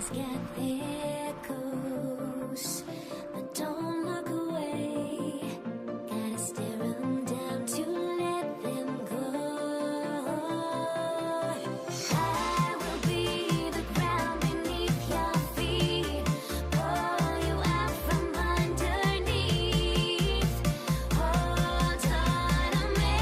Everybody's got their ghosts, but don't look away. Gotta stare 'em down to let them go. I will be the ground beneath your feet, pull you out from underneath. Hold on to me.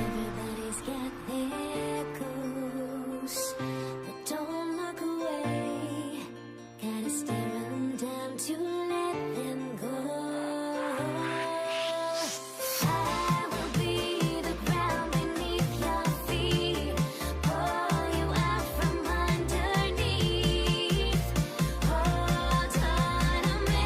Everybody's got their ghosts, but don't look away. Gotta stare 'em down to let them go. I will be the ground beneath your feet, pull you out from underneath. Hold on to me.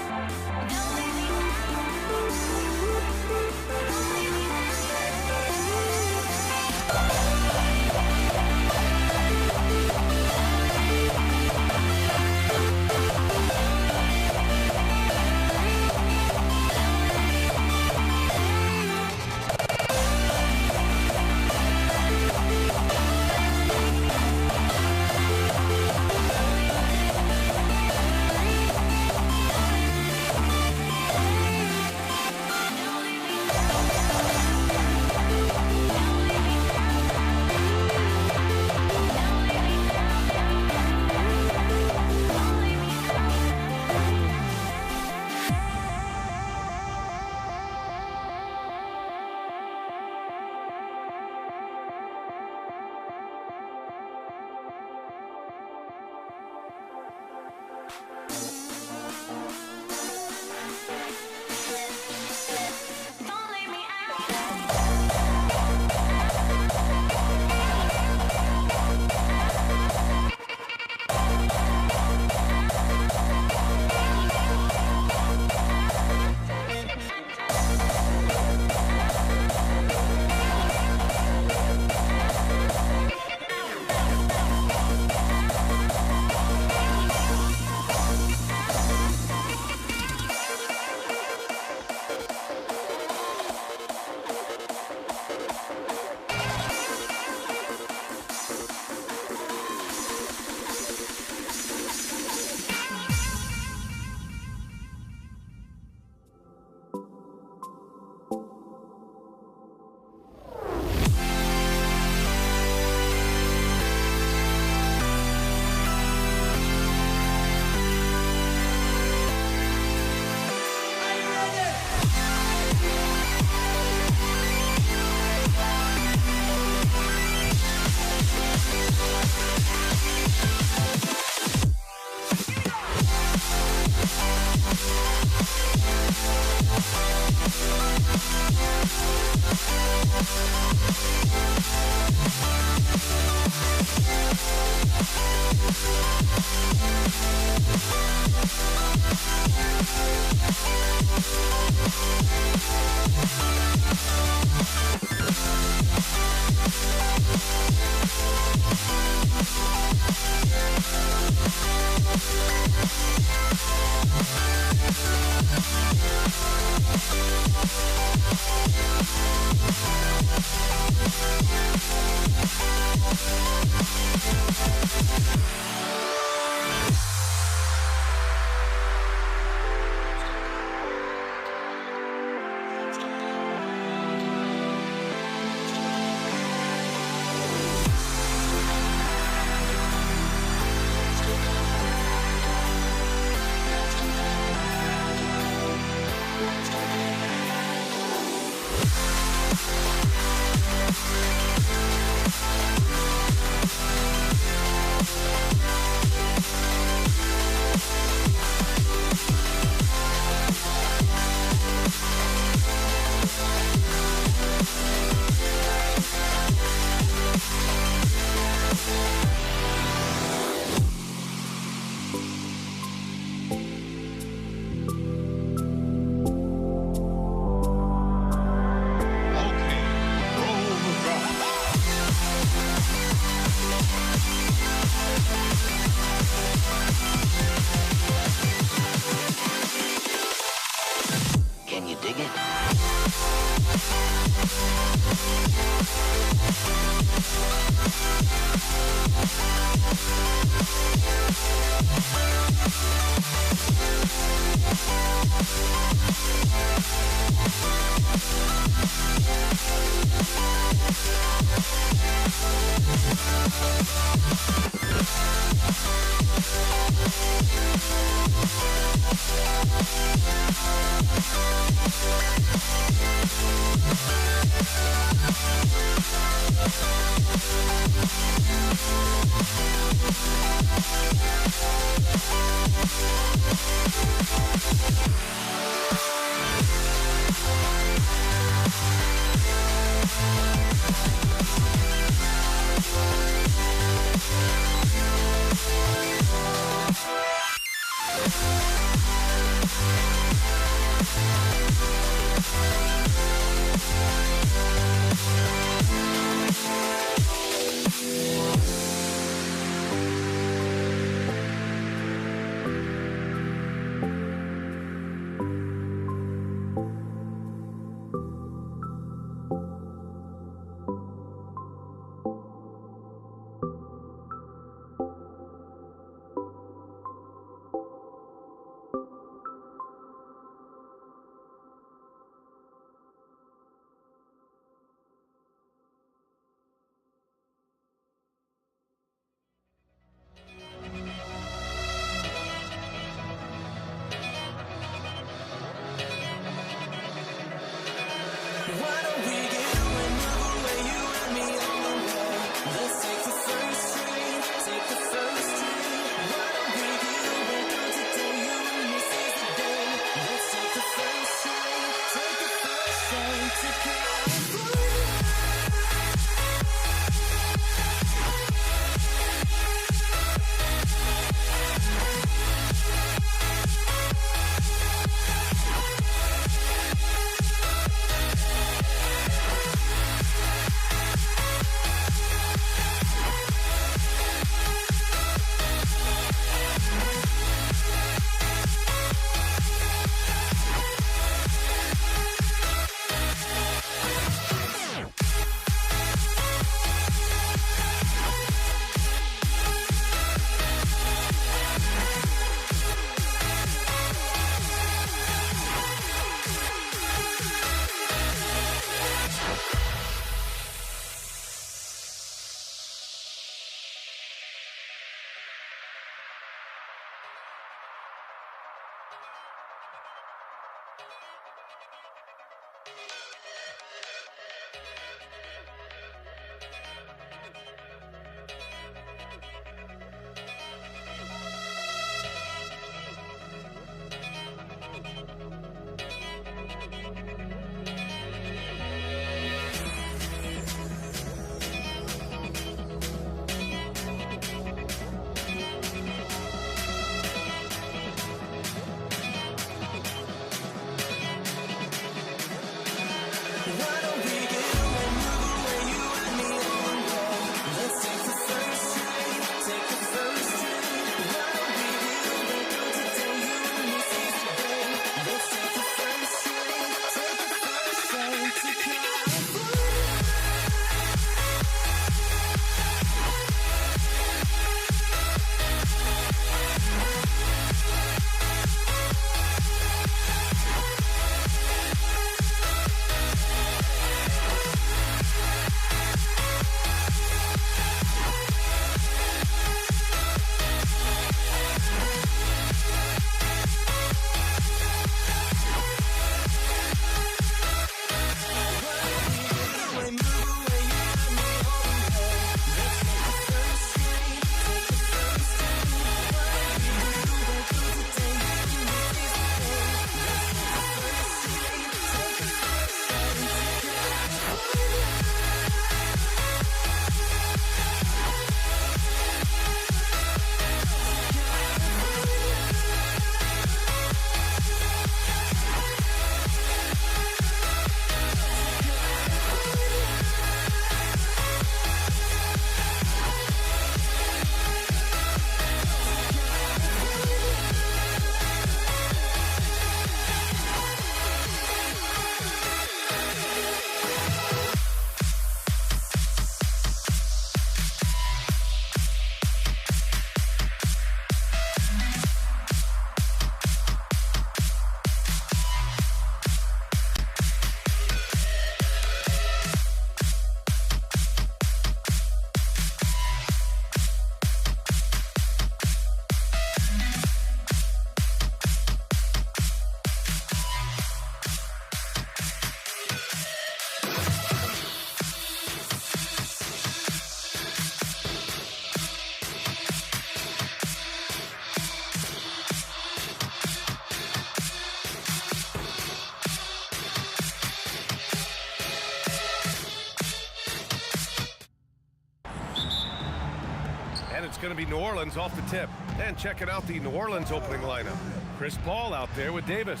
And it's going to be New Orleans off the tip. And checking out the New Orleans opening lineup. Chris Paul out there with Davis.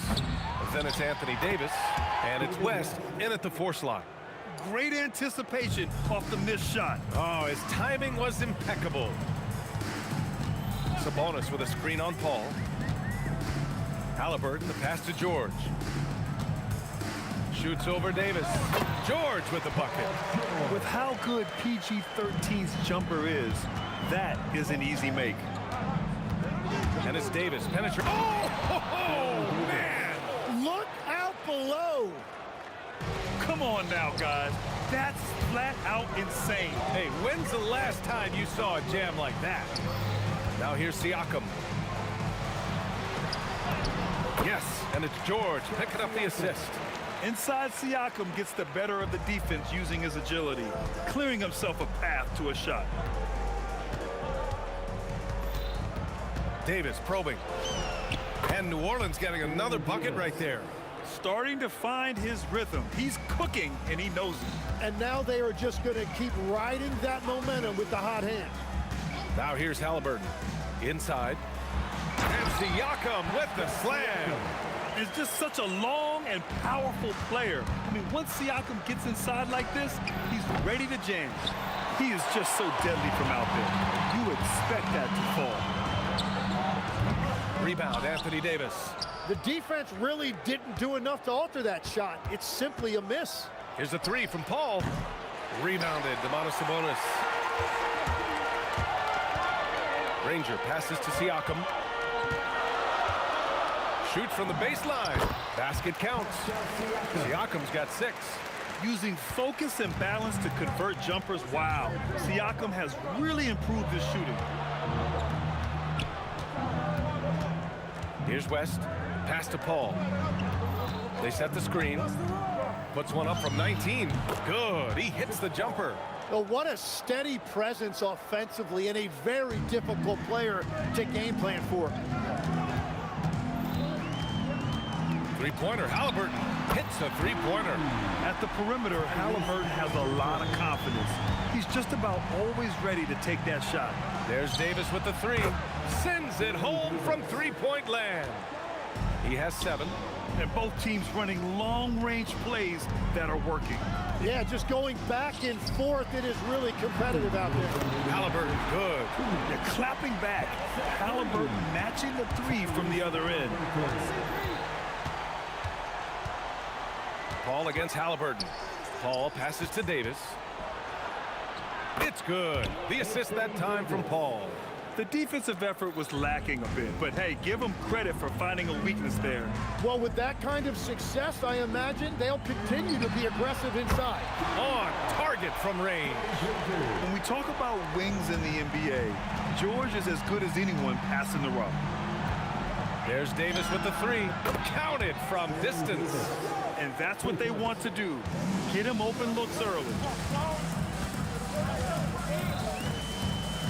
Then it's Anthony Davis. And it's West in at the 4 slot. Great anticipation off the missed shot. Oh, his timing was impeccable. Sabonis with a screen on Paul. Halliburton, the pass to George. Shoots over Davis. George with the bucket. With how good PG-13's jumper is, that is an easy make. And it's Davis penetrating. Oh, man! Look out below. Come on now, guys. That's flat out insane. Hey, when's the last time you saw a jam like that? Now here's Siakam. Yes, and it's George picking up the assist. Inside, Siakam gets the better of the defense using his agility, clearing himself a path to a shot. Davis probing. And New Orleans getting another bucket right there. Starting to find his rhythm. He's cooking, and he knows it. And now they are just going to keep riding that momentum with the hot hand. Now here's Halliburton. Inside. And Siakam with the slam. Is just such a long and powerful player. I mean, once Siakam gets inside like this, he's ready to jam. He is just so deadly from out there. You expect that to fall. Rebound, Anthony Davis. The defense really didn't do enough to alter that shot. It's simply a miss. Here's a 3 from Paul. Rebounded, Sabonis. Ranger passes to Siakam. Shoots from the baseline. Basket counts. Siakam's got 6. Using focus and balance to convert jumpers, wow. Siakam has really improved his shooting. Here's West. Pass to Paul. They set the screen. Puts one up from 19. Good. He hits the jumper. Well, what a steady presence offensively and a very difficult player to game plan for. Three-pointer, Halliburton hits a three-pointer. At the perimeter, Halliburton has a lot of confidence. He's just about always ready to take that shot. There's Davis with the 3. Sends it home from three-point land. He has 7. And both teams running long-range plays that are working. Yeah, just going back and forth. It is really competitive out there. Halliburton, good. They're clapping back. Halliburton matching the three from the other end. Paul against Halliburton. Paul passes to Davis. It's good. The assist that time from Paul. The defensive effort was lacking a bit, but hey, give them credit for finding a weakness there. Well, with that kind of success, I imagine they'll continue to be aggressive inside. On target from range. When we talk about wings in the NBA, George is as good as anyone passing the rock. There's Davis with the three. Counted from distance. And that's what they want to do. Get him open looks early.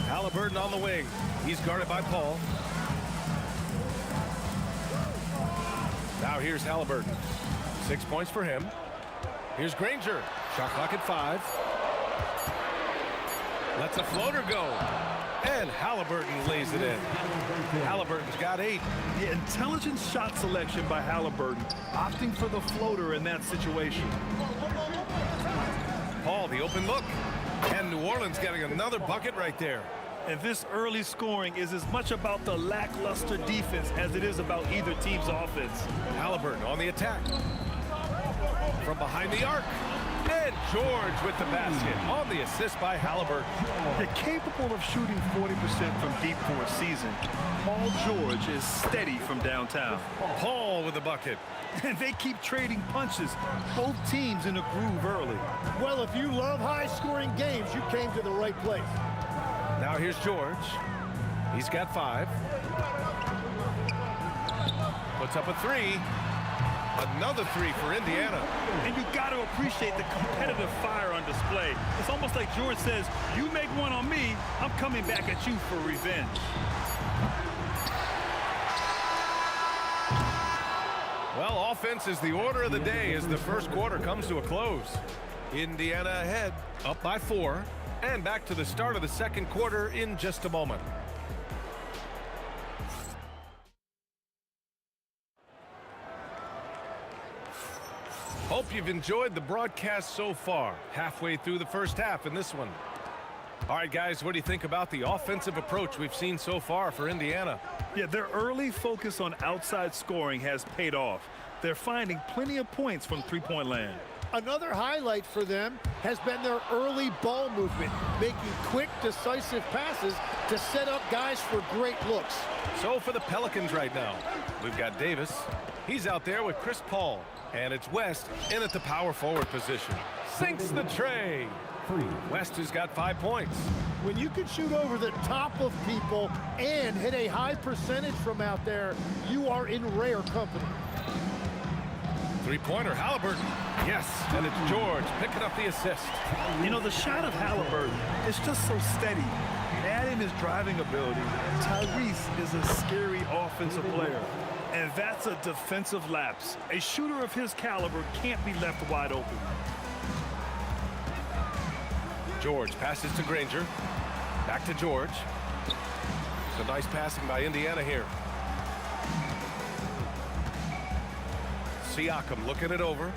Halliburton on the wing. He's guarded by Paul. Now here's Halliburton. 6 points for him. Here's Granger. Shot clock at 5. Lets a floater go. And Halliburton lays it in. Halliburton's got 8. The intelligent shot selection by Halliburton, opting for the floater in that situation. Paul, the open look. And New Orleans getting another bucket right there. And this early scoring is as much about the lackluster defense as it is about either team's offense. Halliburton on the attack. From behind the arc. And George with the basket on the assist by Halliburton. They're capable of shooting 40% from deep for a season. Paul George is steady from downtown. Paul with the bucket. And they keep trading punches. Both teams in a groove early. Well, if you love high-scoring games, you came to the right place. Now here's George. He's got 5. Puts up a 3. Another 3 for Indiana. And you got to appreciate the competitive fire on display. It's almost like George says, you make one on me, I'm coming back at you for revenge. Well, offense is the order of the day as the first quarter comes to a close. Indiana ahead, up by 4. And back to the start of the second quarter in just a moment. Hope you've enjoyed the broadcast so far. Halfway through the first half in this one. All right, guys, what do you think about the offensive approach we've seen so far for Indiana? Yeah, their early focus on outside scoring has paid off. They're finding plenty of points from three-point land. Another highlight for them has been their early ball movement, making quick, decisive passes to set up guys for great looks. So for the Pelicans right now, we've got Davis. He's out there with Chris Paul. And it's West in at the power forward position. Sinks the tray. West has got 5 points. When you can shoot over the top of people and hit a high percentage from out there, you are in rare company. Three-pointer, Halliburton. Yes, and it's George picking up the assist. You know, the shot of Halliburton is just so steady. Add in his driving ability. Tyrese is a scary offensive player. And that's a defensive lapse. A shooter of his caliber can't be left wide open. George passes to Granger. Back to George. It's a nice passing by Indiana here. Siakam looking it over.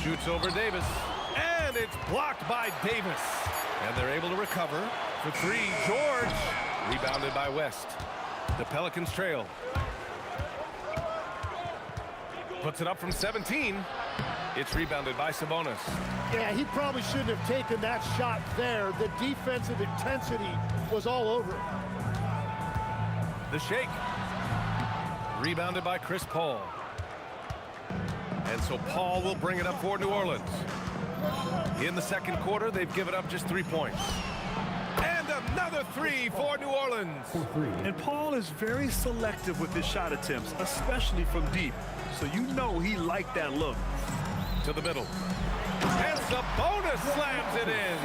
Shoots over Davis. And it's blocked by Davis. And they're able to recover for 3. George. Rebounded by West. The Pelicans trail. Puts it up from 17. It's rebounded by Sabonis. Yeah, he probably shouldn't have taken that shot there. The defensive intensity was all over it. The shake. Rebounded by Chris Paul. And so Paul will bring it up for New Orleans. In the second quarter, they've given up just 3 points. And another 3 for New Orleans. And Paul is very selective with his shot attempts, especially from deep. So you know he liked that look. To the middle. And Sabonis slams it in.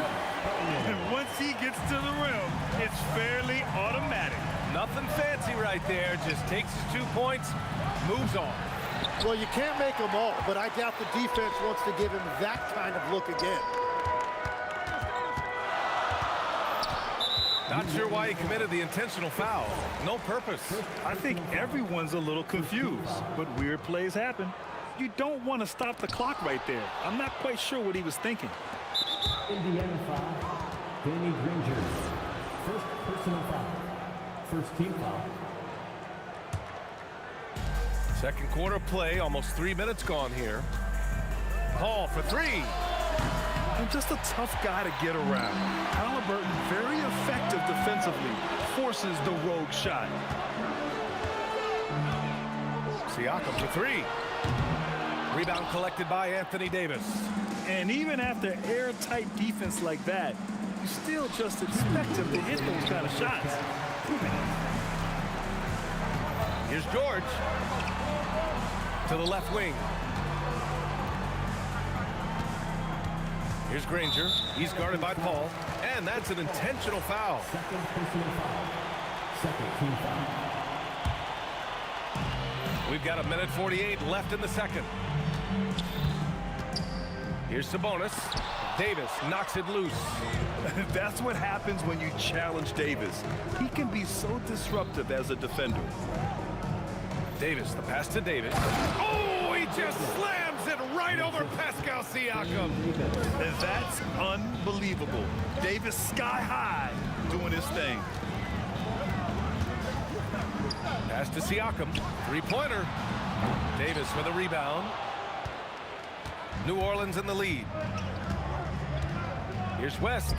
And once he gets to the rim, it's fairly automatic. Nothing fancy right there. Just takes his 2 points, moves on. Well, you can't make them all, but I doubt the defense wants to give him that kind of look again. Not sure why he committed the intentional foul. No purpose. I think everyone's a little confused, but weird plays happen. You don't want to stop the clock right there. I'm not quite sure what he was thinking. Indiana foul. Danny Granger. First personal foul. First team foul. Second quarter play, almost 3 minutes gone here. Paul for three. And just a tough guy to get around. Halliburton, very effective defensively, forces the rogue shot. Siakam for three. Rebound collected by Anthony Davis. And even after airtight defense like that, you still just expect him to hit those kind of shots. Here's George to the left wing. Here's Granger. He's guarded by Paul. And that's an intentional foul. Second personal foul. Second team foul. We've got 1:48 left in the second. Here's Sabonis. Davis knocks it loose. That's what happens when you challenge Davis. He can be so disruptive as a defender. Davis, the pass to Davis. Oh, he just slams it right over Pascal Siakam. And that's unbelievable. Davis sky high doing his thing. Pass to Siakam. Three-pointer. Davis for the rebound. New Orleans in the lead. Here's West.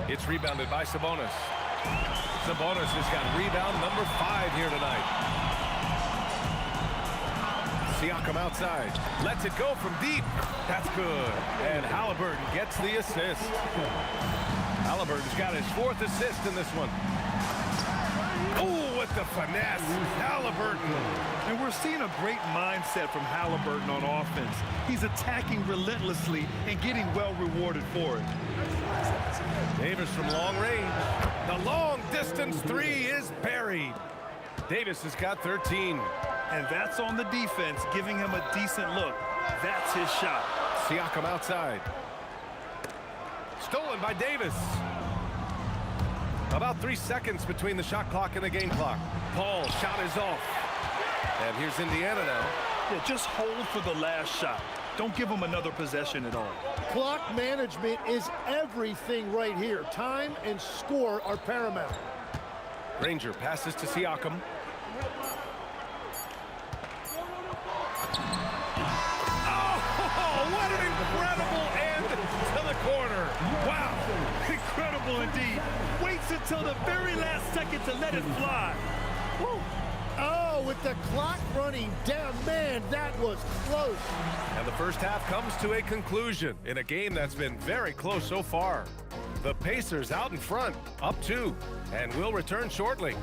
It's rebounded by Sabonis. Sabonis has got rebound number 5 here tonight. Siakam outside. Lets it go from deep. That's good. And Halliburton gets the assist. Halliburton's got his 4th assist in this one. Oh, with the finesse. Halliburton. And we're seeing a great mindset from Halliburton on offense. He's attacking relentlessly and getting well rewarded for it. Davis from long range. The long distance 3 is buried. Davis has got 13. And that's on the defense, giving him a decent look. That's his shot. Siakam outside. Stolen by Davis. About 3 seconds between the shot clock and the game clock. Paul, shot is off. And here's Indiana now. Yeah, just hold for the last shot. Don't give him another possession at all. Clock management is everything right here. Time and score are paramount. Granger passes to Siakam. Oh, what an incredible end to the corner. Wow, incredible indeed. Waits until the very last second to let it fly. Woo. Oh, with the clock running down, man, that was close. And the first half comes to a conclusion in a game that's been very close so far. The Pacers out in front, up 2, and will return shortly.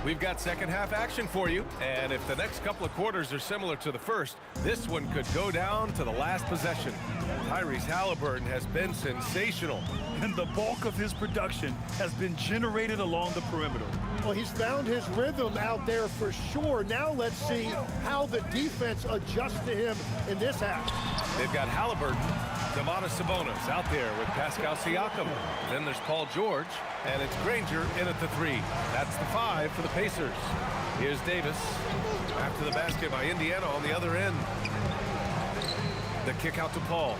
We've got second half action for you, and if the next couple of quarters are similar to the first, this one could go down to the last possession. Tyrese Halliburton has been sensational. And the bulk of his production has been generated along the perimeter. Well, he's found his rhythm out there for sure. Now let's see how the defense adjusts to him in this half. They've got Halliburton, Domantas Sabonis out there with Pascal Siakam. Then there's Paul George, and it's Granger in at the 3. That's the 5 for the Pacers. Here's Davis after the basket by Indiana on the other end. The kick out to Paul.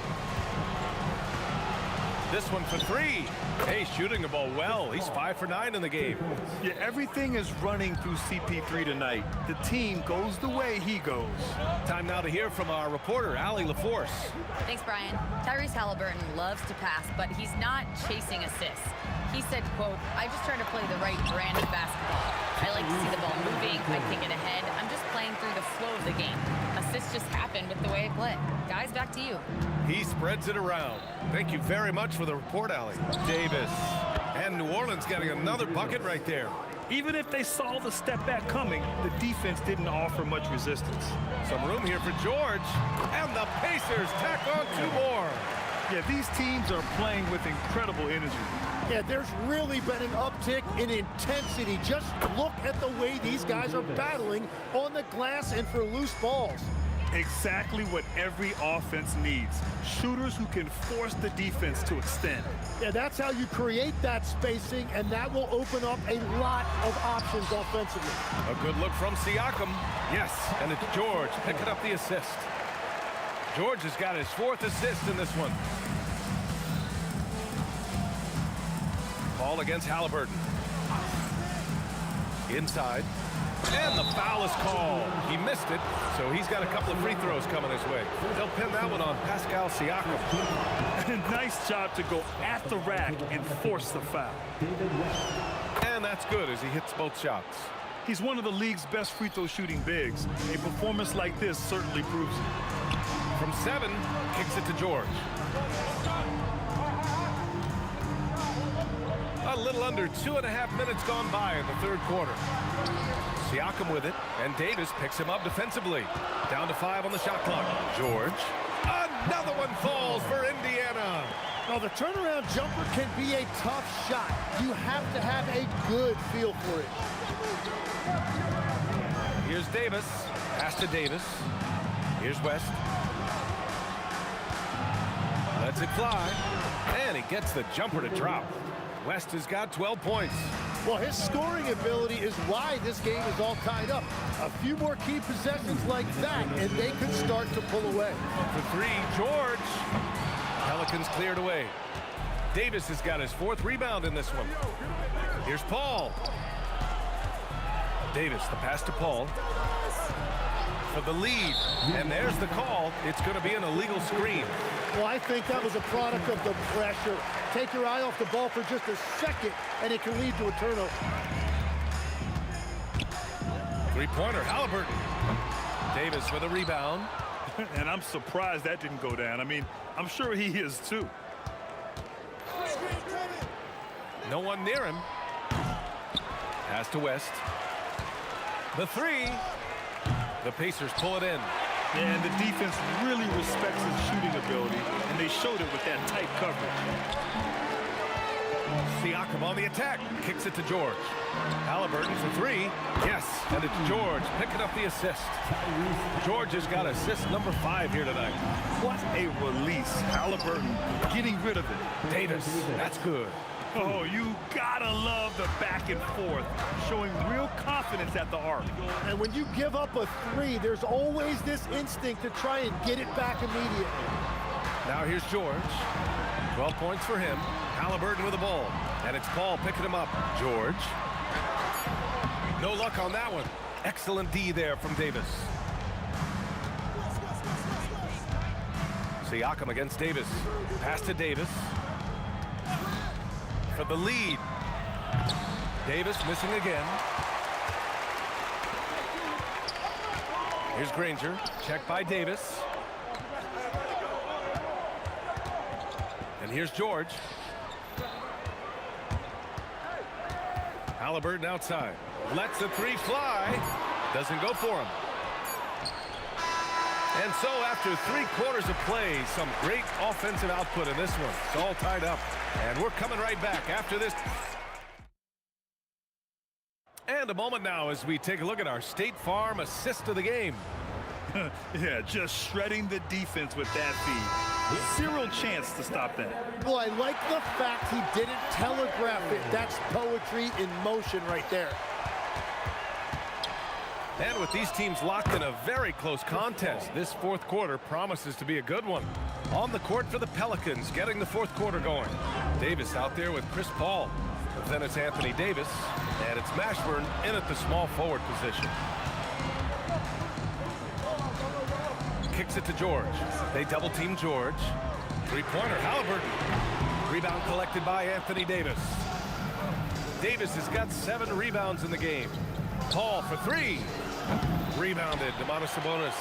This one for 3. Hey, shooting the ball well. He's 5 for 9 in the game. Yeah, everything is running through CP3 tonight. The team goes the way he goes. Time now to hear from our reporter, Allie LaForce. Thanks, Brian. Tyrese Halliburton loves to pass, but he's not chasing assists. He said, quote, "I just try to play the right brand of basketball. I like to see the ball moving. I can get ahead. I'm just playing through the flow of the game. Assists just happen with the way I play." Guys, back to you. He spreads it around. Thank you very much for the report, Allie. Davis. And New Orleans getting another bucket right there. Even if they saw the step back coming, the defense didn't offer much resistance. Some room here for George. And the Pacers tack on 2 more. Yeah, these teams are playing with incredible energy. Yeah, there's really been an uptick in intensity. Just look at the way these guys are battling on the glass and for loose balls. Exactly what every offense needs. Shooters who can force the defense to extend. Yeah, that's how you create that spacing, and that will open up a lot of options offensively. A good look from Siakam. Yes, and it's George picking up the assist. George has got his 4th assist in this one. Ball against Halliburton. Inside. And the foul is called. He missed it, so he's got a couple of free throws coming his way. They'll pin that one on Pascal Siakam. Nice job to go at the rack and force the foul. And that's good as he hits both shots. He's one of the league's best free throw shooting bigs. A performance like this certainly proves it. From 7, kicks it to George. A little under 2.5 minutes gone by in the 3rd quarter. Siakam with it, and Davis picks him up defensively. Down to 5 on the shot clock. George. Another one falls for Indiana. Now, the turnaround jumper can be a tough shot. You have to have a good feel for it. Here's Davis. Pass to Davis. Here's West. Lets it fly. And he gets the jumper to drop. West has got 12 points. Well, his scoring ability is why this game is all tied up. A few more key possessions like that, and they could start to pull away. For 3, George. Pelicans cleared away. Davis has got his 4th rebound in this one. Here's Paul. Davis, the pass to Paul. For the lead. And there's the call. It's going to be an illegal screen. Well, I think that was a product of the pressure. Take your eye off the ball for just a second, and it can lead to a turnover. 3-pointer, Halliburton. Davis for the rebound. And I'm surprised that didn't go down. I mean, I'm sure he is too. No one near him. Pass to West. The 3. The Pacers pull it in. And the defense really respects his shooting ability, and they showed it with that tight coverage. Siakam on the attack. Kicks it to George. Halliburton for 3. Yes, and it's George picking up the assist. George has got assist number 5 here tonight. What a release. Halliburton getting rid of it. Davis, that's good. Oh, you gotta love the back and forth, showing real confidence at the arc. And when you give up a 3, there's always this instinct to try and get it back immediately. Now here's George. 12 points for him. Halliburton with the ball. And it's Paul picking him up. George. No luck on that one. Excellent D there from Davis. Siakam against Davis. Pass to Davis. For the lead. Davis missing again. Here's Granger. Check by Davis. And here's George. Halliburton outside. Lets the 3 fly. Doesn't go for him. And so after 3 quarters of play, some great offensive output in this one. It's all tied up. And we're coming right back after this. And a moment now as we take a look at our State Farm assist of the game. Yeah, just shredding the defense with that feed. 0 chance to stop that. Well, I like the fact he didn't telegraph it. That's poetry in motion right there. And with these teams locked in a very close contest, this 4th quarter promises to be a good one. On the court for the Pelicans, getting the 4th quarter going. Davis out there with Chris Paul. Then it's Anthony Davis, and it's Mashburn in at the small forward position. Kicks it to George. They double team George. 3-pointer, Halliburton. Rebound collected by Anthony Davis. Davis has got 7 rebounds in the game. Paul for 3. Rebounded, Domantas Sabonis.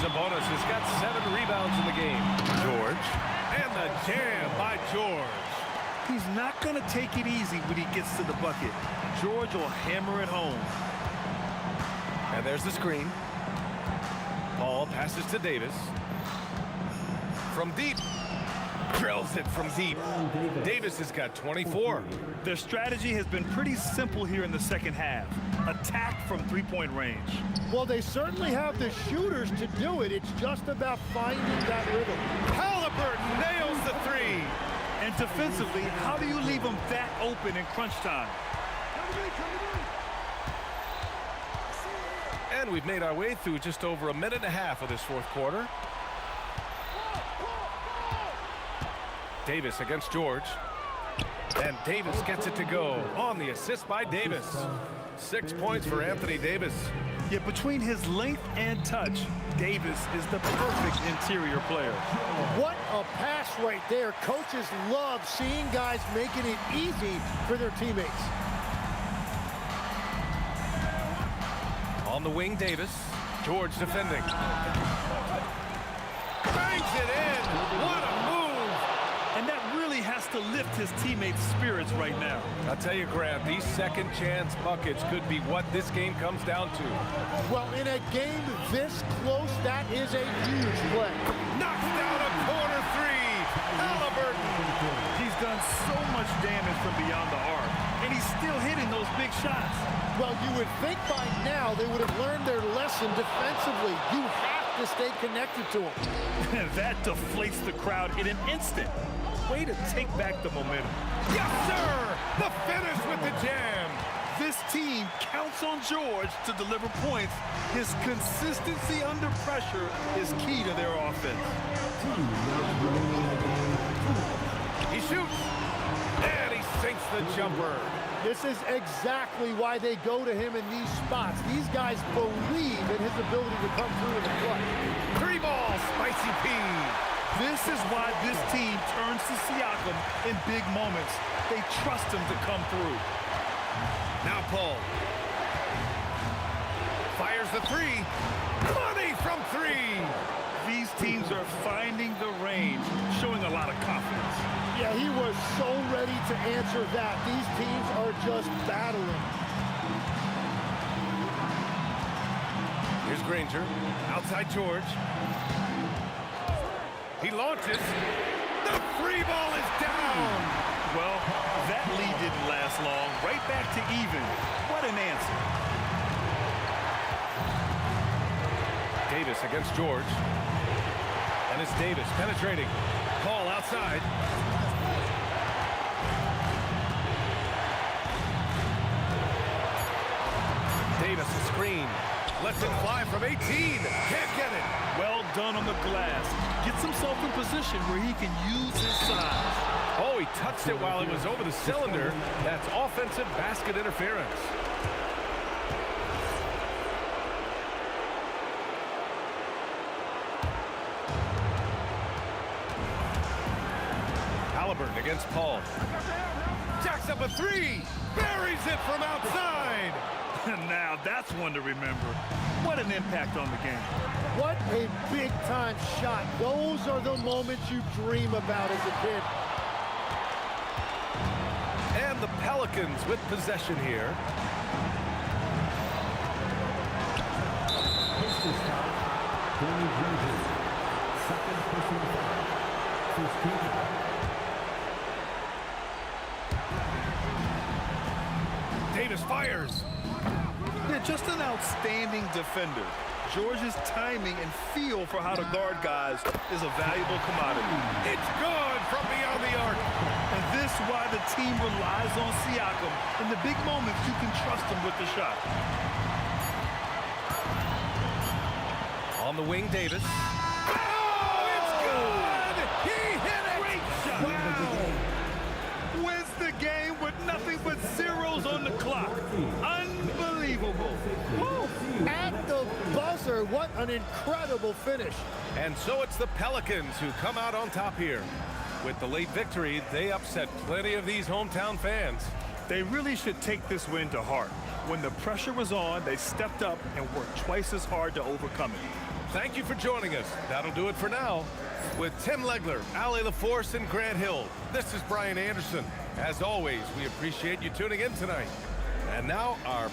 Sabonis has got 7 rebounds in the game. George. And the jam by George. He's not going to take it easy when he gets to the bucket. George will hammer it home. And there's the screen. Paul passes to Davis. From deep. Drills it from deep. Davis has got 24. Their strategy has been pretty simple here in the second half. Attack from three-point range. Well, they certainly have the shooters to do it. It's just about finding that rhythm. Halliburton nails the three. And defensively, how do you leave them that open in crunch time? And we've made our way through just over a minute and a half of this fourth quarter. Davis against George. And Davis gets it to go on the assist by Davis. 6 points for Anthony Davis. Yet between his length and touch, Davis is the perfect interior player. What a pass right there. Coaches love seeing guys making it easy for their teammates. On the wing, Davis. George defending. Bangs it in. What a move. And that really has to lift his teammates' spirits right now. I'll tell you, Grant, these second chance buckets could be what this game comes down to. Well, in a game this close, that is a huge play. Knocks down a corner three. Halliburton. He's done so much damage from beyond the arc, and he's still hitting those big shots. Well, you would think by now they would have learned their lesson defensively. You have to stay connected to them. And that deflates the crowd in an instant. Way to take back the momentum. Yes, sir! The finish with the jam. This team counts on George to deliver points. His consistency under pressure is key to their offense. He shoots, and he sinks the jumper. This is exactly why they go to him in these spots. These guys believe in his ability to come through in the clutch. Three ball, Spicy P. This is why this team turns to Siakam in big moments. They trust him to come through. Now Paul. Fires the three. Money from three. These teams are finding the range, showing a lot of confidence. Yeah, he was so ready to answer that. These teams are just battling. Here's Granger. Outside George. He launches. The free ball is down. Well, that lead didn't last long. Right back to even. What an answer. Davis against George. And it's Davis penetrating. Paul outside. Davis a screen. Lets it fly from 18. Can't get it. Well done on the glass. Gets himself in position where he can use his size. Oh, he touched it while it was over the cylinder. That's offensive basket interference. Halliburton against Paul. Jacks up a three. Buries it from outside. Now that's one to remember. What an impact on the game. What a big-time shot. Those are the moments you dream about as a kid. And the Pelicans with possession here. First foul, Danny Granger. Second personal foul. First team foul. Davis fires. Yeah, just an outstanding defender. George's timing and feel for how to guard guys is a valuable commodity. It's good from beyond the arc. And this is why the team relies on Siakam. In the big moments, you can trust him with the shot. On the wing, Davis. Oh, it's good! He hit it! Great shot! Wow! Wins the game with nothing but zeros on the clock. Unbelievable. Woo! At the buzzer, what an incredible finish. And so it's the Pelicans who come out on top here. With the late victory, they upset plenty of these hometown fans. They really should take this win to heart. When the pressure was on, they stepped up and worked twice as hard to overcome it. Thank you for joining us. That'll do it for now. With Tim Legler, Ali LaForce, and Grant Hill, this is Brian Anderson. As always, we appreciate you tuning in tonight. And now our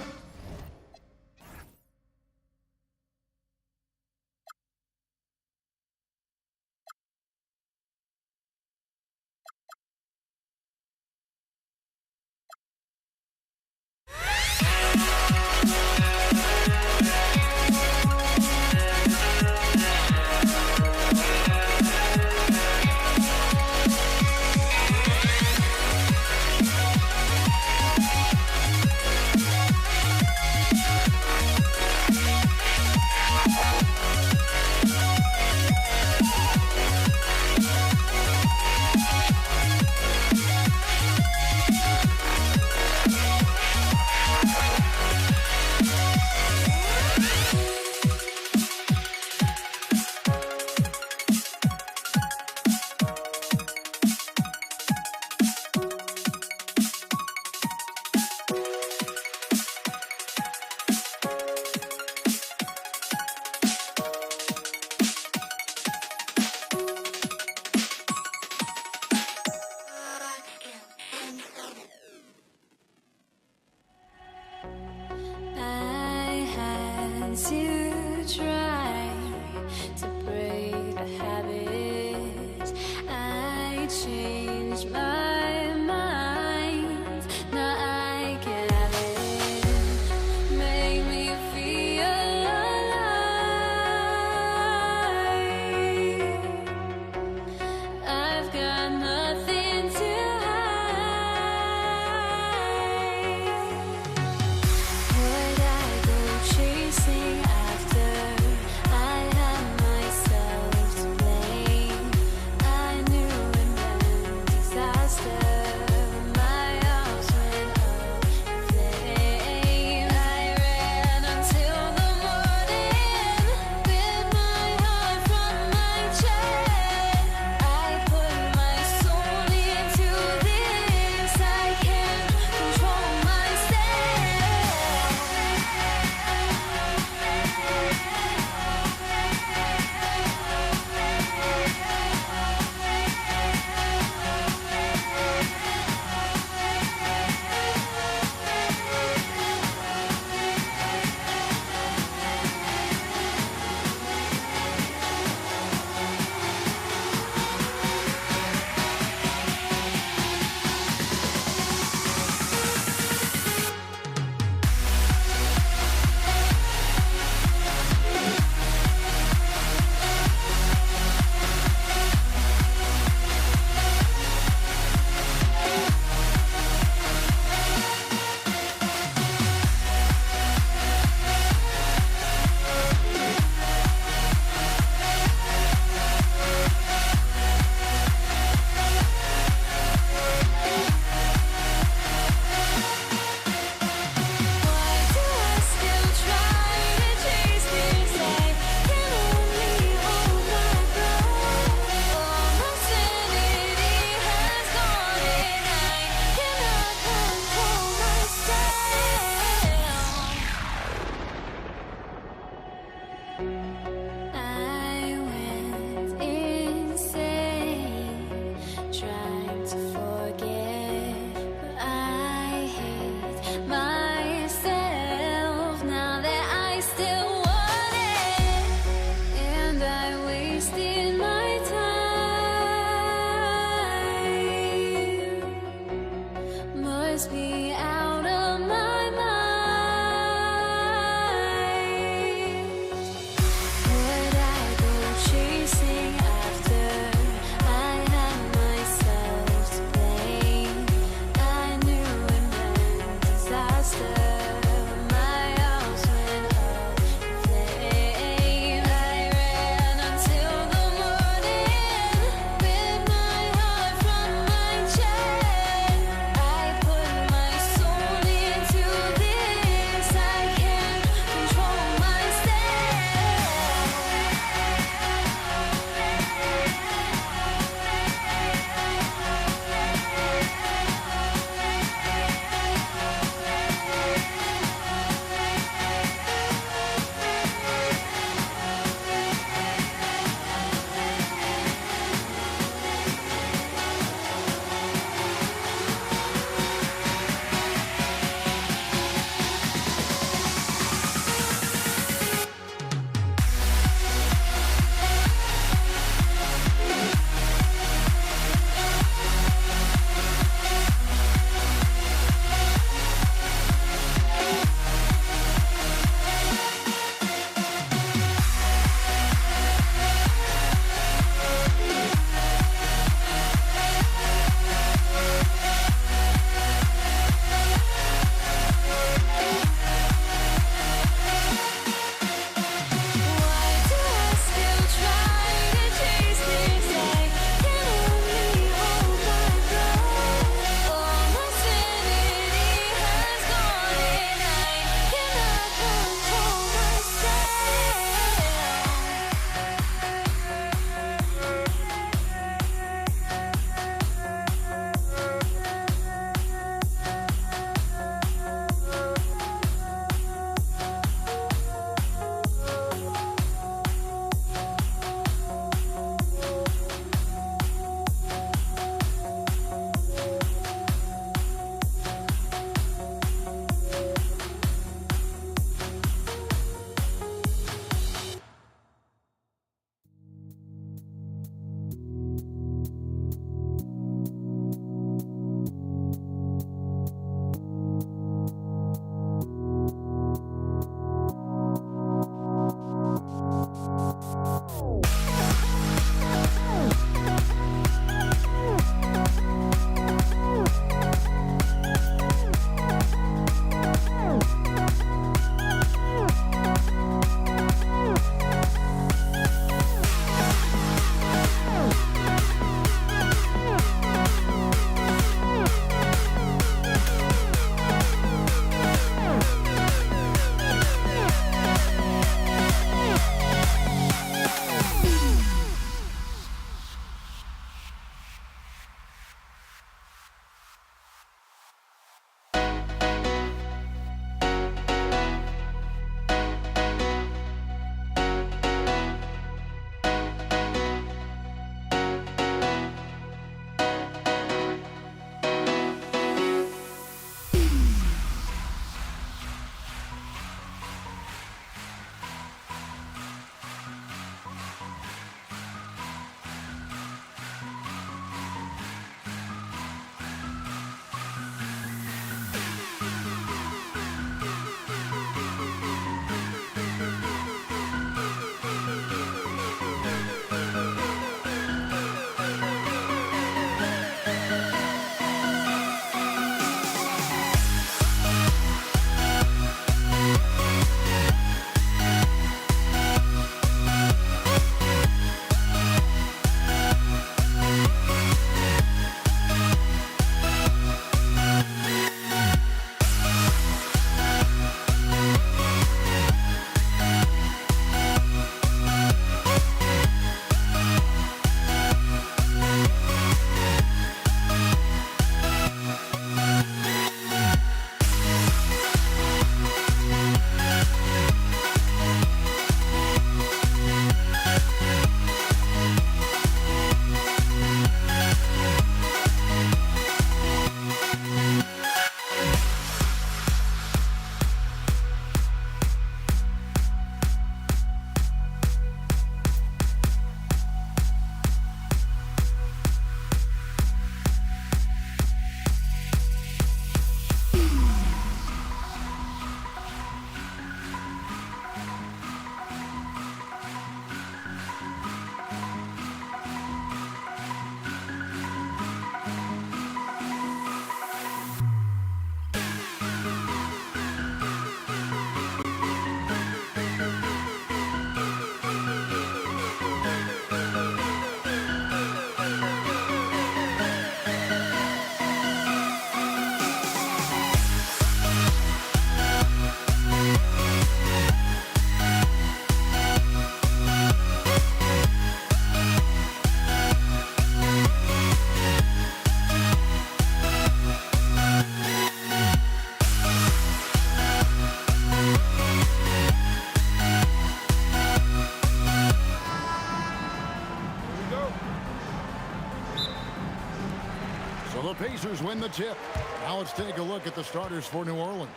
Pacers win the tip. Now let's take a look at the starters for New Orleans.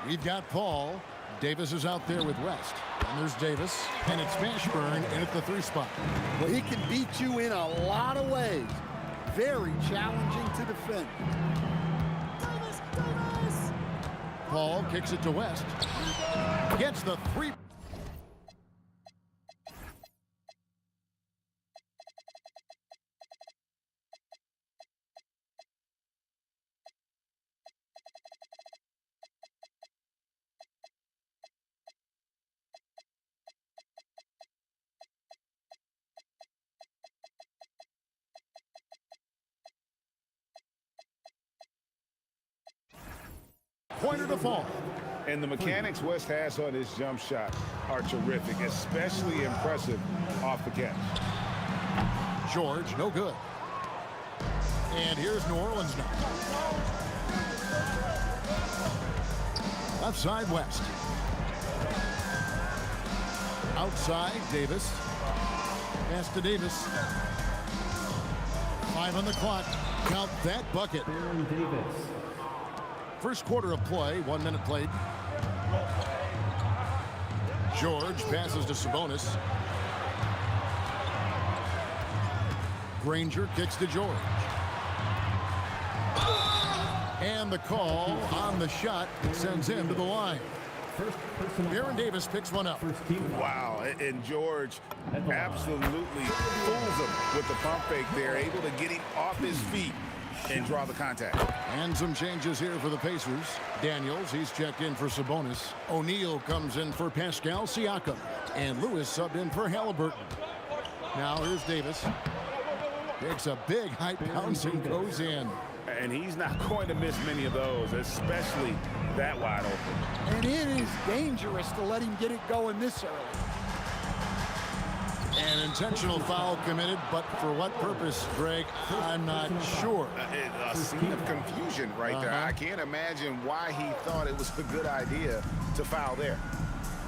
We've got Paul. Davis is out there with West. And there's Davis. And it's Mashburn in at the 3 spot. Well, he can beat you in a lot of ways. Very challenging to defend. Davis! Paul kicks it to West. Gets the 3. Pointer to fall. And the mechanics West has on his jump shot are terrific, especially impressive off the catch. George, no good. And here's New Orleans now. Left side, West. Outside, Davis. Pass to Davis. 5 on the clock. Count that bucket. Baron Davis. First quarter of play, 1 minute played. George passes to Sabonis. Granger kicks to George. And the call on the shot sends him to the line. Baron Davis picks one up. Wow, and George absolutely fools him with the pump fake there, able to get him off his feet and draw the contact. And some changes here for the Pacers. Daniels, he's checked in for Sabonis. O'Neal comes in for Pascal Siakam. And Lewis subbed in for Halliburton. Now here's Davis. Takes a big high bounce and goes in. And he's not going to miss many of those, especially that wide open. And it is dangerous to let him get it going this early. An intentional foul committed, but for what purpose, Greg, I'm not sure. A scene of confusion right there. I can't imagine why he thought it was a good idea to foul there.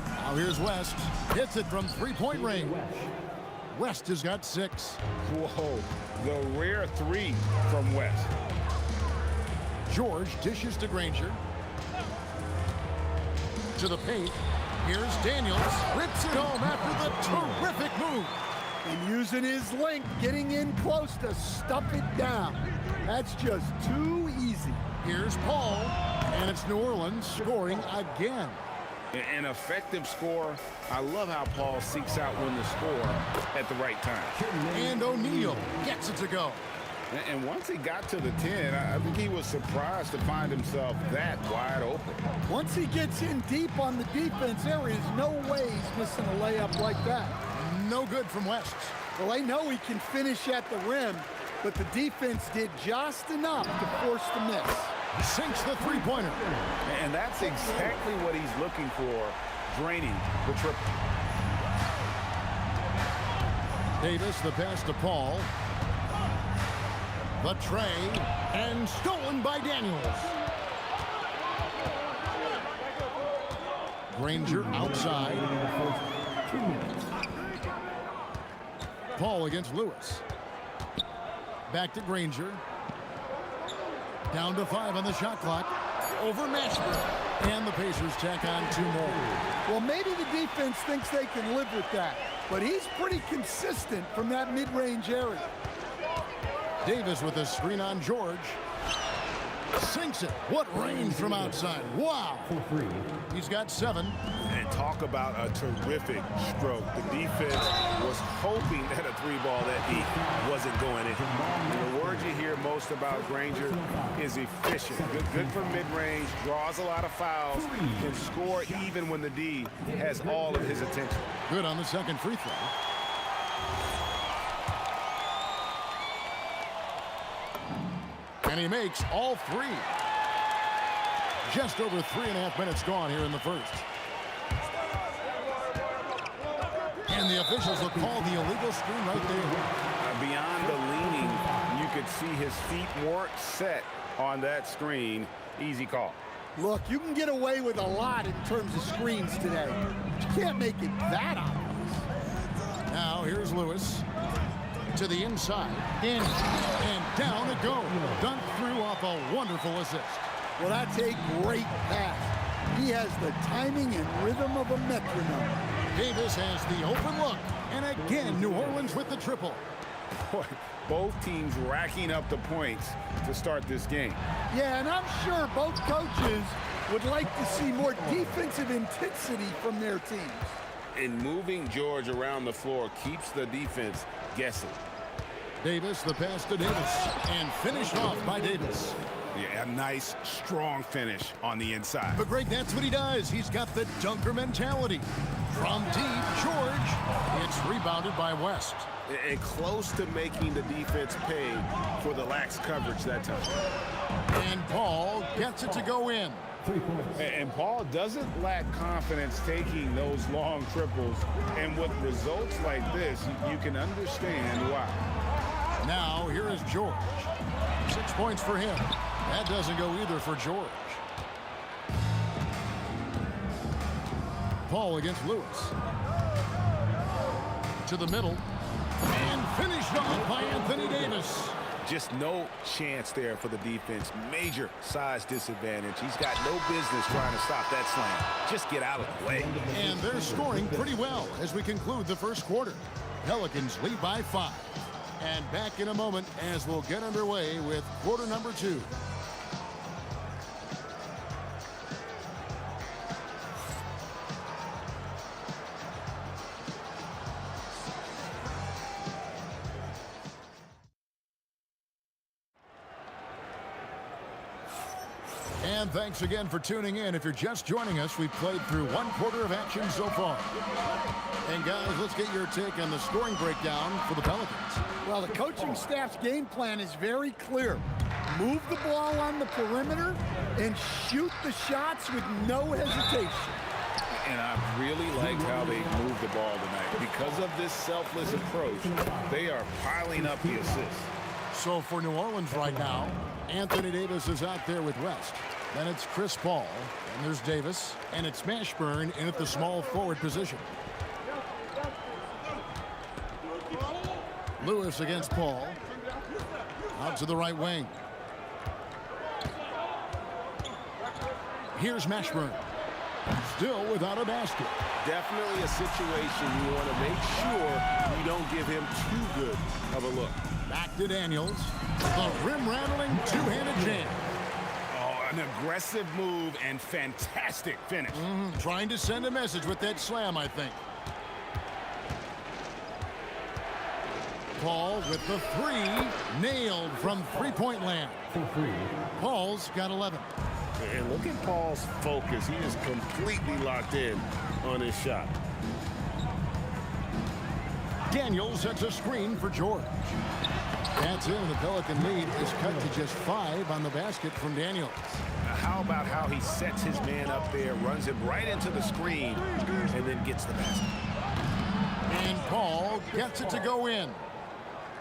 Now here's West. Hits it from 3-point range. West has got 6. Whoa, the rare 3 from West. George dishes to Granger. To the paint. Here's Daniels. Rips it home after the terrific move. And using his length, getting in close to stuff it down. That's just too easy. Here's Paul. And it's New Orleans scoring again. An effective score. I love how Paul seeks out when to score at the right time. And O'Neal gets it to go. And once he got to the 10, I think he was surprised to find himself that wide open. Once he gets in deep on the defense, there is no way he's missing a layup like that. No good from West. Well, they know he can finish at the rim, but the defense did just enough to force the miss. Sinks the 3-pointer. And that's exactly what he's looking for, draining the triple. Davis, the pass to Paul. The tray, and stolen by Daniels. Granger outside. Paul against Lewis. Back to Granger. Down to 5 on the shot clock. Over Mashburn. And the Pacers tack on 2 more. Well, maybe the defense thinks they can live with that, but he's pretty consistent from that mid-range area. Davis with a screen on George. Sinks it. What range from outside. Wow. He's got 7. And talk about a terrific stroke. The defense was hoping that a 3-ball that deep wasn't going in. And the word you hear most about Granger is efficient. Good from mid-range, draws a lot of fouls, can score even when the D has all of his attention. Good on the second free throw. And he makes all 3. Just over 3.5 minutes gone here in the first. And the officials will call the illegal screen right there. Beyond the leaning, you could see his feet weren't set on that screen. Easy call. Look, you can get away with a lot in terms of screens today. You can't make it that obvious. Now here's Lewis. To the inside, in, and down it goes. Dunked through off a wonderful assist. Well, that's a great pass. He has the timing and rhythm of a metronome. Davis has the open look. And again, New Orleans with the triple. Boy, both teams racking up the points to start this game. Yeah, and I'm sure both coaches would like to see more defensive intensity from their teams. And moving George around the floor keeps the defense guessing. Davis, the pass to Davis, and finished off by Davis. Yeah, a nice, strong finish on the inside. But Greg, that's what he does. He's got the dunker mentality. From deep, George. It's rebounded by West. And close to making the defense pay for the lax coverage that time. And Paul gets it to go in. And Paul doesn't lack confidence taking those long triples. And with results like this, you can understand why. Now, here is George. 6 points for him. That doesn't go either for George. Paul against Lewis. To the middle. And finished off by Anthony Davis. Just no chance there for the defense. Major size disadvantage. He's got no business trying to stop that slam. Just get out of the way. And they're scoring pretty well as we conclude the first quarter. Pelicans lead by 5. And back in a moment as we'll get underway with quarter number 2. And thanks again for tuning in. If you're just joining us, we've played through 1 quarter of action so far. And guys, let's get your take on the scoring breakdown for the Pelicans. Well, the coaching staff's game plan is very clear. Move the ball on the perimeter and shoot the shots with no hesitation. And I really liked how they moved the ball tonight. Because of this selfless approach, they are piling up the assists. So for New Orleans right now, Anthony Davis is out there with West. Then it's Chris Paul, and there's Davis, and it's Mashburn in at the small forward position. Lewis against Paul. Out to the right wing. Here's Mashburn. Still without a basket. Definitely a situation you want to make sure you don't give him too good of a look. Back to Daniels. The rim-rattling two-handed jam. Oh, an aggressive move and fantastic finish. Trying to send a message with that slam, I think. Paul with the 3. Nailed from three-point land. Paul's got 11. And look at Paul's focus. He is completely locked in on his shot. Daniels sets a screen for George. That's in. The Pelican lead is cut to just 5 on the basket from Daniels. Now, how about how he sets his man up there, runs him right into the screen, and then gets the basket. And Paul gets it to go in.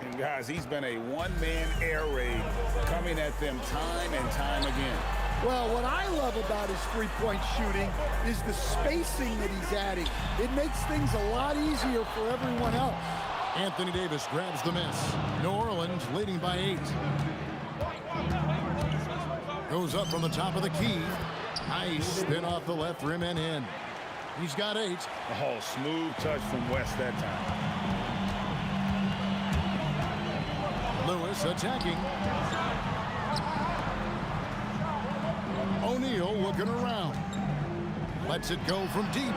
And guys, he's been a one-man air raid coming at them time and time again. Well, what I love about his three-point shooting is the spacing that he's adding. It makes things a lot easier for everyone else. Anthony Davis grabs the miss. New Orleans leading by 8. Goes up from the top of the key. Nice spin off the left rim and in. He's got 8. Oh, smooth touch from West that time. Lewis attacking. O'Neal looking around. Lets it go from deep.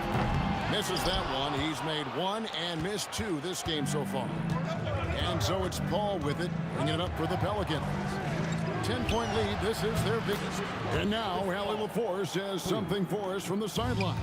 Misses that one. He's made 1 and missed 2 this game so far. And so it's Paul with it, bringing it up for the Pelicans. 10-point lead. This is their biggest. And now, Allie LaForce has something for us from the sideline.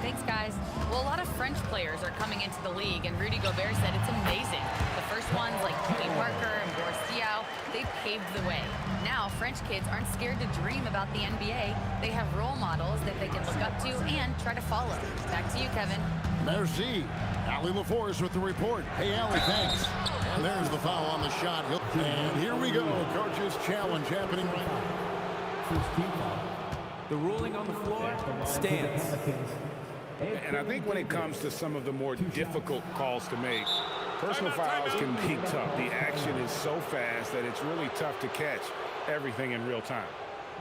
Thanks, guys. Well, a lot of French players are coming into the league, and Rudy Gobert said it's amazing. The first ones, like Tony Parker and Boris Diaw, they paved the way. Now, French kids aren't scared to dream about the NBA. They have role models that they can look up to and try to follow. Back to you, Kevin. Merci. Allie LaForce with the report. Hey, Allie, thanks. And there's the foul on the shot. And here we go. Coach's challenge happening right now. The ruling on the floor stands. And I think when it comes to some of the more difficult calls to make, Personal fouls can be tough. The action is so fast that it's really tough to catch everything in real time.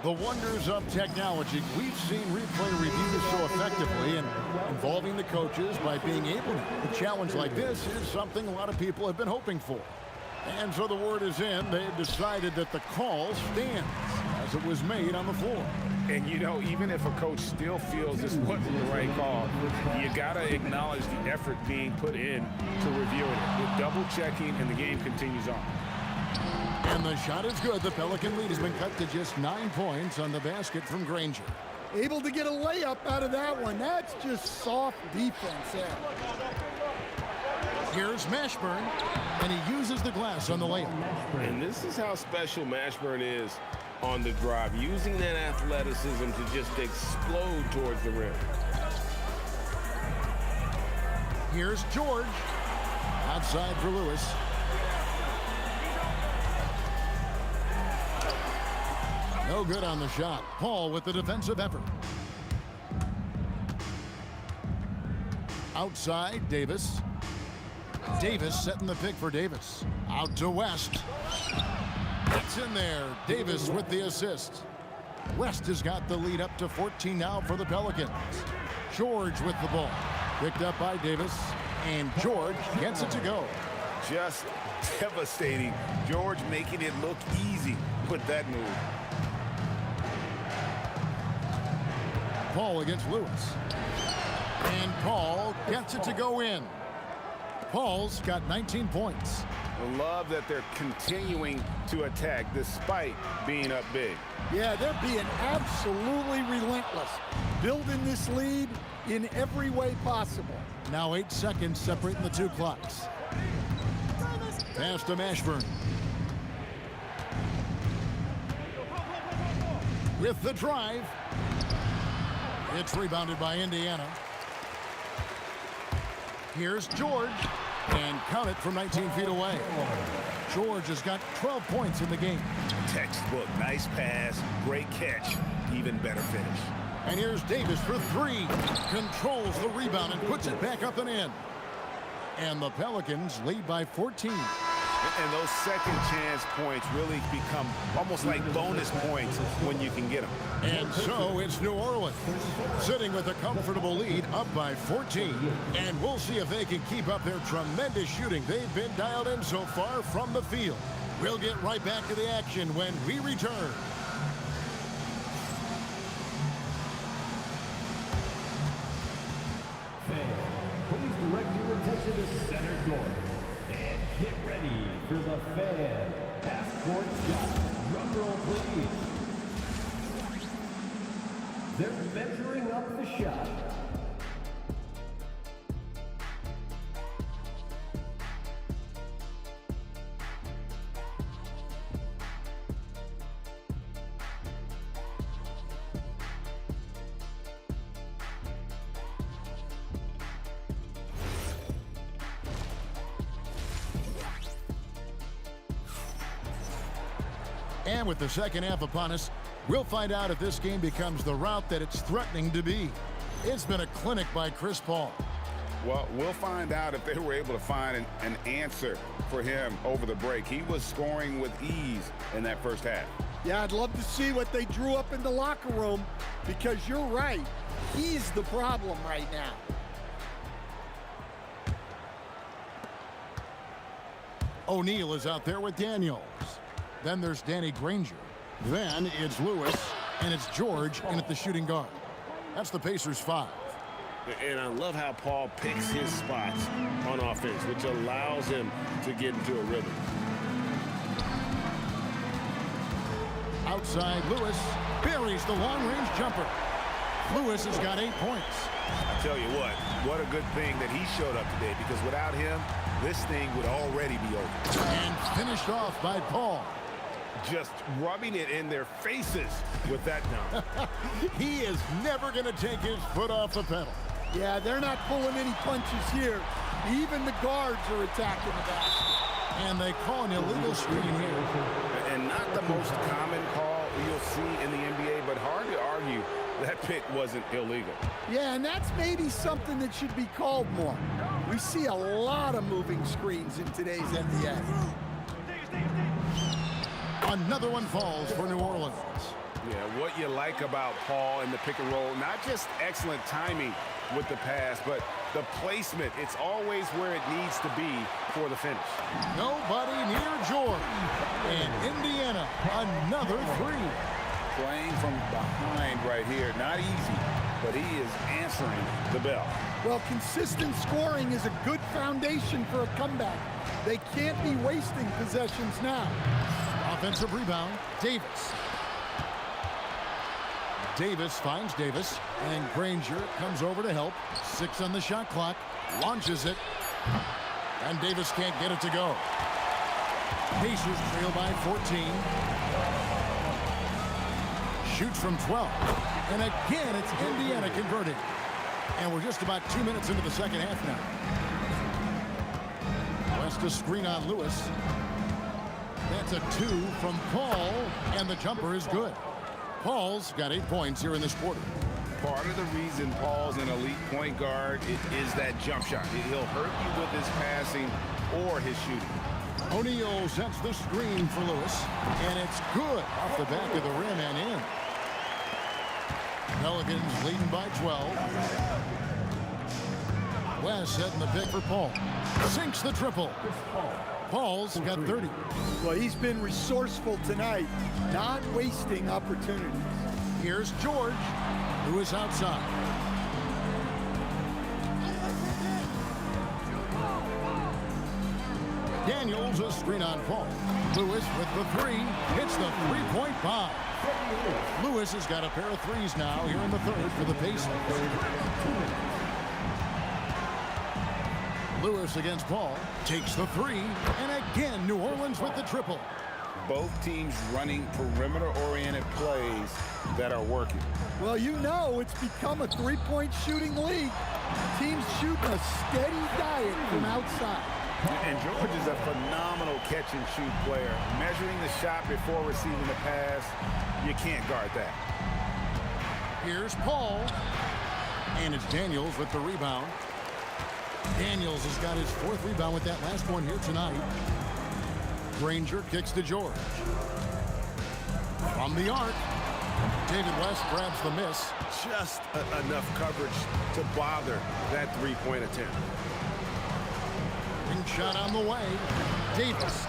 The wonders of technology. We've seen replay reviews so effectively and involving the coaches by being able to. A challenge like this is something a lot of people have been hoping for. And so the word is in. They have decided that the call stands as it was made on the floor. And, you know, even if a coach still feels this wasn't the right call, you got to acknowledge the effort being put in to reviewing it. With double-checking, and the game continues on. And the shot is good. The Pelican lead has been cut to just 9 points on the basket from Granger. Able to get a layup out of that one. That's just soft defense there. Here's Mashburn, and he uses the glass on the layup. And this is how special Mashburn is on the drive, using that athleticism to just explode towards the rim. Here's George. Outside for Lewis. No good on the shot. Paul with the defensive effort. Outside, Davis. Davis setting the pick for Davis. Out to West. It's in there. Davis with the assist. West has got the lead up to 14 now for the Pelicans. George with the ball. Picked up by Davis. And George gets it to go. Just devastating. George making it look easy with that move. Paul against Lewis. And Paul gets it to go in. Paul's got 19 points. I love that they're continuing to attack despite being up big. Yeah, they're being absolutely relentless. Building this lead in every way possible. Now 8 seconds separating the two clocks. Pass to Mashburn. With the drive. It's rebounded by Indiana. Here's George. And count it from 19 feet away. George has got 12 points in the game. Textbook, nice pass, great catch, even better finish. And here's Davis for 3. Controls the rebound and puts it back up and in. And the Pelicans lead by 14. And those second chance points really become almost like bonus points when you can get them. And so it's New Orleans sitting with a comfortable lead up by 14. And we'll see if they can keep up their tremendous shooting. They've been dialed in so far from the field. We'll get right back to the action when we return. Please direct your attention to center court. And get ready for the fan half-court shot. Drum roll, please. They're measuring up the shot. And with the second half upon us, we'll find out if this game becomes the route that it's threatening to be. It's been a clinic by Chris Paul. Well, we'll find out if they were able to find an answer for him over the break. He was scoring with ease in that first half. Yeah, I'd love to see what they drew up in the locker room, because you're right. He's the problem right now. O'Neal is out there with Daniels. Then there's Danny Granger. Then it's Lewis, and it's George in at the shooting guard. That's the Pacers' 5. And I love how Paul picks his spots on offense, which allows him to get into a rhythm. Outside, Lewis buries the long-range jumper. Lewis has got 8 points. I tell you what a good thing that he showed up today, because without him, this thing would already be over. And finished off by Paul. Just rubbing it in their faces with that dunk. He is never going to take his foot off the pedal. Yeah, they're not pulling any punches here. Even the guards are attacking the basket. And they call an illegal screen here. And not the most common call you'll see in the NBA, but hard to argue that pick wasn't illegal. Yeah, and that's maybe something that should be called more. We see a lot of moving screens in today's NBA. Another one falls for New Orleans. Yeah, what you like about Paul in the pick and roll, not just excellent timing with the pass, but the placement. It's always where it needs to be for the finish. Nobody near George. And Indiana, another three. Playing from behind right here, not easy, but he is answering the bell. Well, consistent scoring is a good foundation for a comeback. They can't be wasting possessions now. Offensive rebound, Davis. Davis finds Davis, and Granger comes over to help. 6 on the shot clock, launches it, and Davis can't get it to go. Pacers trail by 14. Shoots from 12. And again, it's Indiana converting. And we're just about 2 minutes into the second half now. West a screen on Lewis. That's a 2 from Paul, and the jumper is good. Paul's got 8 points here in this quarter. Part of the reason Paul's an elite point guard is that jump shot. He'll hurt you with his passing or his shooting. O'Neal sets the screen for Lewis, and it's good off the back of the rim and in. Pelicans leading by 12. West setting the pick for Paul. Sinks the triple. Paul's got 30. Well, he's been resourceful tonight, not wasting opportunities. Here's George, who is outside. Daniels a screen on Paul. Lewis with the 3, hits the three-point bomb. Lewis has got a pair of threes now here in the third for the Pacers. Lewis against Paul, takes the 3, and again New Orleans with the triple. Both teams running perimeter-oriented plays that are working. Well, you know it's become a three-point shooting league. Teams shooting a steady diet from outside. And George is a phenomenal catch-and-shoot player. Measuring the shot before receiving the pass, you can't guard that. Here's Paul, and it's Daniels with the rebound. Daniels has got his 4th rebound with that last one here tonight. Granger kicks to George. From the arc, David West grabs the miss. Just enough coverage to bother that three-point attempt. Ring shot on the way. Davis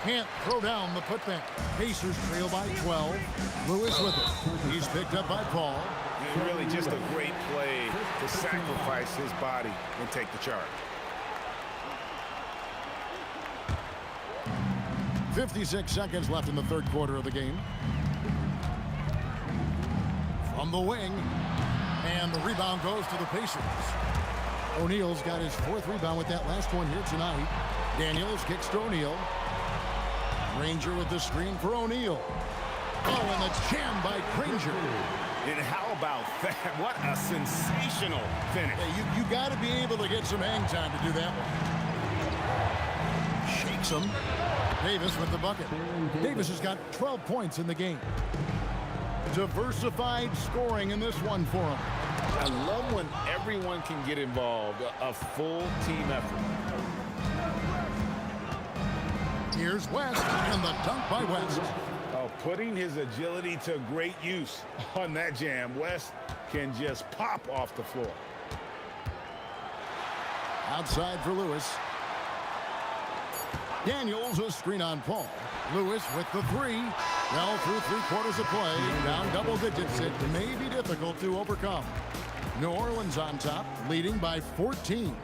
can't throw down the putback. Pacers trail by 12. Lewis with it. He's picked up by Paul. Really just a great play to sacrifice his body and take the charge. 56 seconds left in the third quarter of the game. From the wing, and the rebound goes to the Pacers. O'Neal's got his 4th rebound with that last one here tonight. Daniels kicks to O'Neal. Granger with the screen for O'Neal. Oh, and the jam by Granger. And how about that? What a sensational finish. Yeah, you got to be able to get some hang time to do that one. Shakes him. Davis with the bucket. Davis has got 12 points in the game. Diversified scoring in this one for him. I love when everyone can get involved, a full team effort. Here's West, and the dunk by West. Putting his agility to great use on that jam. West can just pop off the floor. Outside for Lewis. Daniels a screen on Paul. Lewis with the 3. Well, through 3/4 of play, down double digits, it may be difficult to overcome. New Orleans on top, leading by 14.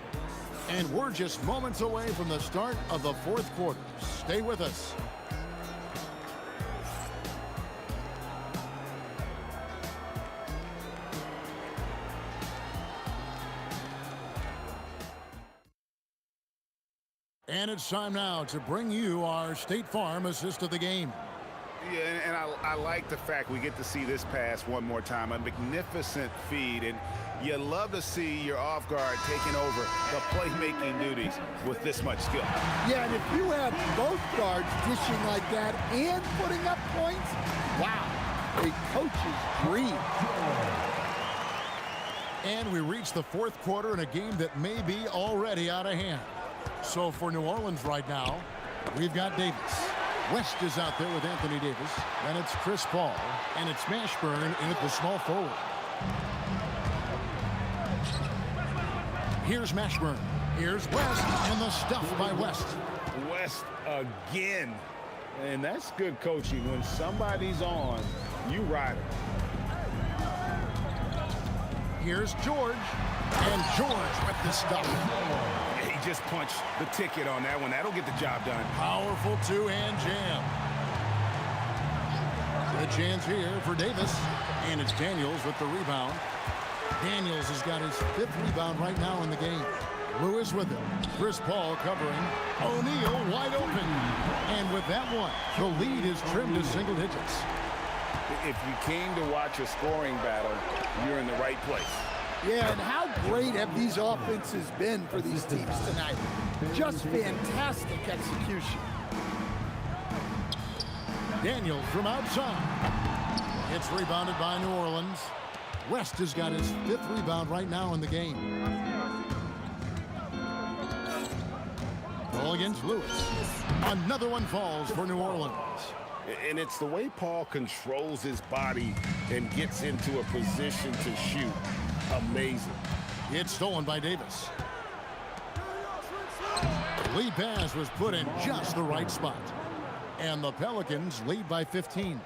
And we're just moments away from the start of the fourth quarter. Stay with us. And it's time now to bring you our State Farm assist of the game. Yeah, and I like the fact we get to see this pass one more time. A magnificent feed, and you love to see your off guard taking over the playmaking duties with this much skill. Yeah, and if you have both guards dishing like that and putting up points, wow, a coach's dream. And we reach the fourth quarter in a game that may be already out of hand. So for New Orleans right now, we've got Davis. West is out there with Anthony Davis. Then it's Chris Paul. And it's Mashburn in at the small forward. Here's Mashburn. Here's West, and the stuff by West. West again. And that's good coaching. When somebody's on, you ride it. Here's George. And George with the stuff. He just punched the ticket on that one. That'll get the job done. Powerful two-hand jam. Good chance here for Davis. And it's Daniels with the rebound. Daniels has got his 5th rebound right now in the game. Lewis with him. Chris Paul covering. O'Neal wide open. And with that one, the lead is trimmed to single digits. If you came to watch a scoring battle, you're in the right place. Yeah, and how great have these offenses been for these teams tonight? Just fantastic execution. Daniels from outside. It's rebounded by New Orleans. West has got his 5th rebound right now in the game. Ball against Lewis. Another one falls for New Orleans. And it's the way Paul controls his body and gets into a position to shoot. Amazing. It's stolen by Davis. The lead pass was put in just the right spot. And the Pelicans lead by 15.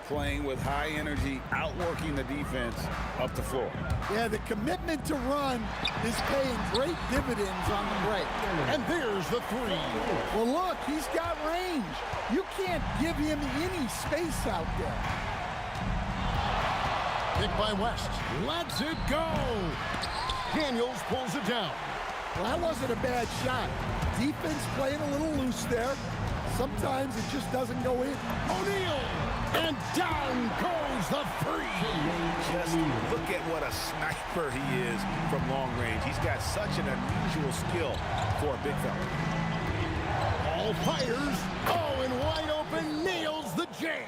Playing with high energy, outworking the defense up the floor. Yeah, the commitment to run is paying great dividends on the break. And there's the 3. Well, look, he's got range. You can't give him any space out there. Pick by West. Lets it go. Daniels pulls it down. Well, that wasn't a bad shot. Defense playing a little loose there. Sometimes it just doesn't go in. O'Neal. And down goes the 3. Just look at what a sniper he is from long range. He's got such an unusual skill for a big fella. All fires. Oh, and wide open, nails the J.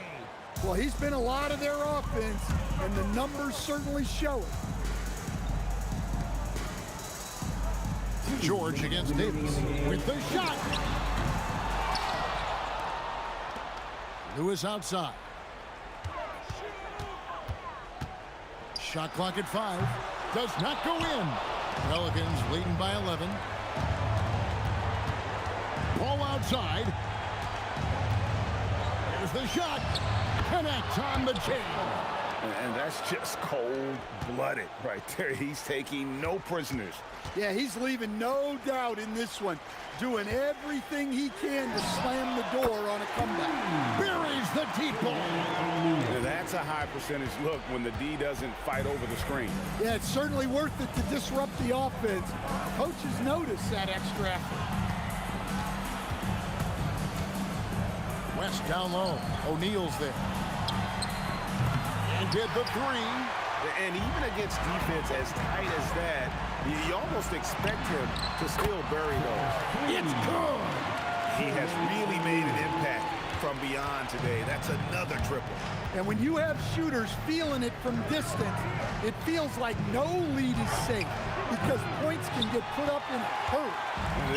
Well, he's been a lot of their offense, and the numbers certainly show it. George against Davis with the shot. Lewis outside. Shot clock at 5. Does not go in. Pelicans leading by 11. Ball outside. Here's the shot. Connect on the chain. And that's just cold-blooded right there. He's taking no prisoners. Yeah, he's leaving no doubt in this one. Doing everything he can to slam the door on a comeback. Buries the deep ball. Now that's a high percentage look when the D doesn't fight over the screen. Yeah, it's certainly worth it to disrupt the offense. Coaches notice that extra effort. West down low. O'Neal's there. And did the 3. And even against defense as tight as that, you almost expect him to still bury those. It's good. He has really made an impact from beyond today. That's another triple. And when you have shooters feeling it from distance, it feels like no lead is safe because points can get put up in a hurry.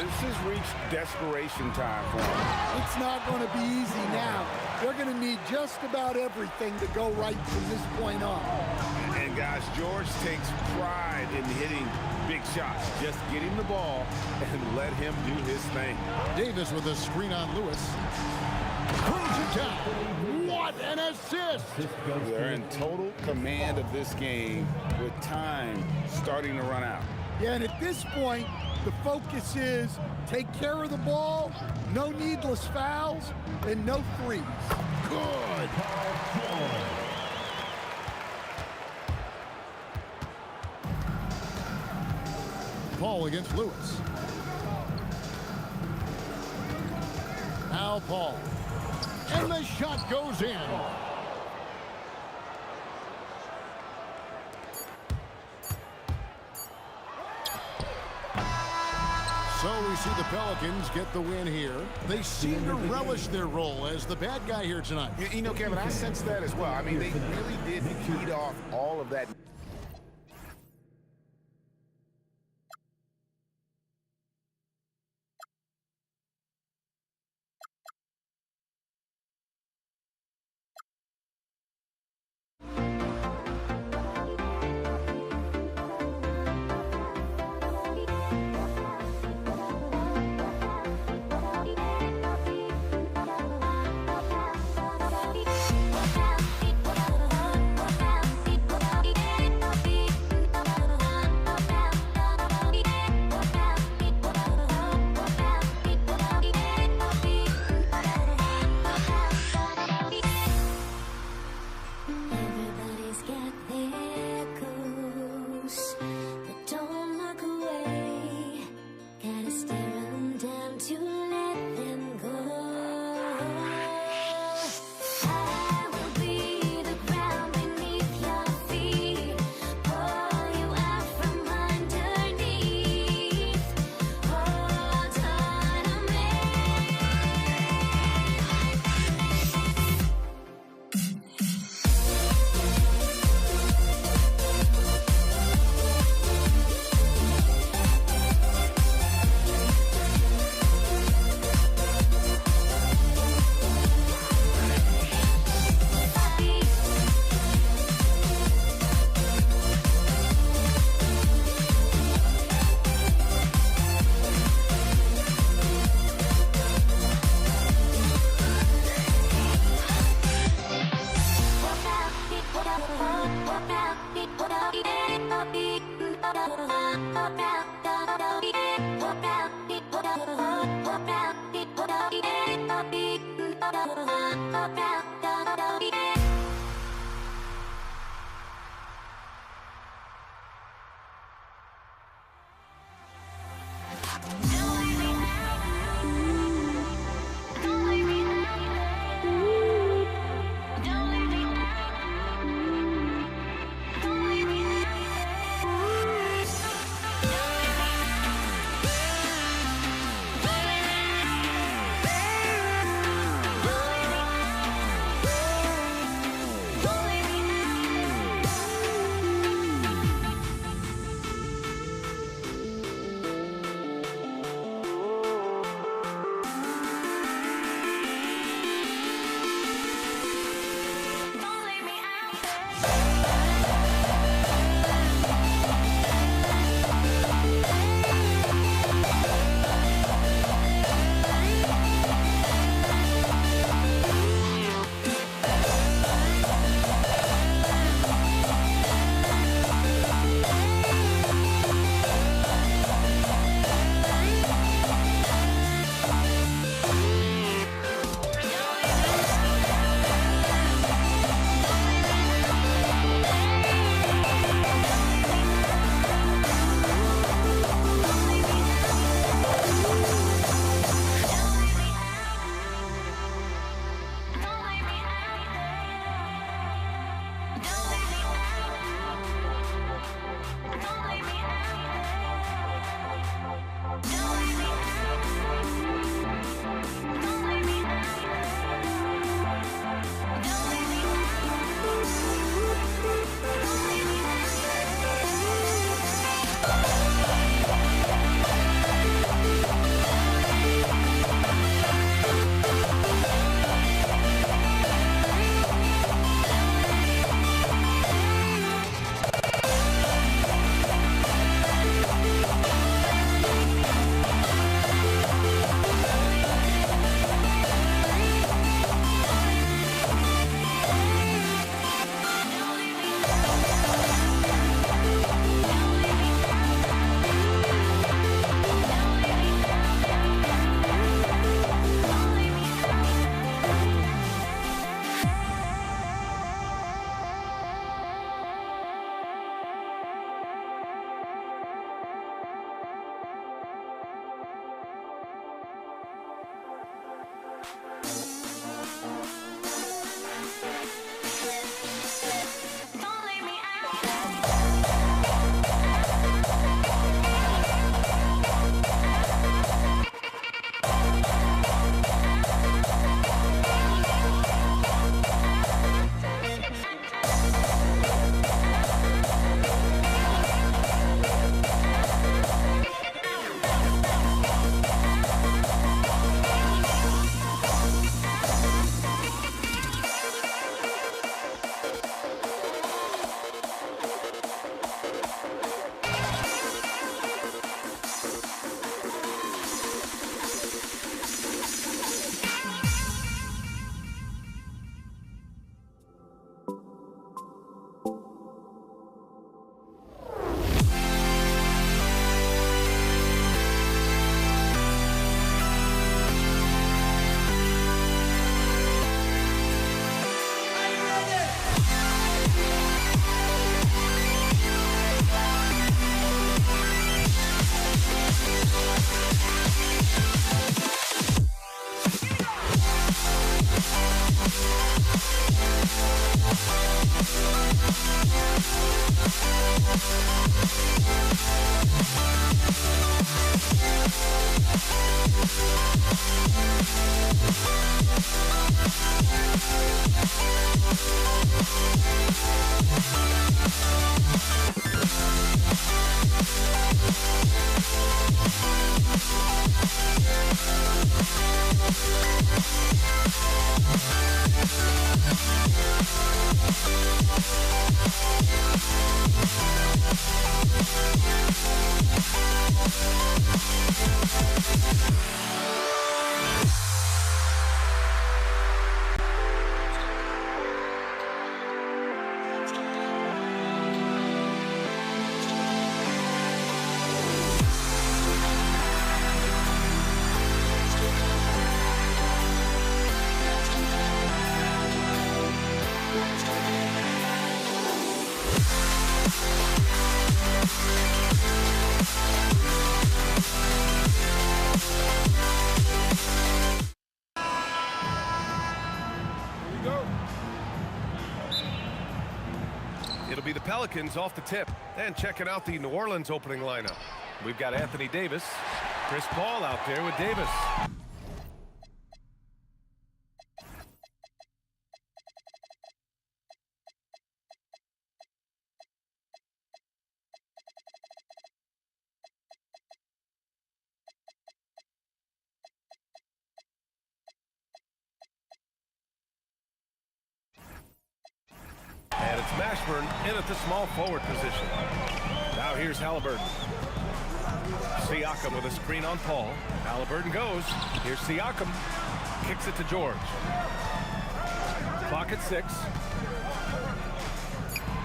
This has reached desperation time for him. It's not going to be easy now. They're going to need just about everything to go right from this point on. And guys, George takes pride in hitting big shots. Just get him the ball and let him do his thing. Davis with a screen on Lewis. Throws it down. What an assist! They're in total command of this game with time starting to run out. Yeah, and at this point, the focus is take care of the ball, no needless fouls, and no threes. Good. Paul against Lewis. Now Paul. And the shot goes in. So we see the Pelicans get the win here. They seem to relish their role as the bad guy here tonight. You know, Kevin, I sense that as well. I mean, they really did feed off all of that Pelicans off the tip. And checking out the New Orleans opening lineup. We've got Anthony Davis. Chris Paul out there with Davis. And it's Mashburn in at the small forward position. Now here's Halliburton. Siakam with a screen on Paul. Halliburton goes. Here's Siakam. Kicks it to George. Clock at 6.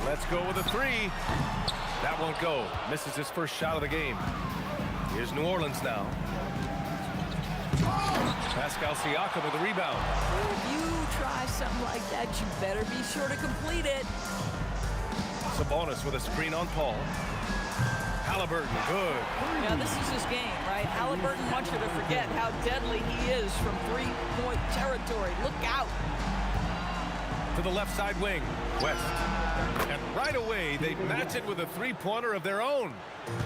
Let's go with a 3. That won't go. Misses his first shot of the game. Here's New Orleans now. Pascal Siakam with a rebound. If you try something like that, you better be sure to complete it. Sabonis with a screen on Paul. Halliburton, good. Now, this is his game, right? Halliburton wants you to forget how deadly he is from three-point territory. Look out. To the left side wing, West. And right away, they match it with a three-pointer of their own.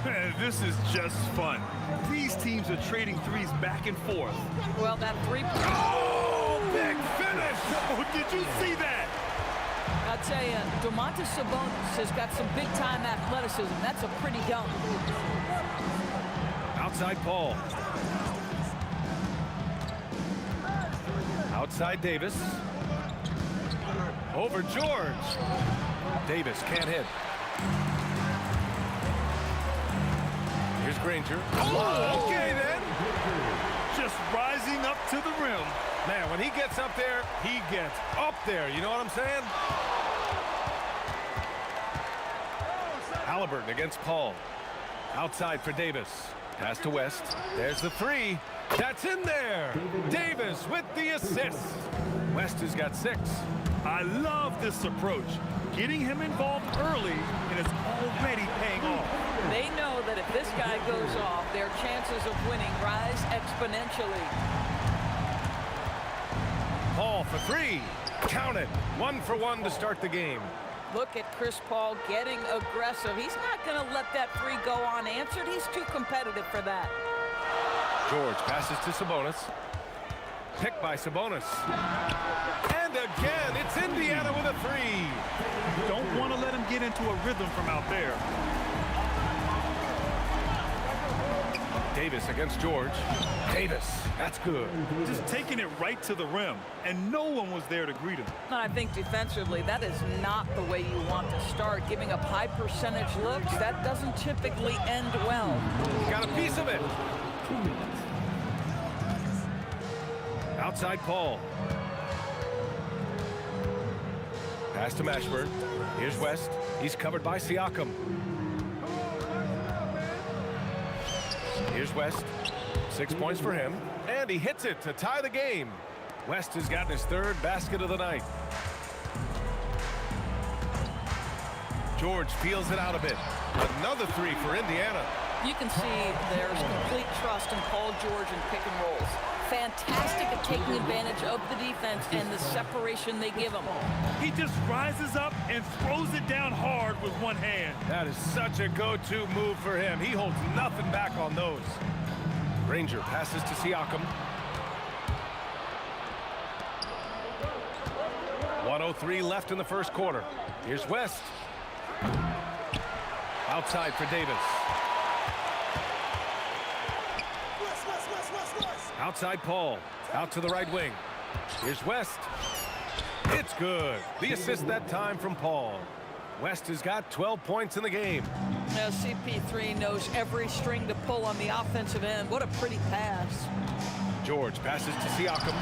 Man, this is just fun. These teams are trading threes back and forth. Well, that three-point... Oh, big finish! Oh, did you see that? I'll tell you, Domantas Sabonis has got some big-time athleticism. That's a pretty dunk. Outside Paul. Outside Davis. Over George. Davis can't hit. Here's Granger. Oh, okay then. Just rising up to the rim. Man, when he gets up there, he gets up there. You know what I'm saying? Halliburton against Paul. Outside for Davis. Pass to West. There's the 3. That's in there. Davis with the assist. West has got 6. I love this approach. Getting him involved early, and it's already paying off. They know that if this guy goes off, their chances of winning rise exponentially. Paul for 3. Count it. 1 for 1 to start the game. Look at Chris Paul getting aggressive. He's not going to let that 3 go unanswered. He's too competitive for that. George passes to Sabonis. Picked by Sabonis. And again, it's Indiana with a 3. Don't want to let him get into a rhythm from out there. Davis against George. Davis, that's good. Just taking it right to the rim, and no one was there to greet him. And I think defensively, that is not the way you want to start. Giving up high percentage looks, that doesn't typically end well. Got a piece of it. Outside Paul. Pass to Mashburn. Here's West. He's covered by Siakam. Here's West. 6 points for him. And he hits it to tie the game. West has gotten his 3rd basket of the night. George feels it out a bit. Another 3 for Indiana. You can see there's complete trust in Paul George in pick and rolls. Fantastic at taking advantage of the defense and the separation they give him. He just rises up and throws it down hard with one hand. That is such a go-to move for him. He holds nothing back on those. Granger passes to Siakam. 1:03 left in the first quarter. Here's West. Outside for Davis. Outside Paul. Out to the right wing. Here's West. It's good. The assist that time from Paul. West has got 12 points in the game. Now CP3 knows every string to pull on the offensive end. What a pretty pass. George passes to Siakam.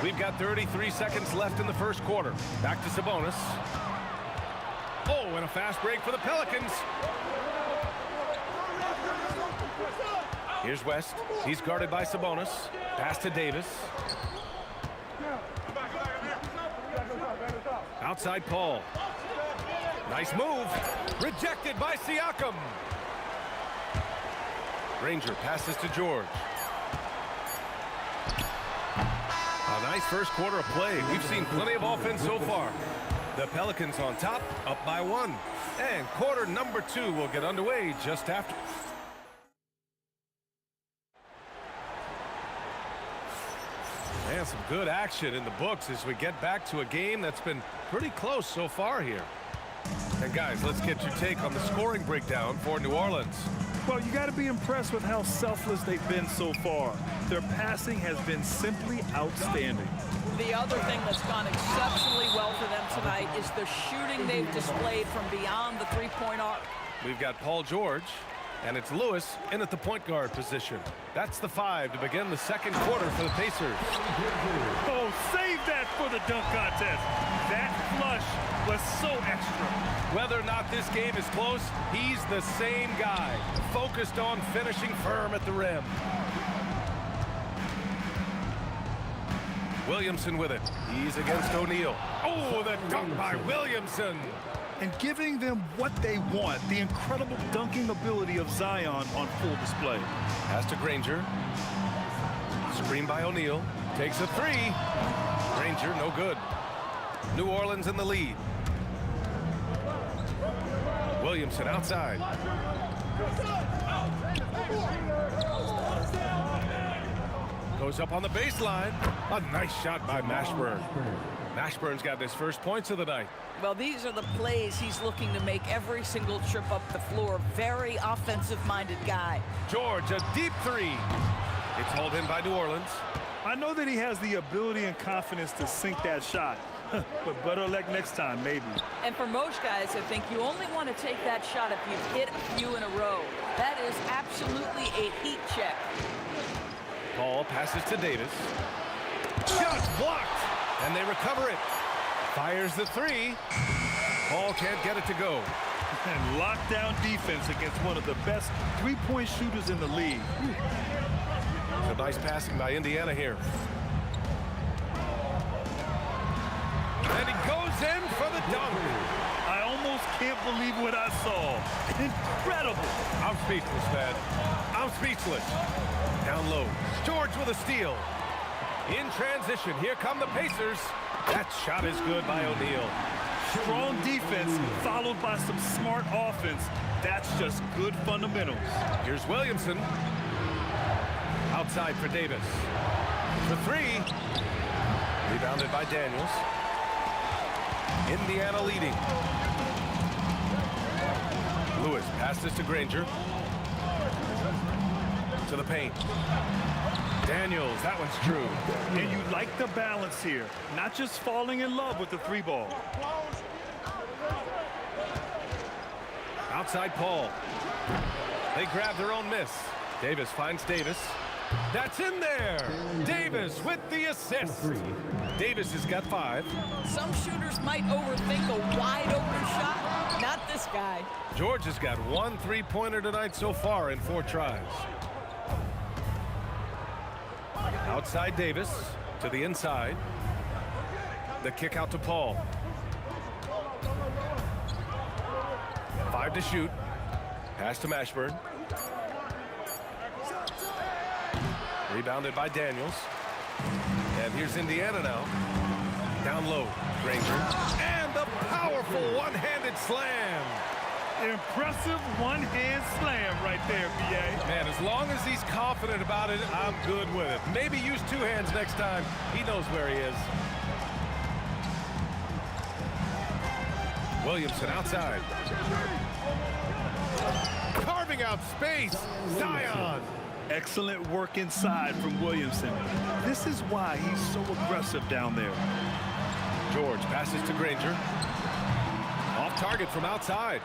We've got 33 seconds left in the first quarter. Back to Sabonis. Oh, and a fast break for the Pelicans. Here's West. He's guarded by Sabonis. Pass to Davis. Outside Paul. Nice move. Rejected by Siakam. Granger passes to George. A nice first quarter of play. We've seen plenty of offense so far. The Pelicans on top, up by 1. And quarter number 2 will get underway just after. And some good action in the books as we get back to a game that's been pretty close so far here. And guys, let's get your take on the scoring breakdown for New Orleans. Well, you got to be impressed with how selfless they've been so far. Their passing has been simply outstanding. The other thing that's gone exceptionally well for them tonight is the shooting they've displayed from beyond the three-point arc. We've got Paul George, and it's Lewis in at the point guard position. That's the 5 to begin the second quarter for the Pacers. Oh, save that for the dunk contest. That flush was so extra. Whether or not this game is close, he's the same guy, focused on finishing firm at the rim. Williamson with it. He's against O'Neal. Oh, the dunk by Williamson. And giving them what they want, the incredible dunking ability of Zion on full display. Pass to Granger. Screen by O'Neal. Takes a 3. Granger, no good. New Orleans in the lead. Williamson outside. Goes up on the baseline. A nice shot by Mashburn. Mashburn's got his first points of the night. Well, these are the plays he's looking to make every single trip up the floor. Very offensive-minded guy. George, a deep 3. It's hauled in by New Orleans. I know that he has the ability and confidence to sink that shot. But better luck next time, maybe. And for most guys, I think you only want to take that shot if you've hit a few in a row. That is absolutely a heat check. Paul passes to Davis. Shot blocked, and they recover it. Fires the 3. Paul can't get it to go. And lockdown defense against one of the best three-point shooters in the league. So nice passing by Indiana here. And he goes in for the dunk. I almost can't believe what I saw. Incredible. I'm speechless, man. I'm speechless. Down low. George with a steal. In transition, here come the Pacers. That shot is good by O'Neal. Strong defense followed by some smart offense. That's just good fundamentals. Here's Williamson. Outside for Davis. For 3. Rebounded by Daniels. Indiana leading. Lewis passes to Granger. To the paint. Daniels, that one's true. And you like the balance here. Not just falling in love with the 3-ball. Outside Paul. They grab their own miss. Davis finds Davis. That's in there. Davis with the assist. Davis has got 5. Some shooters might overthink a wide open shot. Not this guy. George has got 1 3-pointer tonight so far in 4 tries. Outside Davis to the inside. The kick out to Paul. 5 to shoot. Pass to Mashburn. Rebounded by Daniels. And here's Indiana now. Down low, Granger. And the powerful one-handed slam. Impressive one-hand slam right there, B.A. Man, as long as he's confident about it, I'm good with it. Maybe use 2 hands next time. He knows where he is. Williamson outside. Carving out space. Zion. Excellent work inside from Williamson. This is why he's so aggressive down there. George passes to Granger. Off target from outside.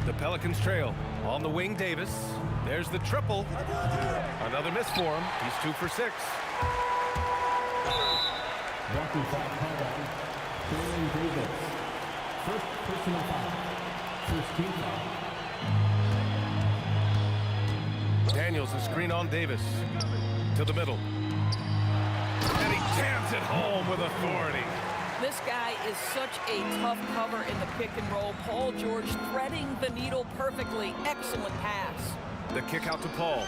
The Pelicans trail. On the wing, Davis. There's the triple. Another miss for him. He's 2 for 6. Walking foul called on Davis. First personal foul. First team foul. Daniels, a screen on Davis. To the middle. And he jams it home with authority. This guy is such a tough cover in the pick and roll. Paul George threading the needle perfectly. Excellent pass. The kick out to Paul.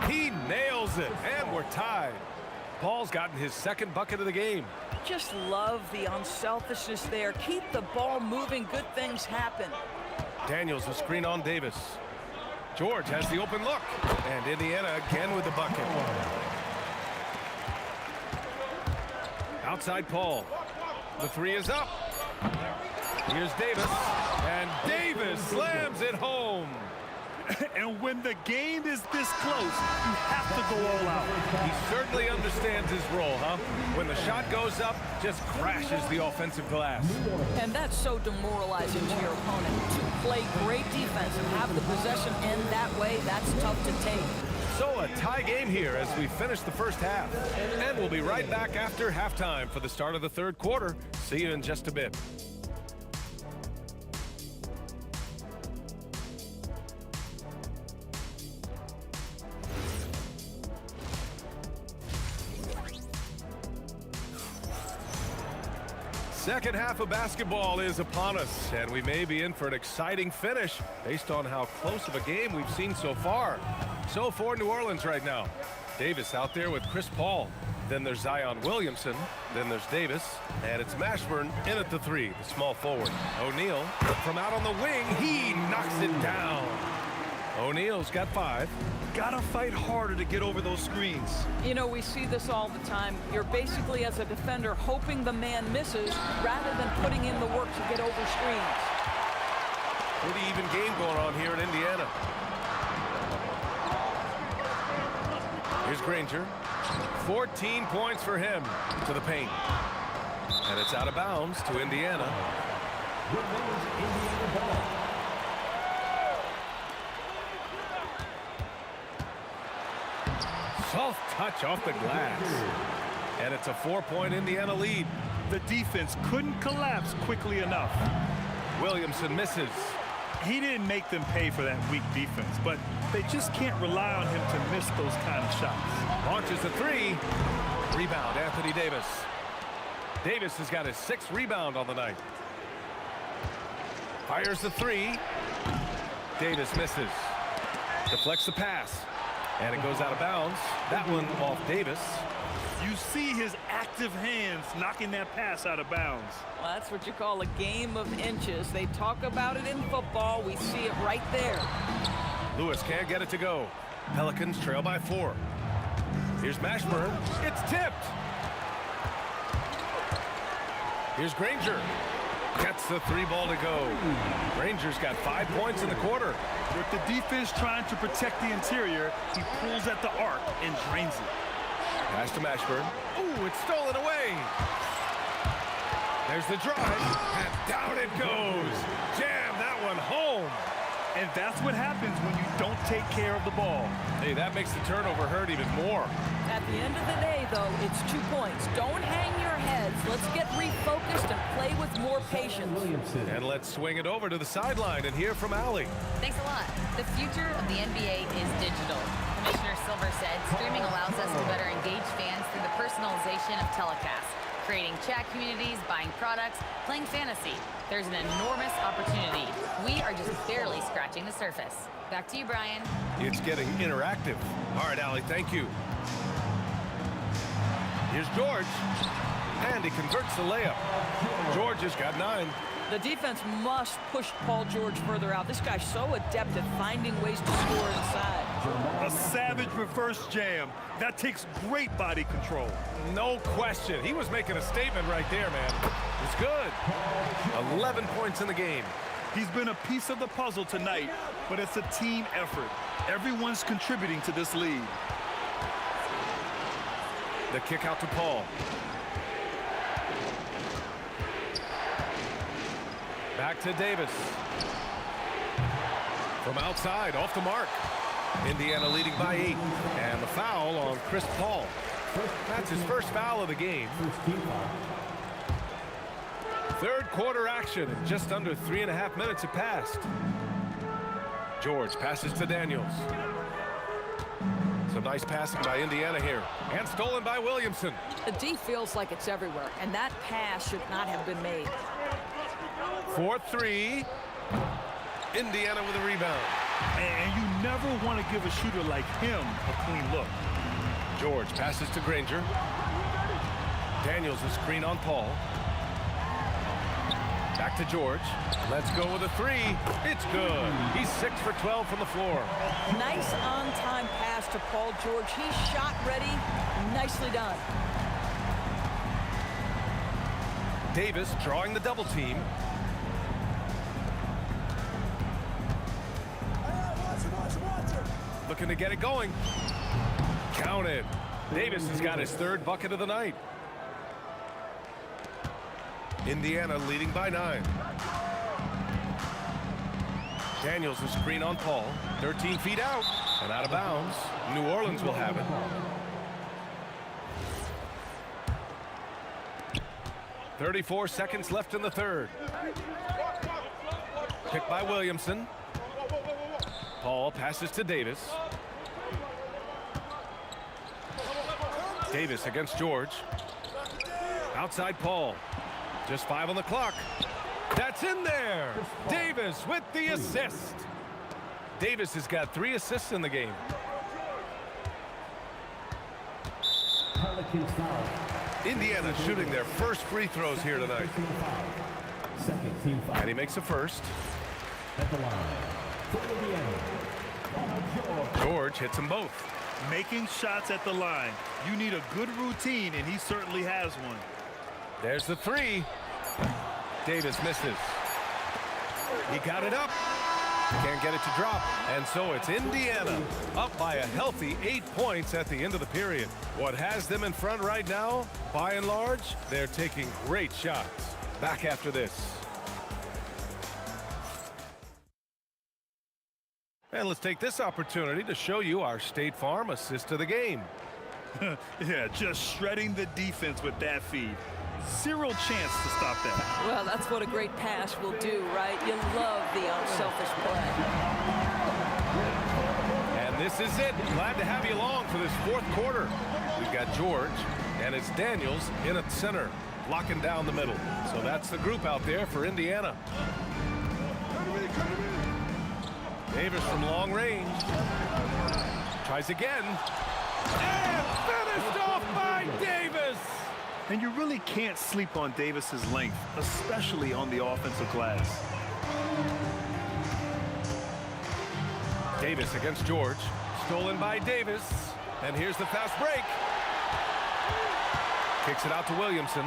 He nails it, and we're tied. Paul's gotten his second bucket of the game. Just love the unselfishness there. Keep the ball moving. Good things happen. Daniels the screen on Davis. George has the open look. And Indiana again with the bucket. Outside Paul. The three is up. Here's Davis. And Davis slams it home. And when the game is this close, you have to go all out. He certainly understands his role, huh? When the shot goes up, just crashes the offensive glass. And that's so demoralizing to your opponent. To play great defense and have the possession end that way, that's tough to take. So a tie game here as we finish the first half. And we'll be right back after halftime for the start of the third quarter. See you in just a bit. Second half of basketball is upon us, and we may be in for an exciting finish based on how close of a game we've seen so far. So for New Orleans right now, Davis out there with Chris Paul. Then there's Zion Williamson. Then there's Davis. And it's Mashburn in at the three, the small forward. O'Neal from out on the wing. He knocks it down. O'Neal's got 5. Gotta fight harder to get over those screens. You know, we see this all the time. You're basically, as a defender, hoping the man misses rather than putting in the work to get over screens. Pretty even game going on here in Indiana. Here's Granger. 14 points for him to the paint. And it's out of bounds to Indiana. Soft touch off the glass. And it's a 4-point Indiana lead. The defense couldn't collapse quickly enough. Williamson misses. He didn't make them pay for that weak defense, but they just can't rely on him to miss those kind of shots. Launches the three. Rebound, Anthony Davis. Davis has got his 6th rebound on the night. Fires the three. Davis misses. Deflects the pass. And it goes out of bounds. That one off Davis. You see his active hands knocking that pass out of bounds. Well, that's what you call a game of inches. They talk about it in football. We see it right there. Lewis can't get it to go. Pelicans trail by 4. Here's Mashburn. It's tipped. Here's Granger. Gets the 3 ball to go. Granger's got 5 points in the quarter. With the defense trying to protect the interior, he pulls at the arc and drains it. Pass to Mashburn. Ooh, it's stolen away. There's the drive, and down it goes. Jam that one home. And that's what happens when you don't take care of the ball. Hey, that makes the turnover hurt even more. At the end of the day, though, it's 2 points. Don't hang your heads. Let's get refocused and play with more patience. And let's swing it over to the sideline and hear from Allie. Thanks a lot. The future of the NBA is digital. Commissioner Silver said streaming allows us to better engage fans through the personalization of telecasts, creating chat communities, buying products, playing fantasy. There's an enormous opportunity. We are just barely scratching the surface. Back to you, Brian. It's getting interactive. All right, Allie, thank you. Here's George. And he converts the layup. George has got 9. The defense must push Paul George further out. This guy's so adept at finding ways to score inside. A savage reverse jam. That takes great body control. No question. He was making a statement right there, man. It's good. 11 points in the game. He's been a piece of the puzzle tonight, but it's a team effort. Everyone's contributing to this lead. The kick out to Paul. Back to Davis. From outside, off the mark. Indiana leading by 8. And the foul on Chris Paul. That's his first foul of the game. Third quarter action. Just under 3.5 minutes have passed. George passes to Daniels. Some nice passing by Indiana here. And stolen by Williamson. The D feels like it's everywhere, and that pass should not have been made. 4-3. Indiana with a rebound. And you never want to give a shooter like him a clean look. George passes to Granger. Daniels a screen on Paul. Back to George. Let's go with a three. It's good. He's 6 for 12 from the floor. Nice on-time pass to Paul George. He's shot ready. Nicely done. Davis drawing the double team. Looking to get it going. Counted. Davis has got his 3rd bucket of the night. Indiana leading by 9. Daniels a screen on Paul. 13 feet out and out of bounds. New Orleans will have it. .34 seconds left in the 3rd. Picked by Williamson. Paul passes to Davis. Davis against George. Outside Paul. Just 5 on the clock. That's in there. Davis with the assist. Davis has got 3 assists in the game. Indiana shooting their first free throws here tonight. And he makes a first. George hits them both. Making shots at the line. You need a good routine, and he certainly has one. There's the 3. Davis misses. He got it up. Can't get it to drop. And so it's Indiana up by a healthy 8 points at the end of the period. What has them in front right now, by and large, they're taking great shots. Back after this. And let's take this opportunity to show you our State Farm assist of the game. Yeah, just shredding the defense with that feed. Zero chance to stop that. Well, that's what a great pass will do, right? You love the unselfish play. And this is it. Glad to have you along for this 4th quarter. We've got George, and it's Daniels in at center, locking down the middle. So that's the group out there for Indiana. Davis from long range. Tries again. And finished off by Davis. And you really can't sleep on Davis's length, especially on the offensive glass. Davis against George. Stolen by Davis. And here's the fast break. Kicks it out to Williamson.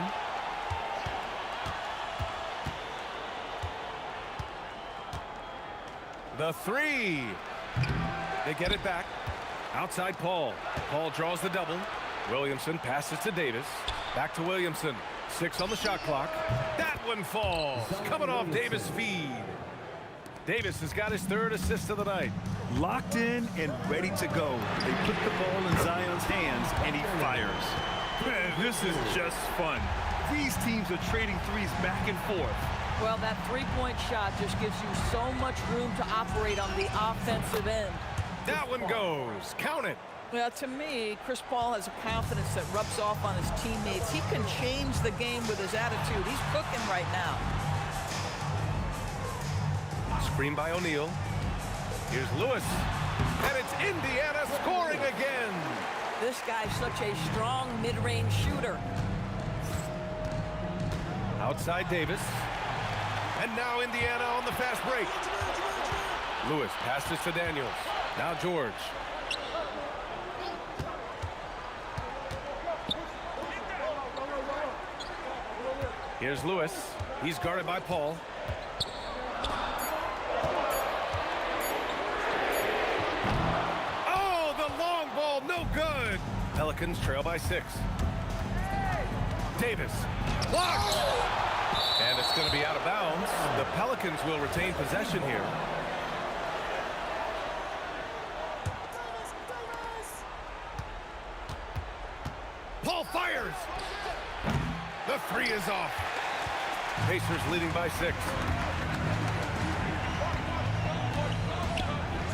The 3. They get it back. Outside Paul. Paul draws the double. Williamson passes to Davis. Back to Williamson. 6 on the shot clock. That one falls. Coming off Davis' feed. Davis has got his 3rd assist of the night. Locked in and ready to go. They put the ball in Zion's hands, and he fires. Man, this is just fun. These teams are trading threes back and forth. Well, that 3-point shot just gives you so much room to operate on the offensive end. That one goes. Count it. Well, to me, Chris Paul has a confidence that rubs off on his teammates. He can change the game with his attitude. He's cooking right now. Screen by O'Neal. Here's Lewis. And it's Indiana scoring again. This guy's such a strong mid-range shooter. Outside Davis. And now Indiana on the fast break. Lewis passes to Daniels. Now George. Here's Lewis. He's guarded by Paul. Oh, the long ball, no good. Pelicans trail by 6. Davis. Blocked. And it's going to be out of bounds. The Pelicans will retain possession here. Paul fires. The 3 is off. Pacers leading by 6.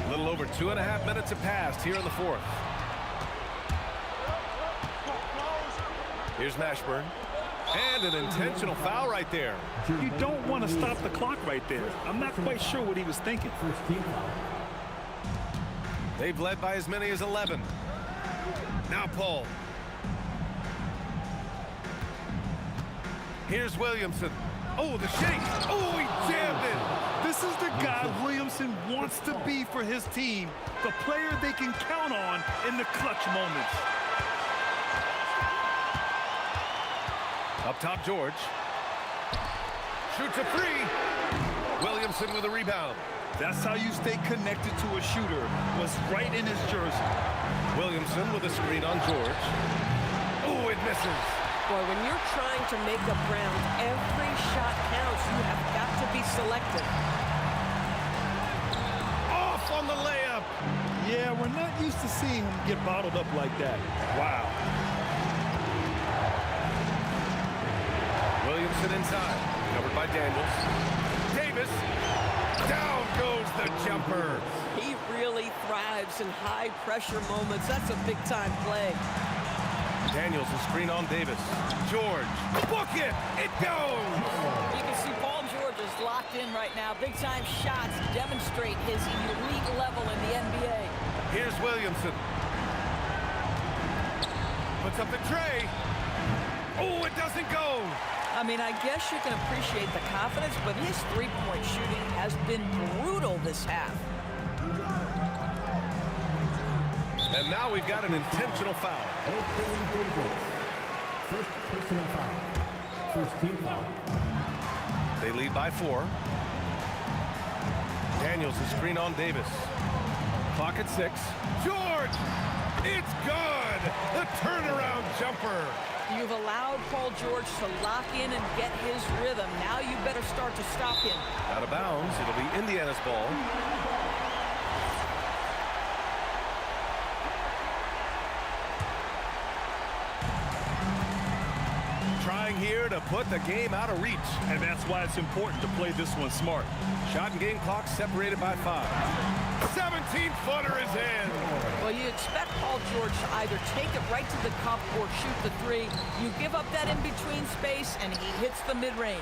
A little over 2.5 minutes have passed here in the 4th. Here's Mashburn. And an intentional foul right there. You don't want to stop the clock right there. I'm not quite sure what he was thinking. They've led by as many as 11. Now Paul. Here's Williamson. Oh, the shake. Oh, he jammed it. This is the guy Williamson wants to be for his team, the player they can count on in the clutch moments. Up top, George. Shoots a three. Williamson with a rebound. That's how you stay connected to a shooter, was right in his jersey. Williamson with a screen on George. Oh, it misses. Boy, when you're trying to make up ground, every shot counts. You have got to be selective. Off on the layup. Yeah, we're not used to seeing him get bottled up like that. Wow. Williamson inside. Covered by Daniels. Davis. Down goes the jumper. He really thrives in high-pressure moments. That's a big-time play. Daniels, a screen on Davis. George, book it! It goes! You can see Paul George is locked in right now. Big-time shots demonstrate his elite level in the NBA. Here's Williamson. Puts up the tray. Oh, it doesn't go! I mean, I guess you can appreciate the confidence, but his three-point shooting has been brutal this half. And now we've got an intentional foul. First personal foul. First team foul. They lead by 4. Daniels, a screen on Davis. Clock at 6. George! It's good! The turnaround jumper. You've allowed Paul George to lock in and get his rhythm. Now you better start to stop him. Out of bounds. It'll be Indiana's ball. Trying here to put the game out of reach. And that's why it's important to play this one smart. Shot and game clock separated by 5. 17-footer is in. Well, you expect Paul George to either take it right to the cup or shoot the three. You give up that in-between space, and he hits the mid-range.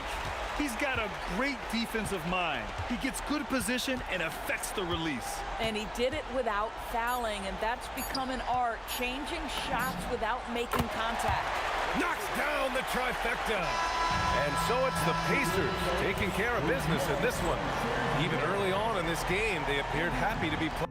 He's got a great defensive mind. He gets good position and affects the release. And he did it without fouling, and that's become an art, changing shots without making contact. Knocks down the trifecta. And so it's the Pacers taking care of business in this one. Even early on in this game, they appeared happy to be playing.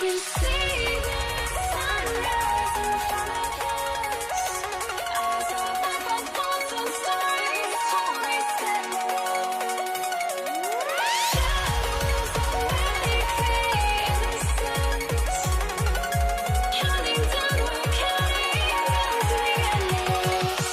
You see the sunrise in front of us. Eyes are like phantom stars, holy shadows already fade in the sense. Counting down, we're counting down to the endless.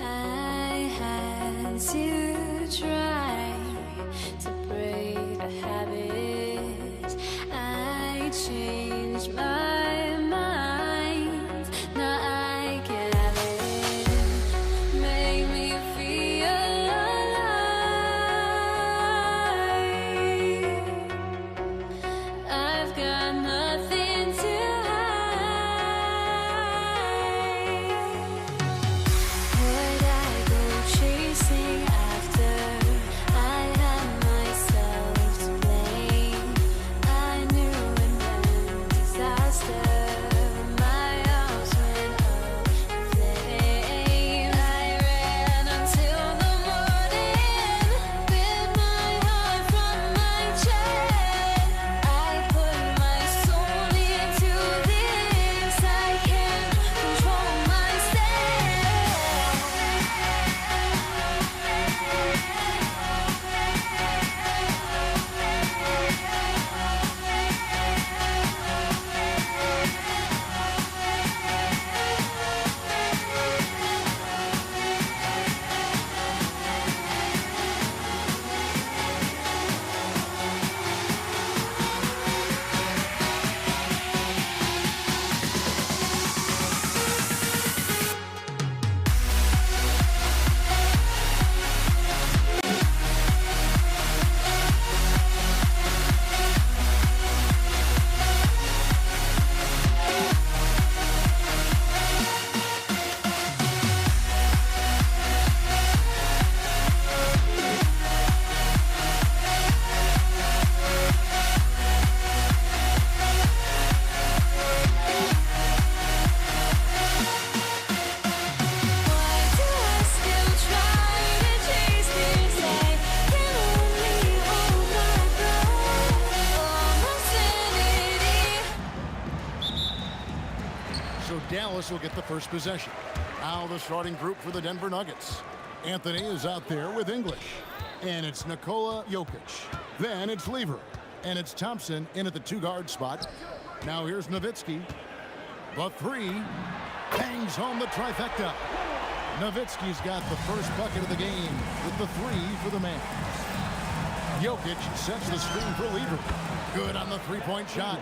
I had to try to break a habit. I changed my mind. Now I can have it. Make me feel alive. I've got nothing to would I go chasing after? I had myself to blame. I knew it meant disaster. My arms went up in flames. I ran until the morning with my heart from my chest. I put my soul into this. I can't control myself. Why do I still try to chase this? I can only hold my breath. Almost sanity. So Dallas will get the first possession. Now the starting group for the Denver Nuggets. Anthony is out there with English. And it's Nikola Jokic. Then it's Lever. And it's Thompson in at the two-guard spot. Now here's Nowitzki. The three bangs home the trifecta. Nowitzki's got the first bucket of the game with the three for the man. Jokic sets the screen for Lever. Good on the three-point shot.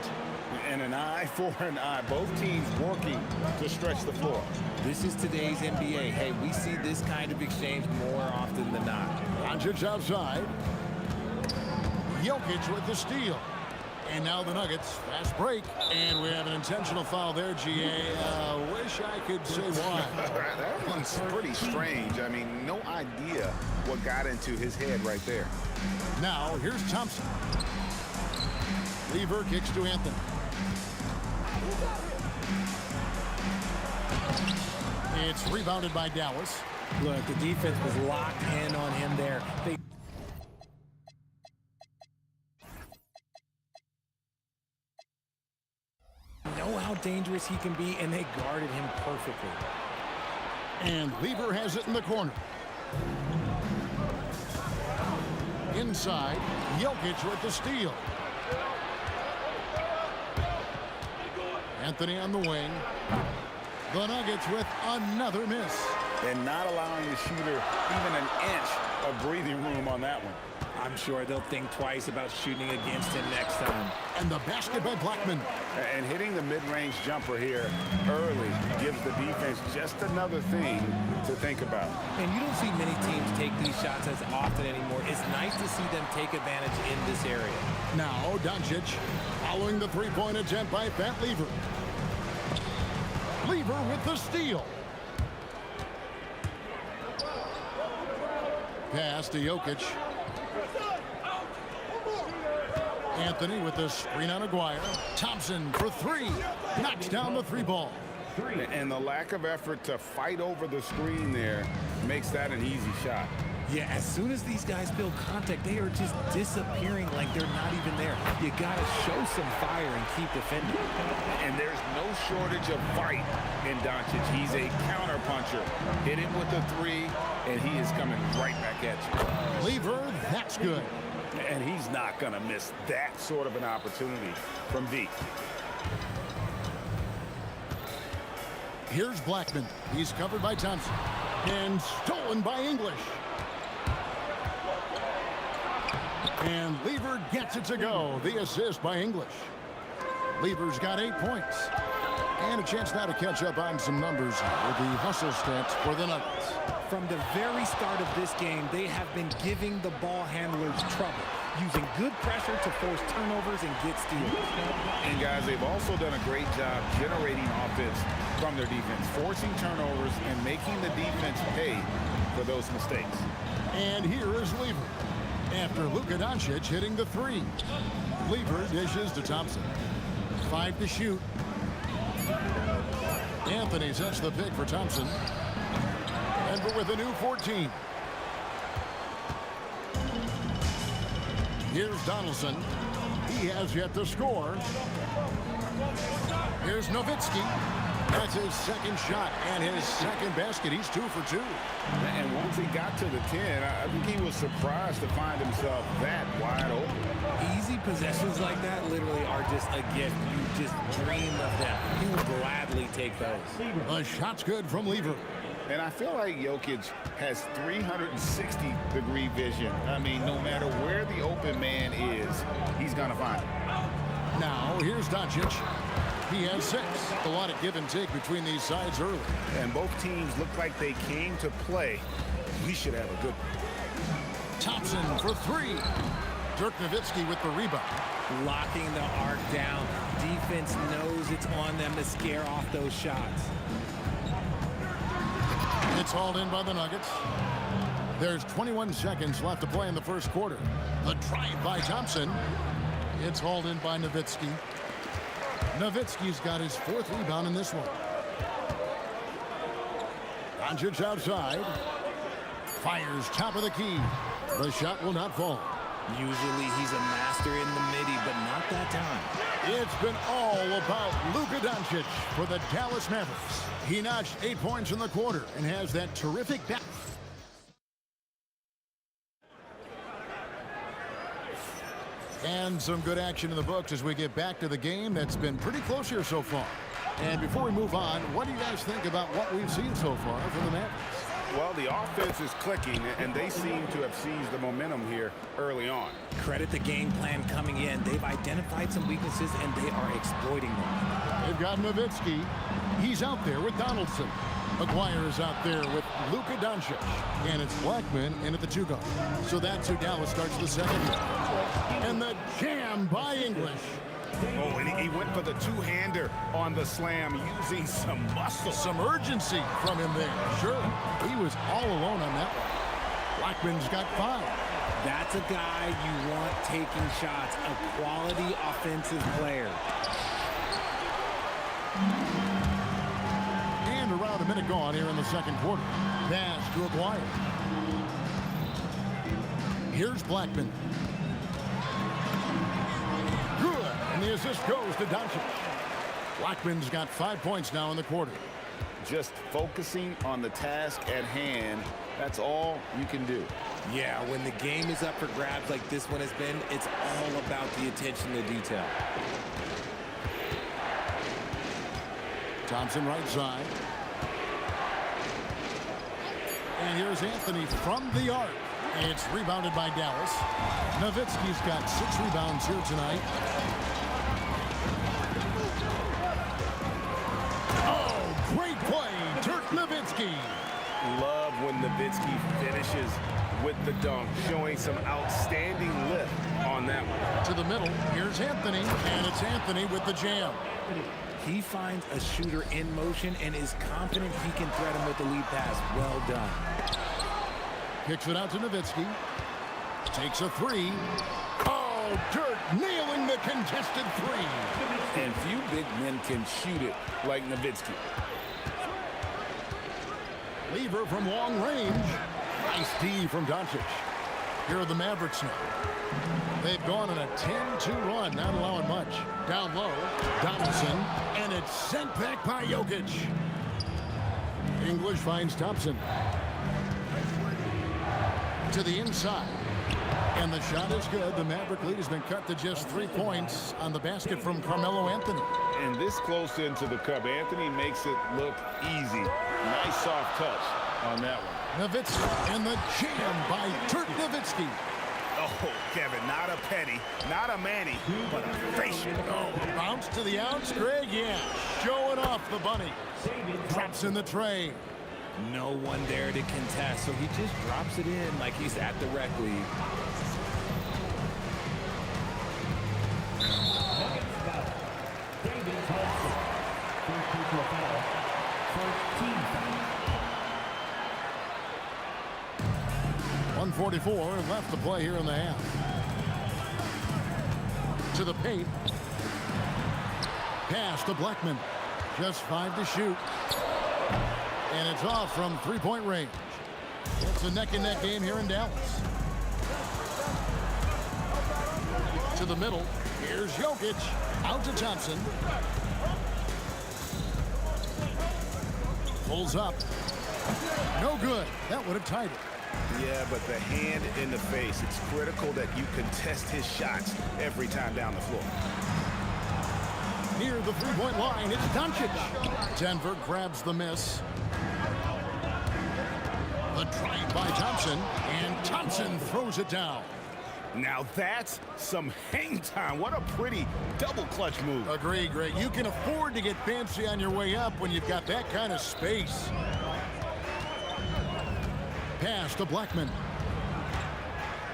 And an eye for an eye. Both teams working to stretch the floor. This is today's NBA. Hey, we see this kind of exchange more often than not. Doncic outside. Jokic with the steal. And now the Nuggets, fast break. And we have an intentional foul there, GA. Wish I could say why. That one's pretty strange. I mean, no idea what got into his head right there. Now, here's Thompson. Lever kicks to Anthony. It's rebounded by Dallas. Look, the defense was locked in on him there. They know how dangerous he can be, and they guarded him perfectly. And Lever has it in the corner. Inside, Jokic with the steal. Anthony on the wing. The Nuggets with another miss. And not allowing the shooter even an inch of breathing room on that one. I'm sure they'll think twice about shooting against him next time. And the basket by Blackman. And hitting the mid-range jumper here early gives the defense just another thing to think about. And you don't see many teams take these shots as often anymore. It's nice to see them take advantage in this area. Now Doncic following the three-point attempt by Pat Lever. Lever with the steal. Pass to Jokic. Anthony with the screen on Aguirre. Thompson for three. Knocks down the three ball. And the lack of effort to fight over the screen there makes that an easy shot. Yeah, as soon as these guys build contact, they are just disappearing like they're not even there. You got to show some fire and keep defending. And there's no shortage of fight in Doncic. He's a counterpuncher. Hit him with the three, and he is coming right back at you. Lever, that's good. And he's not going to miss that sort of an opportunity from deep. Here's Blackman. He's covered by Thompson. And stolen by English. And Lever gets it to go. The assist by English. Lever's got 8 points. And a chance now to catch up on some numbers with the hustle stats for the Nuggets. From the very start of this game, they have been giving the ball handlers trouble, using good pressure to force turnovers and get steals. And guys, they've also done a great job generating offense from their defense, forcing turnovers and making the defense pay for those mistakes. And here is Lever. After Luka Doncic hitting the three. Lever dishes to Thompson. 5 to shoot. Anthony sets the pick for Thompson. Denver with a new 14. Here's Donaldson. He has yet to score. Here's Nowitzki. That's his second shot and his second basket. He's 2 for 2. And once he got to the 10, I think he was surprised to find himself that wide open. Easy possessions like that literally are just a gift. You just dream of them. You will gladly take those. The shot's good from Lever. And I feel like Jokic has 360-degree vision. I mean, no matter where the open man is, he's going to find him. Now, here's Doncic. He has 6. A lot of give and take between these sides early. And both teams look like they came to play. We should have a good one. Thompson for 3. Dirk Nowitzki with the rebound. Locking the arc down. Defense knows it's on them to scare off those shots. It's hauled in by the Nuggets. There's 21 seconds left to play in the first quarter. The drive by Thompson. It's hauled in by Nowitzki. Nowitzki's got his 4th rebound in this one. Doncic outside. Fires top of the key. The shot will not fall. Usually he's a master in the midi, but not that time. It's been all about Luka Doncic for the Dallas Mavericks. He notched 8 points in the quarter and has that terrific back. And some good action in the books as we get back to the game that's been pretty close here so far. And before we move on, what do you guys think about what we've seen so far from the Mavericks? Well, the offense is clicking, and they seem to have seized the momentum here early on. Credit the game plan coming in. They've identified some weaknesses, and they are exploiting them. They've got Nowitzki. He's out there with Donaldson. McGuire is out there with Luka Doncic. And it's Blackman in at the 2-guard. So that's who Dallas starts the second half. And the jam by English. Oh, and he went for the two-hander on the slam, using some muscle. Some urgency from him there. Sure, he was all alone on that one. Blackman's got 5. That's a guy you want taking shots, a quality offensive player. And around a minute gone here in the second quarter. Pass to Aguirre. Here's Blackman. Good. And the assist goes to Doncic. Blackman's got 5 points now in the quarter. Just focusing on the task at hand, that's all you can do. Yeah, when the game is up for grabs like this one has been, it's all about the attention to detail. Thompson right side. And here's Anthony from the arc. It's rebounded by Dallas. Nowitzki's got 6 rebounds here tonight. Oh, great play, Dirk Nowitzki. Love when Nowitzki finishes with the dunk, showing some outstanding lift on that one. To the middle, here's Anthony, and it's Anthony with the jam. He finds a shooter in motion and is confident he can thread him with the lead pass. Well done. Kicks it out to Nowitzki. Takes a 3. Oh, Dirk nailing the contested 3. And few big men can shoot it like Nowitzki. Lever from long range. Nice D from Doncic. Here are the Mavericks now. They've gone on a 10-2 run, not allowing much. Down low, Donaldson, and it's sent back by Jokic. English finds Thompson. To the inside. And the shot is good. The Maverick lead has been cut to just 3 points on the basket from Carmelo Anthony. And this close into the cup, Anthony makes it look easy. Nice soft touch on that one. Nowitzki and the jam by Dirk Nowitzki. Oh, Kevin, not a penny, not a Manny, but a facial. Oh, bounce to the outs, Greg, yeah. Showing off the bunny. Drops in the tray. No one there to contest, so he just drops it in like he's at the rec league. David Thompson. First personal foul. First team foul. 1:44 left to play here in the half. To the paint. Pass to Blackman. Just 5 to shoot. And it's off from 3-point range. It's a neck-and-neck game here in Dallas. To the middle. Here's Jokic. Out to Thompson. Pulls up. No good. That would have tied it. Yeah, but the hand in the face, it's critical that you contest his shots every time down the floor. Near the 3-point line, it's Doncic. Denver grabs the miss. The drive by Thompson, and Thompson throws it down. Now that's some hang time. What a pretty double clutch move. Agree, Greg. You can afford to get fancy on your way up when you've got that kind of space. Pass to Blackman.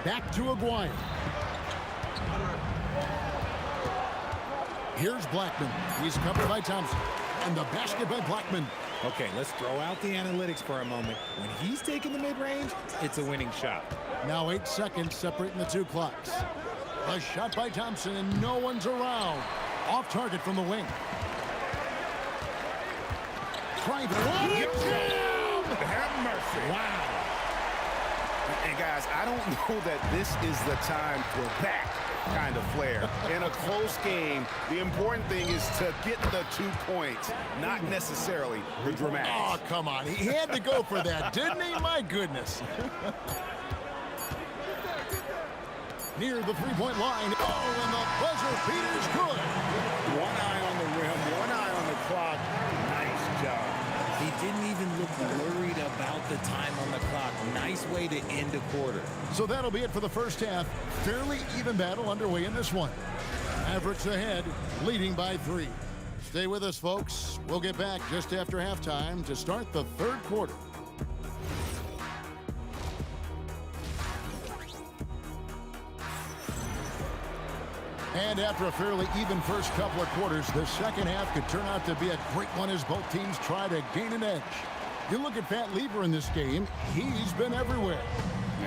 Back to Aguirre. Here's Blackman. He's covered by Thompson. And the basket by Blackman. Okay, let's throw out the analytics for a moment. When he's taking the mid-range, it's a winning shot. Now 8 seconds separating the 2 clocks. A shot by Thompson, and no one's around. Off target from the wing. Trying to have mercy. Wow. And guys, I don't know that this is the time for that kind of flair. In a close game, the important thing is to get the 2 points, not necessarily the dramatics. Oh, come on. He had to go for that, didn't he? My goodness. Near the 3-point line. Oh, and the buzzer beater's good. One eye on the rim, one eye on the clock. Nice job. He didn't even look worried about the time on the clock. Nice way to end a quarter. So that'll be it for the first half. Fairly even battle underway in this one. Mavericks ahead, leading by 3. Stay with us, folks. We'll get back just after halftime to start the third quarter. And after a fairly even first couple of quarters, the second half could turn out to be a great one as both teams try to gain an edge. You look at Pat Lever in this game, he's been everywhere.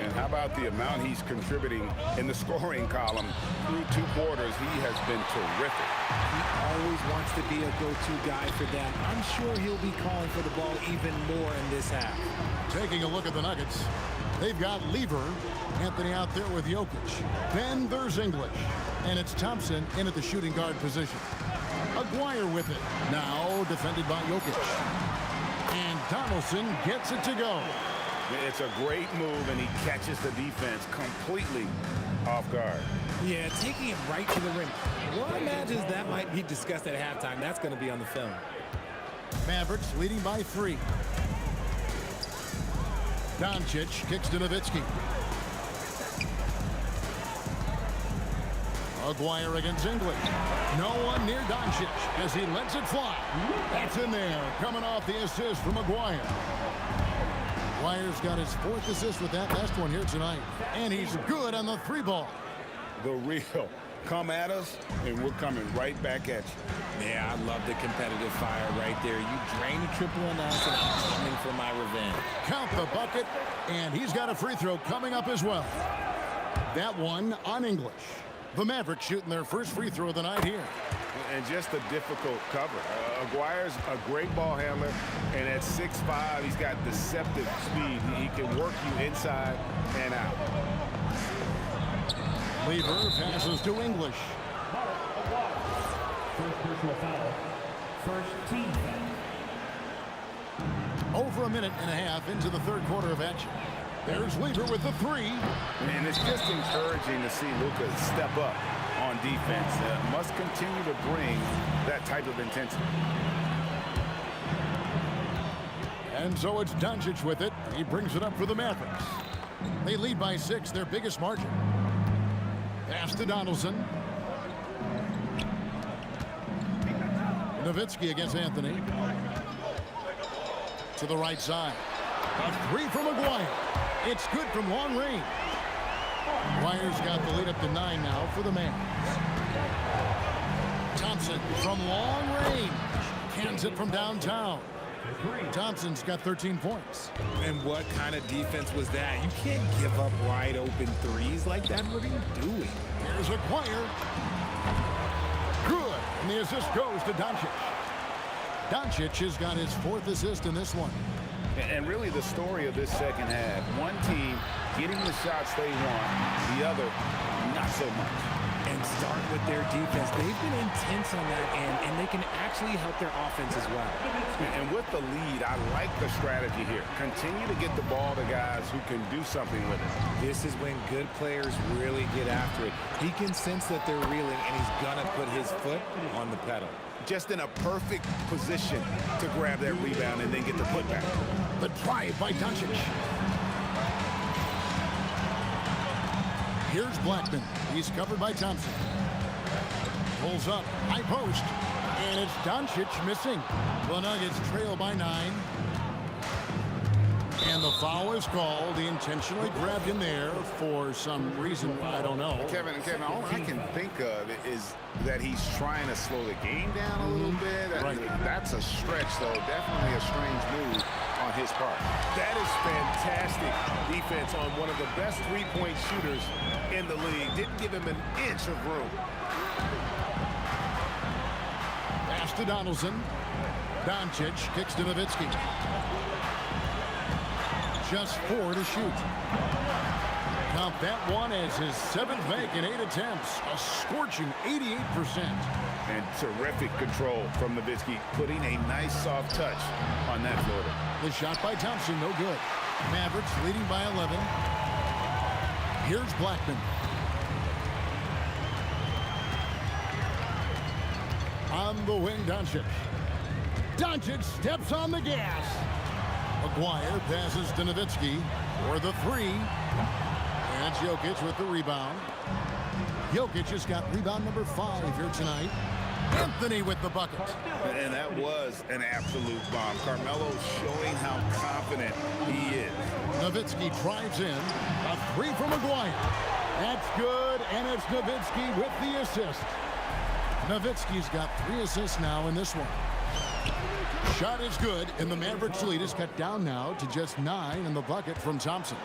And how about the amount he's contributing in the scoring column through 2 quarters? He has been terrific. He always wants to be a go-to guy for them. I'm sure he'll be calling for the ball even more in this half. Taking a look at the Nuggets, they've got Lever, Anthony out there with Jokic. Then there's English, and it's Thompson in at the shooting guard position. Aguirre with it, now defended by Jokic. And Donaldson gets it to go. It's a great move, and he catches the defense completely off guard. Yeah, taking him right to the rim. One imagines that might be discussed at halftime. That's going to be on the film. Mavericks leading by 3. Doncic kicks to Nowitzki. Aguirre against English. No one near Doncic as he lets it fly. That's in there, coming off the assist from Aguirre. Aguirre's got his 4th assist with that last one here tonight. And he's good on the 3 ball. The real. Come at us, and we're coming right back at you. Yeah, I love the competitive fire right there. You drain a triple on us, and I'm coming for my revenge. Count the bucket, and he's got a free throw coming up as well. That one on English. The Mavericks shooting their first free throw of the night here. And just a difficult cover. Aguirre's a great ball handler, and at 6'5", he's got deceptive speed. He can work you inside and out. Lever passes to English. First personal foul. First team foul. Over a minute and a half into the third quarter of action. There's Lever with the 3. And it's just encouraging to see Luka step up on defense. Must continue to bring that type of intensity. And so it's Doncic with it. He brings it up for the Mavericks. They lead by 6, their biggest margin. Pass to Donaldson. Nowitzki against Anthony. To the right side. A 3 from Aguirre. It's good from long range. Aguirre's got the lead up to 9 now for the Mavs. Thompson from long range. Cans it from downtown. Thompson's got 13 points. And what kind of defense was that? You can't give up wide open threes like that. What are you doing? Here's Aguirre. Good. And the assist goes to Doncic. Doncic has got his 4th assist in this one. And really the story of this second half, one team getting the shots they want, the other not so much. And start with their defense. They've been intense on that end, and they can actually help their offense as well. And with the lead, I like the strategy here. Continue to get the ball to guys who can do something with it. This is when good players really get after it. He can sense that they're reeling, and he's going to put his foot on the pedal. Just in a perfect position to grab that rebound and then get the putback. The drive by Doncic. Here's Blackman. He's covered by Thompson. Pulls up, high post, and it's Doncic missing. The Nuggets trail by 9. And the foul is called. He intentionally grabbed him there for some reason, I don't know. Kevin, all I can think of is that he's trying to slow the game down a little bit. Right. That's a stretch, though. Definitely a strange move on his part. That is fantastic defense on one of the best three-point shooters in the league. Didn't give him an inch of room. Pass to Donaldson. Doncic kicks to Nowitzki. Just 4 to shoot. Count that one as his 7th make in 8 attempts. A scorching 88%. And terrific control from Nowitzki, putting a nice soft touch on that floater. The shot by Thompson, no good. Mavericks leading by 11. Here's Blackman. On the wing, Doncic. Doncic steps on the gas. McGuire passes to Nowitzki for the three. And it's Jokic with the rebound. Jokic has got rebound number 5 here tonight. Anthony with the bucket. And that was an absolute bomb. Carmelo showing how confident he is. Nowitzki drives in. A three from McGuire. That's good, and it's Nowitzki with the assist. Nowitzki's got 3 assists now in this one. Shot is good, and the Mavericks lead is cut down now to just 9 in the bucket from Thompson.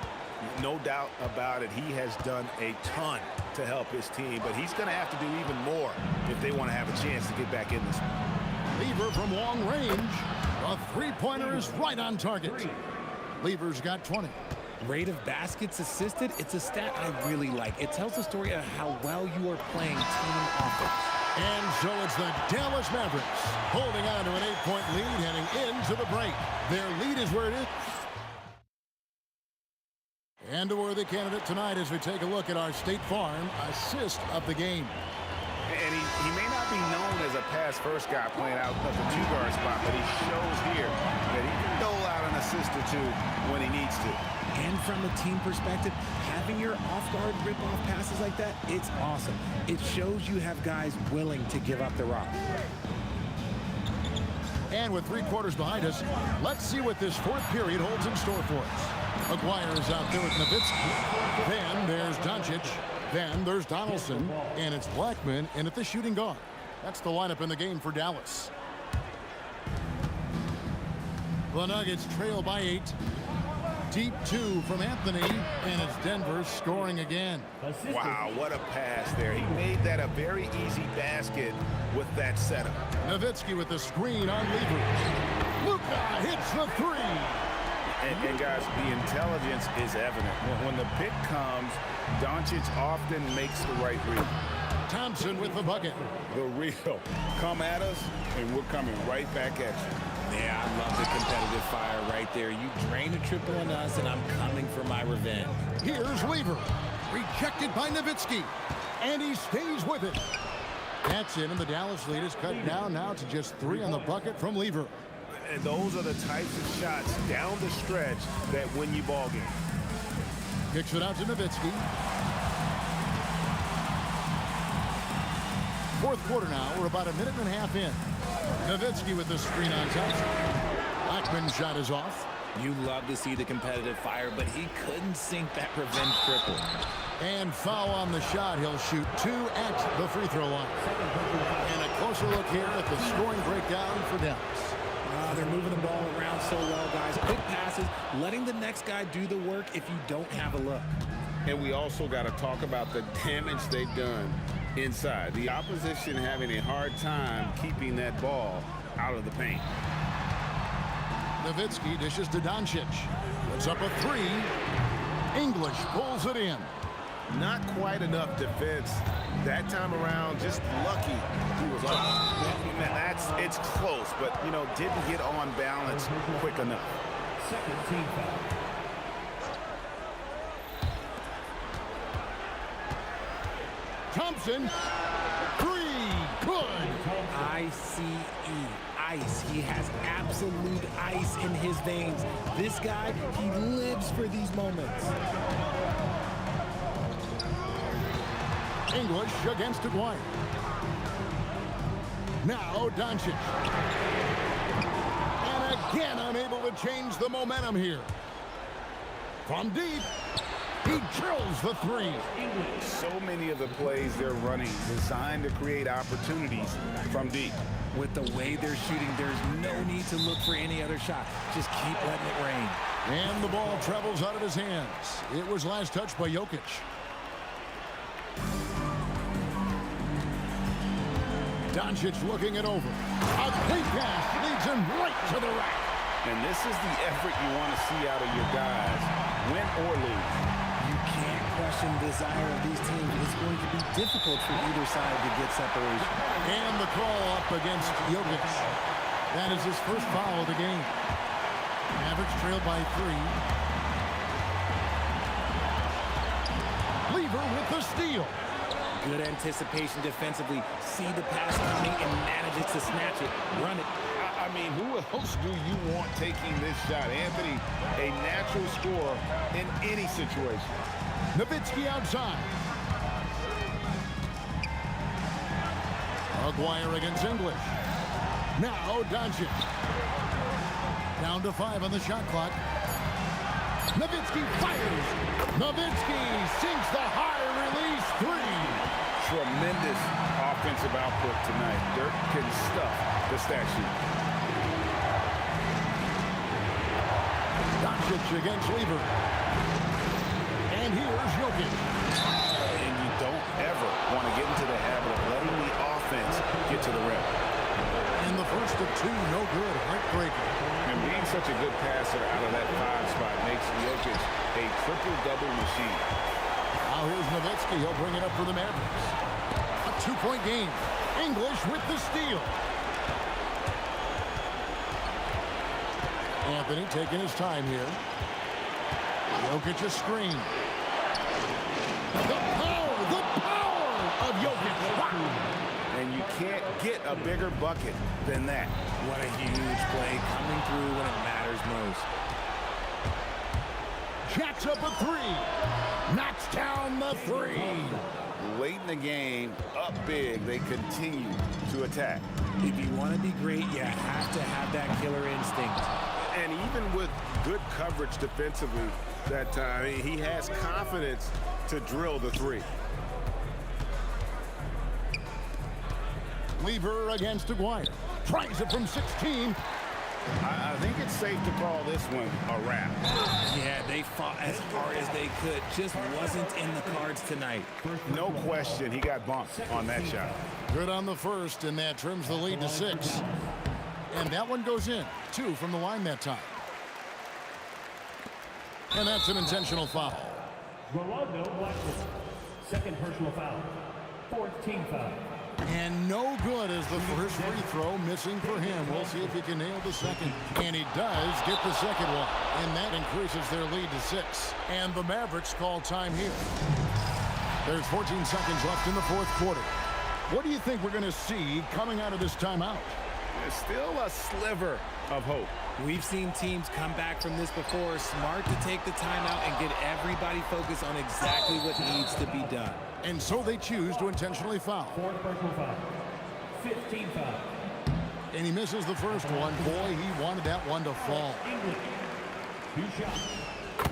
No doubt about it. He has done a ton to help his team, but he's going to have to do even more if they want to have a chance to get back in this one. Lever from long range. A three-pointer is right on target. Lever's got 20. Rate of baskets assisted, it's a stat I really like. It tells the story of how well you are playing team offense. And so it's the Dallas Mavericks holding on to an 8-point lead heading into the break. Their lead is where it is. And a worthy candidate tonight as we take a look at our State Farm assist of the game. And he may not be known as a pass-first guy playing out of the 2-guard spot, but he shows here that he can dole out an assist or 2 when he needs to. And from a team perspective, having your off-guard rip-off passes like that, it's awesome. It shows you have guys willing to give up the rock. And with 3 quarters behind us, let's see what this 4th period holds in store for us. McGuire is out there with Nowitzki. Then there's Doncic. Then there's Donaldson. And it's Blackman in at the shooting guard. That's the lineup in the game for Dallas. The Nuggets trail by 8. Deep 2 from Anthony. And it's Denver scoring again. Wow, what a pass there. He made that a very easy basket with that setup. Nowitzki with the screen on Lever. Luka hits the 3. And guys, the intelligence is evident. When the pick comes, Doncic often makes the right read. Thompson with the bucket. The real. Come at us, and we're coming right back at you. Yeah, I love the competitive fire right there. You drain a triple on us, and I'm coming for my revenge. Here's Lever. Rejected by Nowitzki. And he stays with it. That's it, and the Dallas lead is cut down now to just 3 on the bucket from Lever. And those are the types of shots down the stretch that win you ball games. Kicks it out to Nowitzki. 4th quarter now. We're about a minute and a half in. Nowitzki with the screen on Thompson. Blackman's shot is off. You love to see the competitive fire, but he couldn't sink that revenge triple. And foul on the shot. He'll shoot 2 at the free throw line. And a closer look here at the scoring breakdown for Dallas. They're moving the ball around so well, guys. Quick passes, letting the next guy do the work if you don't have a look. And we also got to talk about the damage they've done inside. The opposition having a hard time keeping that ball out of the paint. Nowitzki dishes to Doncic. Puts up a 3. English pulls it in. Not quite enough defense that time around. Just lucky he was off. It's close, but didn't get on balance quick enough. Second team foul. Thompson, 3, good. ICE, ice. He has absolute ice in his veins. This guy, he lives for these moments. English against Aguirre. Now Doncic. And again unable to change the momentum here. From deep, he drills the 3. So many of the plays they're running designed to create opportunities from deep. With the way they're shooting, there's no need to look for any other shot. Just keep letting it rain. And the ball travels out of his hands. It was last touched by Jokic. Doncic looking it over. A quick pass leads him right to the rack. And this is the effort you want to see out of your guys, win or lose. You can't question the desire of these teams. It's going to be difficult for either side to get separation. And the call up against Jokic. That is his first foul of the game. Mavericks trail by 3. Lever with the steal. Good anticipation defensively. See the pass coming and manages to snatch it. Run it. I mean, who else do you want taking this shot? Anthony, a natural scorer in any situation. Nowitzki outside. Aguirre against English. Now Doncic. Down to 5 on the shot clock. Nowitzki fires. Nowitzki sinks the high release 3. Tremendous offensive output tonight. Dirk can stuff the stat sheet. Doncic against Lever. And here's Jokic. And you don't ever want to get into the habit of letting the offense get to the rim. And the first of 2, no good. Heartbreaker. And being such a good passer out of that 5 spot makes Jokic a triple-double machine. Now here's Nowitzki. He'll bring it up for the Mavericks. A 2-point game. English with the steal. Anthony taking his time here. Jokic a screen. The power of Jokic. Wow. And you can't get a bigger bucket than that. What a huge play coming through when it matters most. Jacks up a 3. Knocks down the 3. Late in the game, up big, they continue to attack. If you want to be great, you have to have that killer instinct. And even with good coverage defensively that time, he has confidence to drill the 3. Lever against Aguirre. Tries it from 16. I think it's safe to call this one a wrap. Yeah, they fought as hard as they could. Just wasn't in the cards tonight. No question, he got bumped on that shot. Good on the first, and that trims the lead to 6. And that one goes in. 2 from the line that time. And that's an intentional foul. Rolando Blackwood. Second personal foul. 4th team foul. And no good as the first free throw missing for him. We'll see if he can nail the second. And he does get the second one. And that increases their lead to 6. And the Mavericks call time here. There's 14 seconds left in the 4th quarter. What do you think we're going to see coming out of this timeout? There's still a sliver of hope. We've seen teams come back from this before. Smart to take the timeout and get everybody focused on exactly what needs to be done. And so they choose to intentionally foul. 4th personal foul. 15 foul. And he misses the first one. Boy, he wanted that one to fall. English. 2 shots.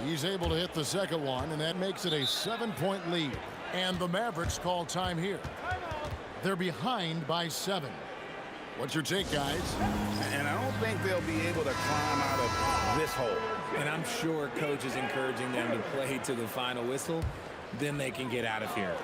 He's able to hit the second one, and that makes it a 7-point lead. And the Mavericks call time here. They're behind by 7. What's your take, guys? And I don't think they'll be able to climb out of this hole. And I'm sure coach is encouraging them to play to the final whistle. Then they can get out of here.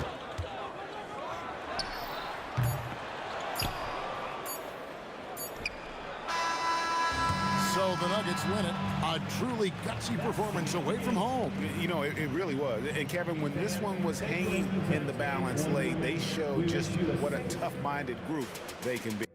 So the Nuggets win it. A truly gutsy performance away from home. You know, it really was. And Kevin, when this one was hanging in the balance late, they showed just what a tough-minded group they can be.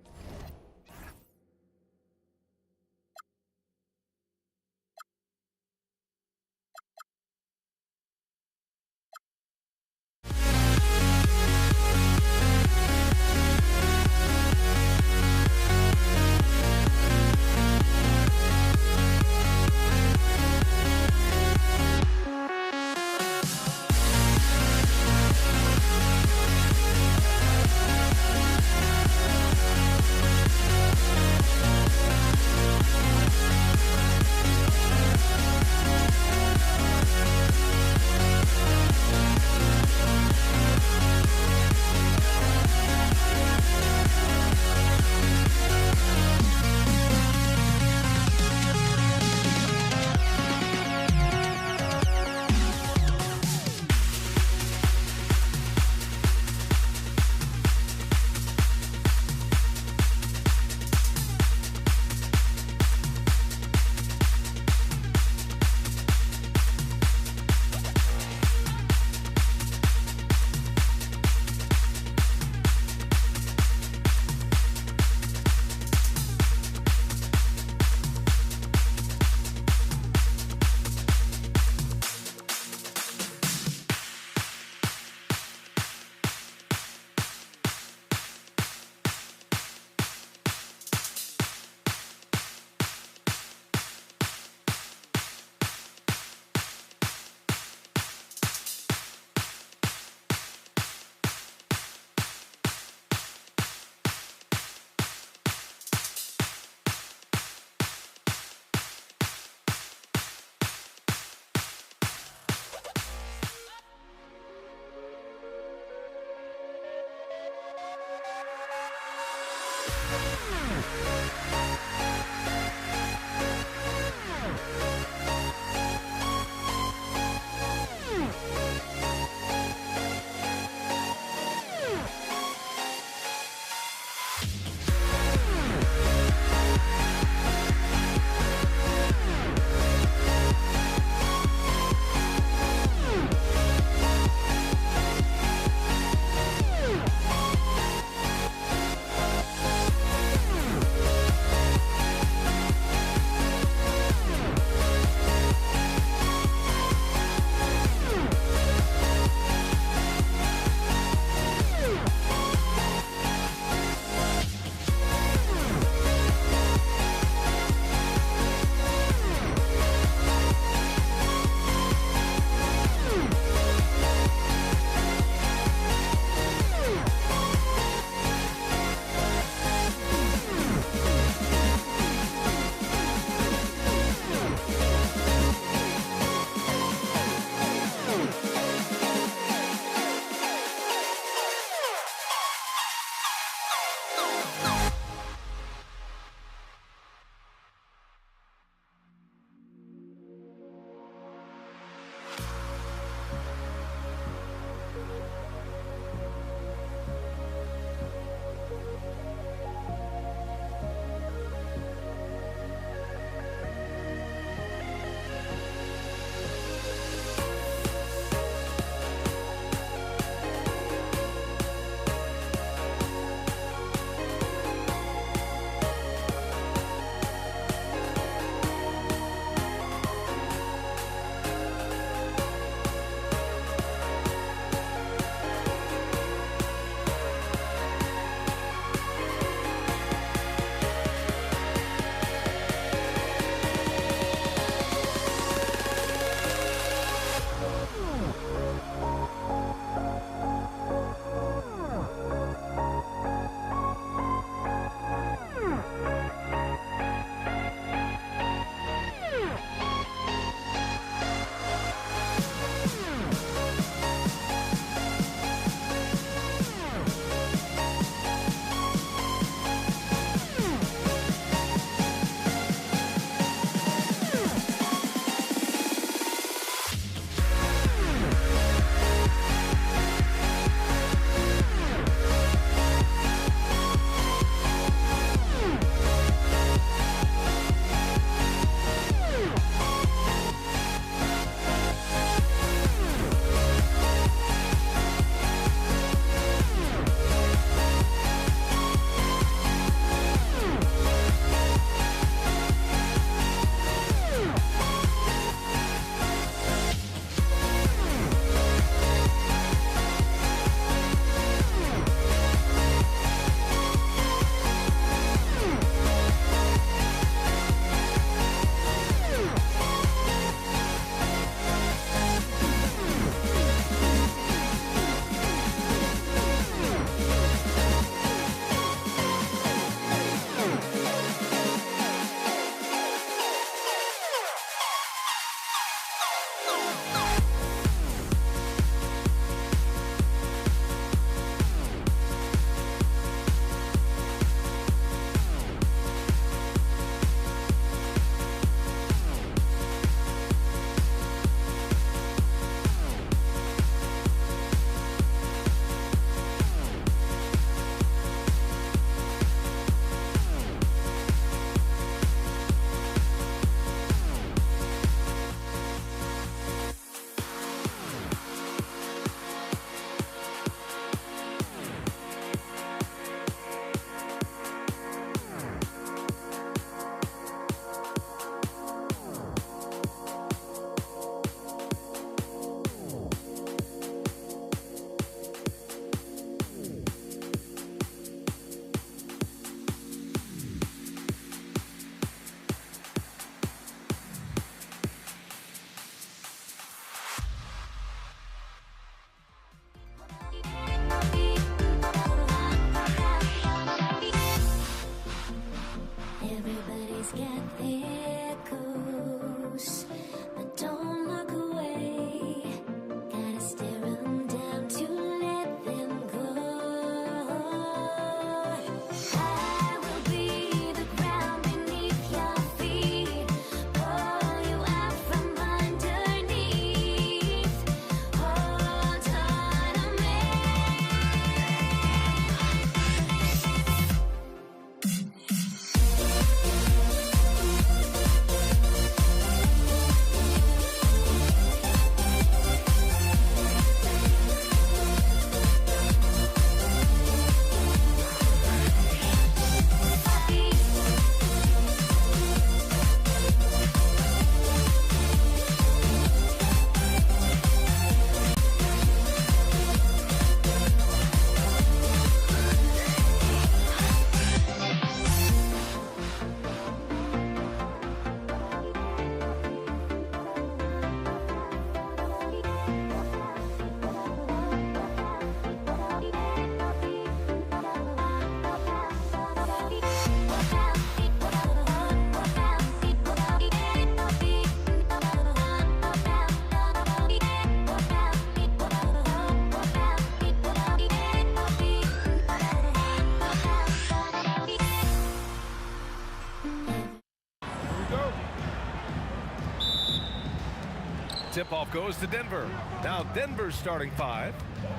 tip-off goes to Denver. Now Denver's starting 5.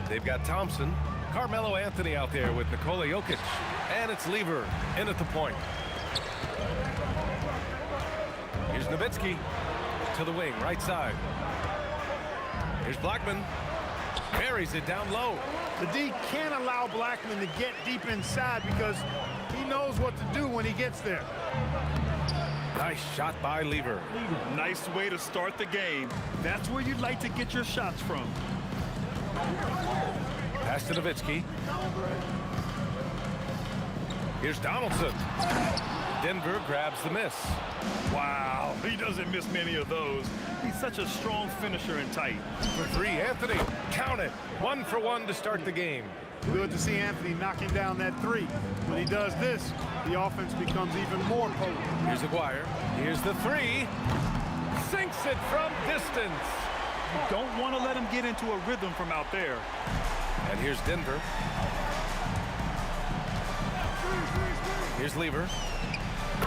They've got Thompson, Carmelo Anthony out there with Nikola Jokic. And it's Lever in at the point. Here's Nowitzki to the wing, right side. Here's Blackman. Buries it down low. The D can't allow Blackman to get deep inside because he knows what to do when he gets there. Nice shot by Lever. Nice way to start the game. That's where you'd like to get your shots from. Pass to Nowitzki. Here's Donaldson. Denver grabs the miss. Wow, he doesn't miss many of those. He's such a strong finisher and tight. For 3, Anthony. Count it. 1 for 1 to start the game. Good to see Anthony knocking down that 3. When he does this, the offense becomes even more potent. Here's Aguirre. Here's the 3. Sinks it from distance. You don't want to let him get into a rhythm from out there. And here's Denver. Here's Lever.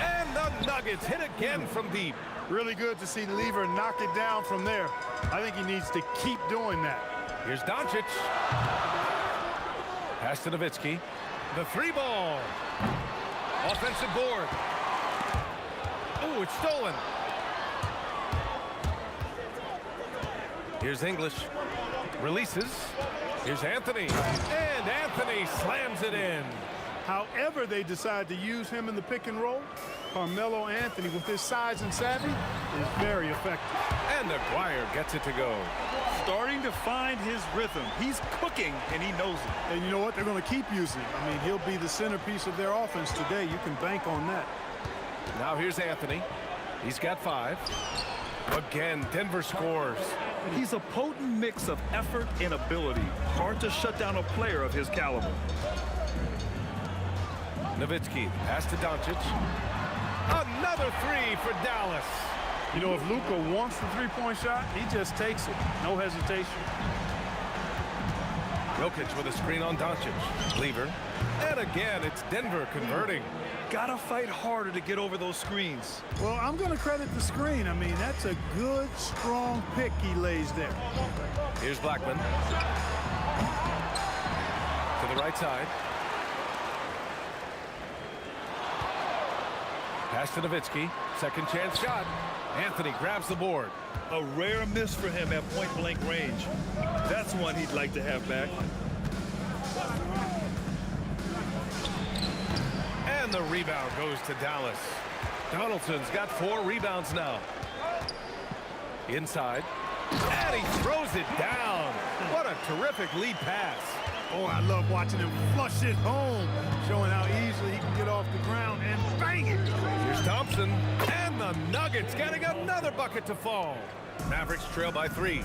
And the Nuggets hit again from deep. Really good to see Lever knock it down from there. I think he needs to keep doing that. Here's Doncic. Pass to Nowitzki. The 3 ball. Offensive board. Oh, it's stolen. Here's English. Releases. Here's Anthony. And Anthony slams it in. However they decide to use him in the pick and roll, Carmelo Anthony, with his size and savvy, is very effective. And Aguirre gets it to go. Starting to find his rhythm. He's cooking, and he knows it. And you know what? They're going to keep using him. I mean, he'll be the centerpiece of their offense today. You can bank on that. Now here's Anthony. He's got 5. Again, Denver scores. He's a potent mix of effort and ability. Hard to shut down a player of his caliber. Nowitzki, pass to Doncic. Another 3 for Dallas. You know, if Luka wants the 3-point shot, he just takes it. No hesitation. Jokic with a screen on Doncic. Lever. And again, it's Denver converting. Gotta fight harder to get over those screens. Well, I'm going to credit the screen. I mean, that's a good, strong pick he lays there. Here's Blackman. To the right side. Pass to Nowitzki. Second chance shot. Anthony grabs the board. A rare miss for him at point-blank range. That's one he'd like to have back. And the rebound goes to Dallas. Donaldson's got 4 rebounds now. Inside. And he throws it down. What a terrific lead pass. Oh, I love watching him flush it home, showing how easily he can get off the ground and bang it. Here's Thompson. And the Nuggets getting another bucket to fall. Mavericks trail by 3.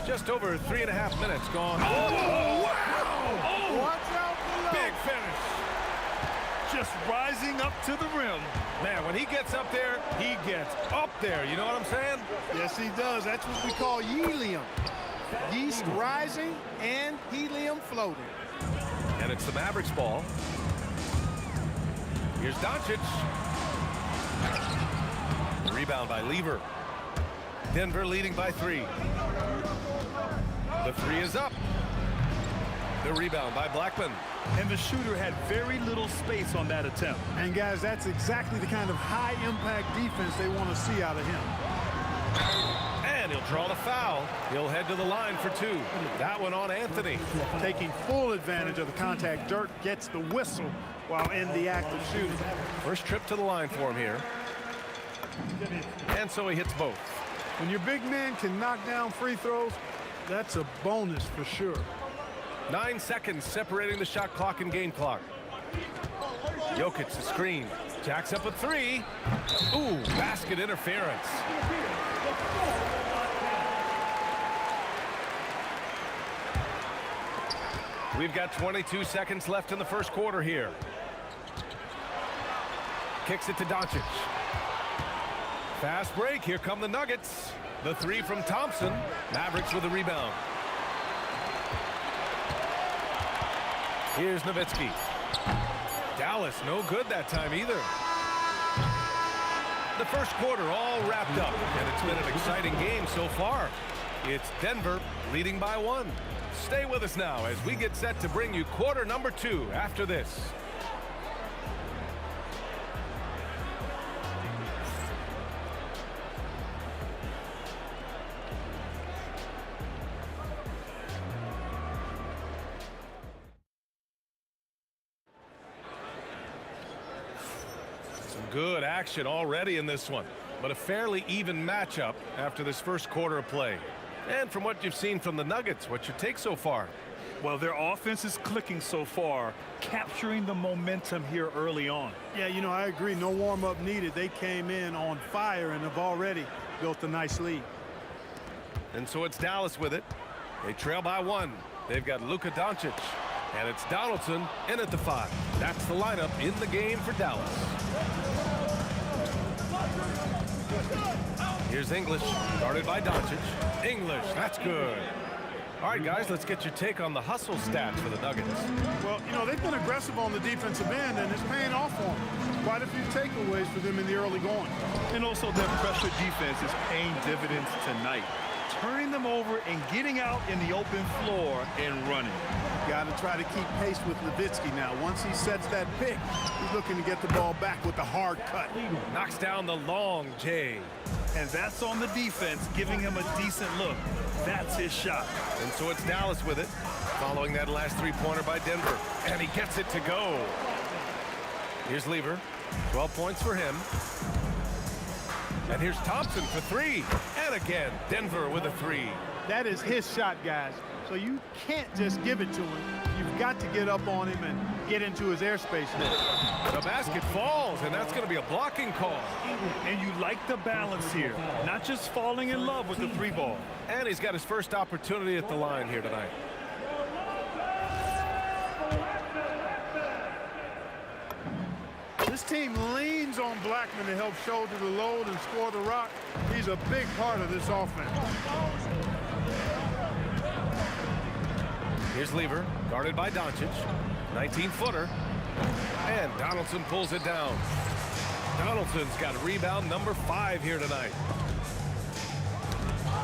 Just over 3.5 minutes gone. Oh, wow! Oh, watch out below. Big finish. Just rising up to the rim. Man, when he gets up there, he gets up there. You know what I'm saying? Yes, he does. That's what we call helium. Yeast rising and helium floating. And it's the Mavericks ball. Here's Doncic. Rebound by Lever. Denver leading by 3. The 3 is up. The rebound by Blackman. And the shooter had very little space on that attempt. And guys, that's exactly the kind of high-impact defense they want to see out of him. And he'll draw the foul. He'll head to the line for 2. That one on Anthony. Taking full advantage of the contact. Dirk gets the whistle while in the act of shooting. First trip to the line for him here. And so he hits both. When your big man can knock down free throws, that's a bonus for sure. 9 seconds separating the shot clock and game clock. Jokic the screen. Jacks up a 3. Ooh, basket interference. We've got 22 seconds left in the first quarter here. Kicks it to Doncic. Fast break. Here come the Nuggets. The 3 from Thompson. Mavericks with the rebound. Here's Nowitzki. Dallas no good that time either. The first quarter all wrapped up, and it's been an exciting game so far. It's Denver leading by 1. Stay with us now as we get set to bring you quarter number 2 after this. Good action already in this one, but a fairly even matchup after this first quarter of play. And from what you've seen from the Nuggets, what's your take so far? Well, their offense is clicking so far, capturing the momentum here early on. Yeah, you know, I agree. No warm-up needed. They came in on fire and have already built a nice lead. And so it's Dallas with it. They trail by 1. They've got Luka Doncic. And it's Donaldson in at the 5. That's the lineup in the game for Dallas. Here's English, guarded by Doncic. English, that's good. All right, guys, let's get your take on the hustle stats for the Nuggets. Well, you know, they've been aggressive on the defensive end, and it's paying off for them. Quite a few takeaways for them in the early going. And also their pressure defense is paying dividends tonight, turning them over and getting out in the open floor and running. Got to try to keep pace with Nowitzki now. Once he sets that pick, he's looking to get the ball back with a hard cut. Knocks down the long J. And that's on the defense, giving him a decent look. That's his shot. And so it's Dallas with it, following that last three-pointer by Denver. And he gets it to go. Here's Lever, 12 points for him. And here's Thompson for 3. And again, Denver with a 3. That is his shot, guys. So you can't just give it to him. You've got to get up on him and get into his airspace there. The basket falls, and that's going to be a blocking call. And you like the balance here, not just falling in love with the 3-ball. And he's got his first opportunity at the line here tonight. This team leans on Blackman to help shoulder the load and score the rock. He's a big part of this offense. Here's Lever, guarded by Doncic. 19-footer. And Donaldson pulls it down. Donaldson's got rebound number 5 here tonight.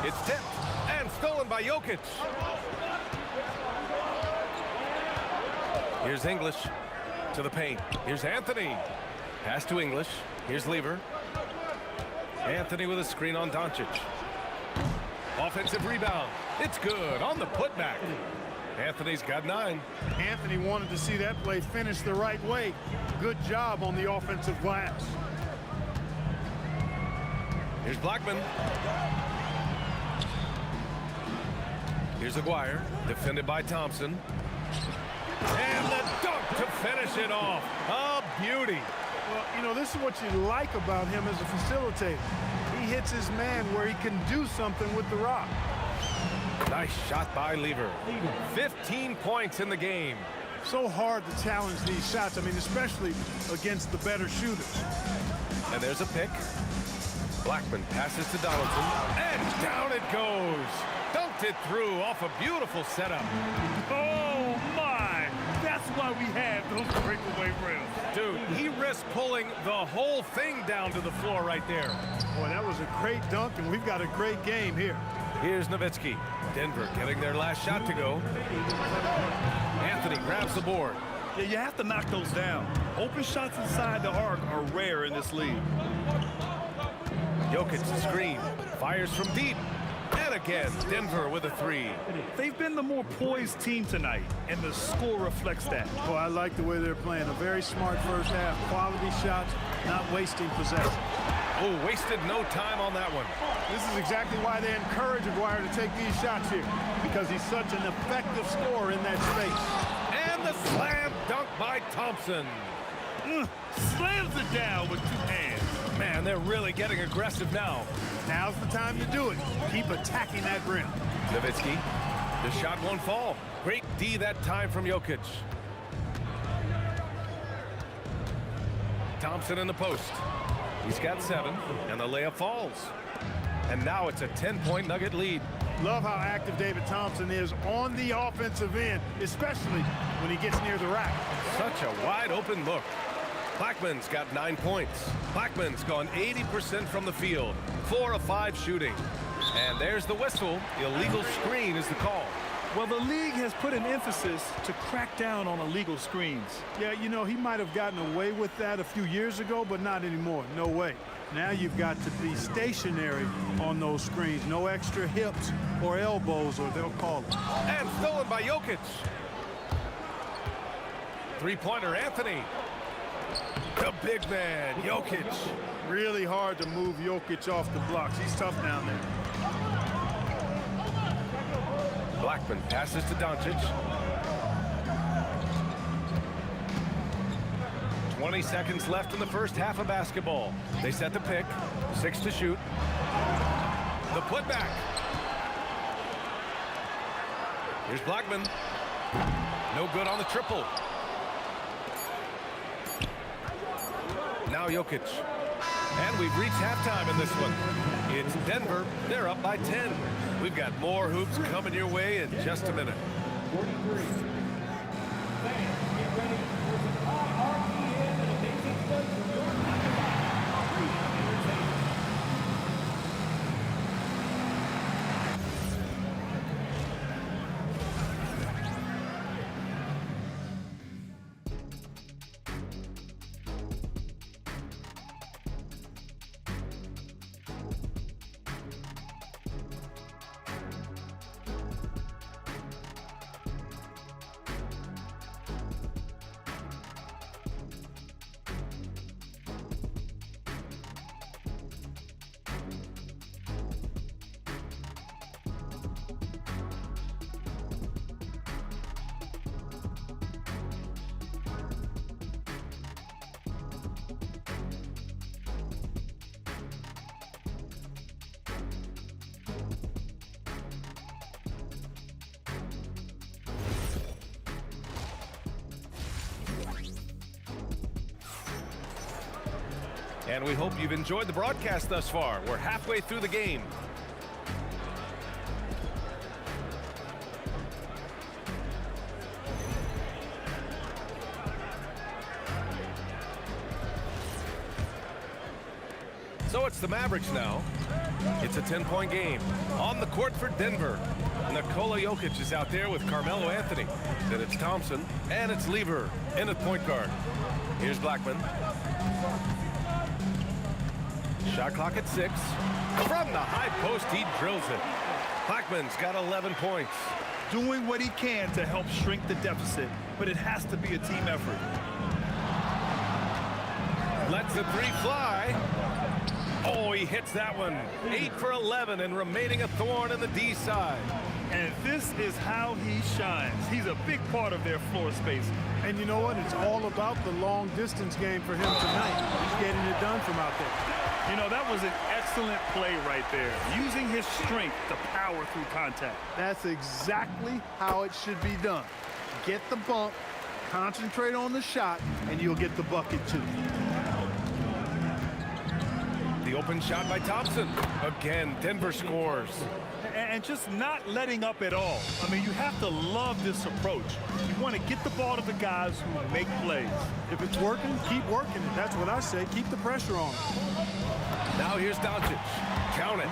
It's tipped and stolen by Jokic. Here's English to the paint. Here's Anthony. Pass to English. Here's Lever. Anthony with a screen on Doncic. Offensive rebound. It's good on the putback. Anthony's got 9. Anthony wanted to see that play finish the right way. Good job on the offensive glass. Here's Blackman. Here's Aguirre, defended by Thompson. And the dunk to finish it off. A beauty. Well, you know, this is what you like about him as a facilitator. He hits his man where he can do something with the rock. Nice shot by Lever. 15 points in the game. So hard to challenge these shots. I mean, especially against the better shooters. And there's a pick. Blackman passes to Donaldson. And down it goes. Dunked it through off a beautiful setup. Oh, my. That's why we have those breakaway rims. Dude, he risked pulling the whole thing down to the floor right there. Boy, that was a great dunk, and we've got a great game here. Here's Nowitzki. Denver getting their last shot to go. Anthony grabs the board. Yeah, you have to knock those down. Open shots inside the arc are rare in this league. Jokic screen. Fires from deep. And again, Denver with a 3. They've been the more poised team tonight, and the score reflects that. Well, I like the way they're playing. A very smart first half. Quality shots, not wasting possession. Oh, wasted no time on that one. This is exactly why they encourage Aguirre to take these shots here, because he's such an effective scorer in that space. And the slam dunk by Thompson. Slams it down with 2 hands. Man, they're really getting aggressive now. Now's the time to do it. Keep attacking that rim. Nowitzki, the shot won't fall. Great D that time from Jokic. Thompson in the post. He's got 7, and the layup falls. And now it's a 10-point Nugget lead. Love how active David Thompson is on the offensive end, especially when he gets near the rack. Such a wide open look. Blackman's got 9 points. Blackman's gone 80% from the field. 4 of 5 shooting. And there's the whistle. Illegal screen is the call. Well, the league has put an emphasis to crack down on illegal screens. Yeah, you know, he might have gotten away with that a few years ago, but not anymore. No way. Now you've got to be stationary on those screens. No extra hips or elbows, or they'll call it. And stolen by Jokic. Three-pointer, Anthony. The big man, Jokic. Really hard to move Jokic off the blocks. He's tough down there. Blackman passes to Doncic. 20 seconds left in the first half of basketball. They set the pick. 6 to shoot. The putback. Here's Blackman. No good on the triple. Now Jokic. And we've reached halftime in this one. It's Denver. They're up by 10. We've got more hoops coming your way in just a minute. 43. Fans, get ready for some RPM and amazing plays from your free entertainment. And we hope you've enjoyed the broadcast thus far. We're halfway through the game. So it's the Mavericks now. It's a 10-point game. On the court for Denver. Nikola Jokic is out there with Carmelo Anthony. Then it's Thompson, and it's Lever in at point guard. Here's Blackman. Shot clock at 6. From the high post, he drills it. Blackman's got 11 points. Doing what he can to help shrink the deficit, but it has to be a team effort. Lets the 3 fly. Oh, he hits that one. 8 for 11 and remaining a thorn in the D side. And this is how he shines. He's a big part of their floor space. And you know what? It's all about the long distance game for him tonight. He's getting it done from out there. You know, that was an excellent play right there. Using his strength to power through contact. That's exactly how it should be done. Get the bump, concentrate on the shot, and you'll get the bucket too. The open shot by Thompson. Again, Denver scores. And just not letting up at all. I mean, you have to love this approach. You want to get the ball to the guys who make plays. If it's working, keep working it. That's what I say. Keep the pressure on. Now here's Doncic. Count it.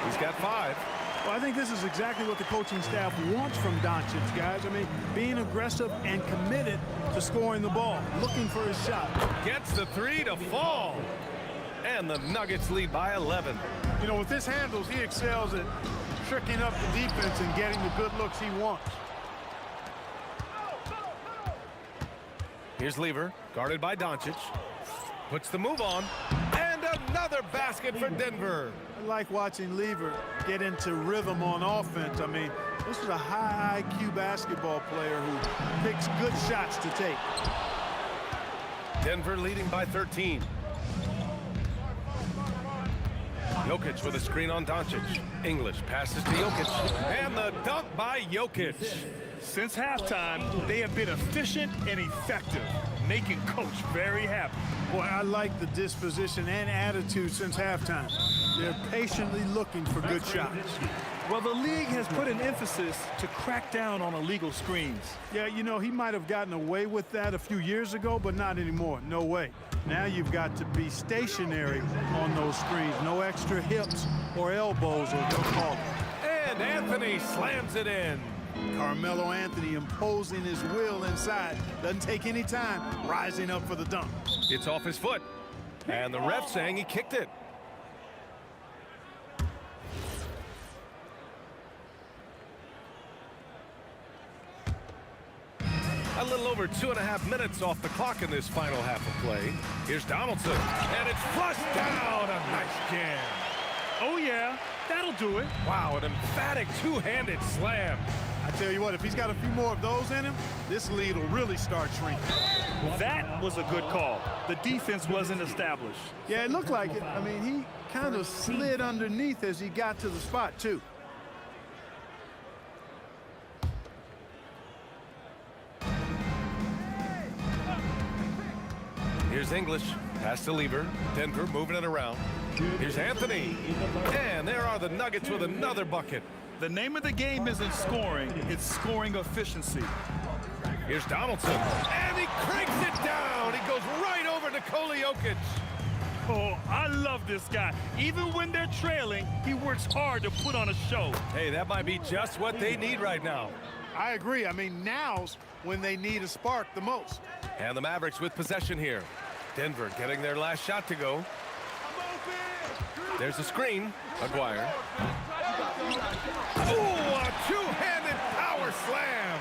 He's got 5. Well, I think this is exactly what the coaching staff wants from Doncic, guys. I mean, being aggressive and committed to scoring the ball, looking for his shot. Gets the 3 to fall. And the Nuggets lead by 11. You know, with his handles, he excels at tricking up the defense and getting the good looks he wants. Here's Lever, guarded by Doncic. Puts the move on. And another basket for Denver. I like watching Lever get into rhythm on offense. I mean, this is a high IQ basketball player who picks good shots to take. Denver leading by 13. Jokic with a screen on Doncic. English passes to Jokic. And the dunk by Jokic. Since halftime, they have been efficient and effective, making Coach very happy. Boy, I like the disposition and attitude since halftime. They're patiently looking for good shots. Well, the league has put an emphasis to crack down on illegal screens. Yeah, you know, he might have gotten away with that a few years ago, but not anymore. No way. Now you've got to be stationary on those screens. No extra hips or elbows, or they'll call it. And Anthony slams it in. Carmelo Anthony imposing his will inside. Doesn't take any time, rising up for the dunk. It's off his foot. And the ref saying he kicked it. A little over 2.5 minutes off the clock in this final half of play. Here's Donaldson, and it's flushed down. A nice jam. Oh, yeah, that'll do it. Wow, an emphatic two-handed slam. I tell you what, if he's got a few more of those in him, this lead will really start shrinking. That was a good call. The defense wasn't established. Yeah, it looked like it. I mean, he kind of slid underneath as he got to the spot, too. Here's English, pass to Lever. Denver moving it around. Here's Anthony. And there are the Nuggets with another bucket. The name of the game isn't scoring, it's scoring efficiency. Here's Donaldson, and he cranks it down. He goes right over Nikola Jokic. Oh, I love this guy. Even when they're trailing, he works hard to put on a show. Hey, that might be just what they need right now. I agree. I mean, now's when they need a spark the most. And the Mavericks with possession here. Denver getting their last shot to go. There's a screen. Maguire. Oh, a two-handed power slam.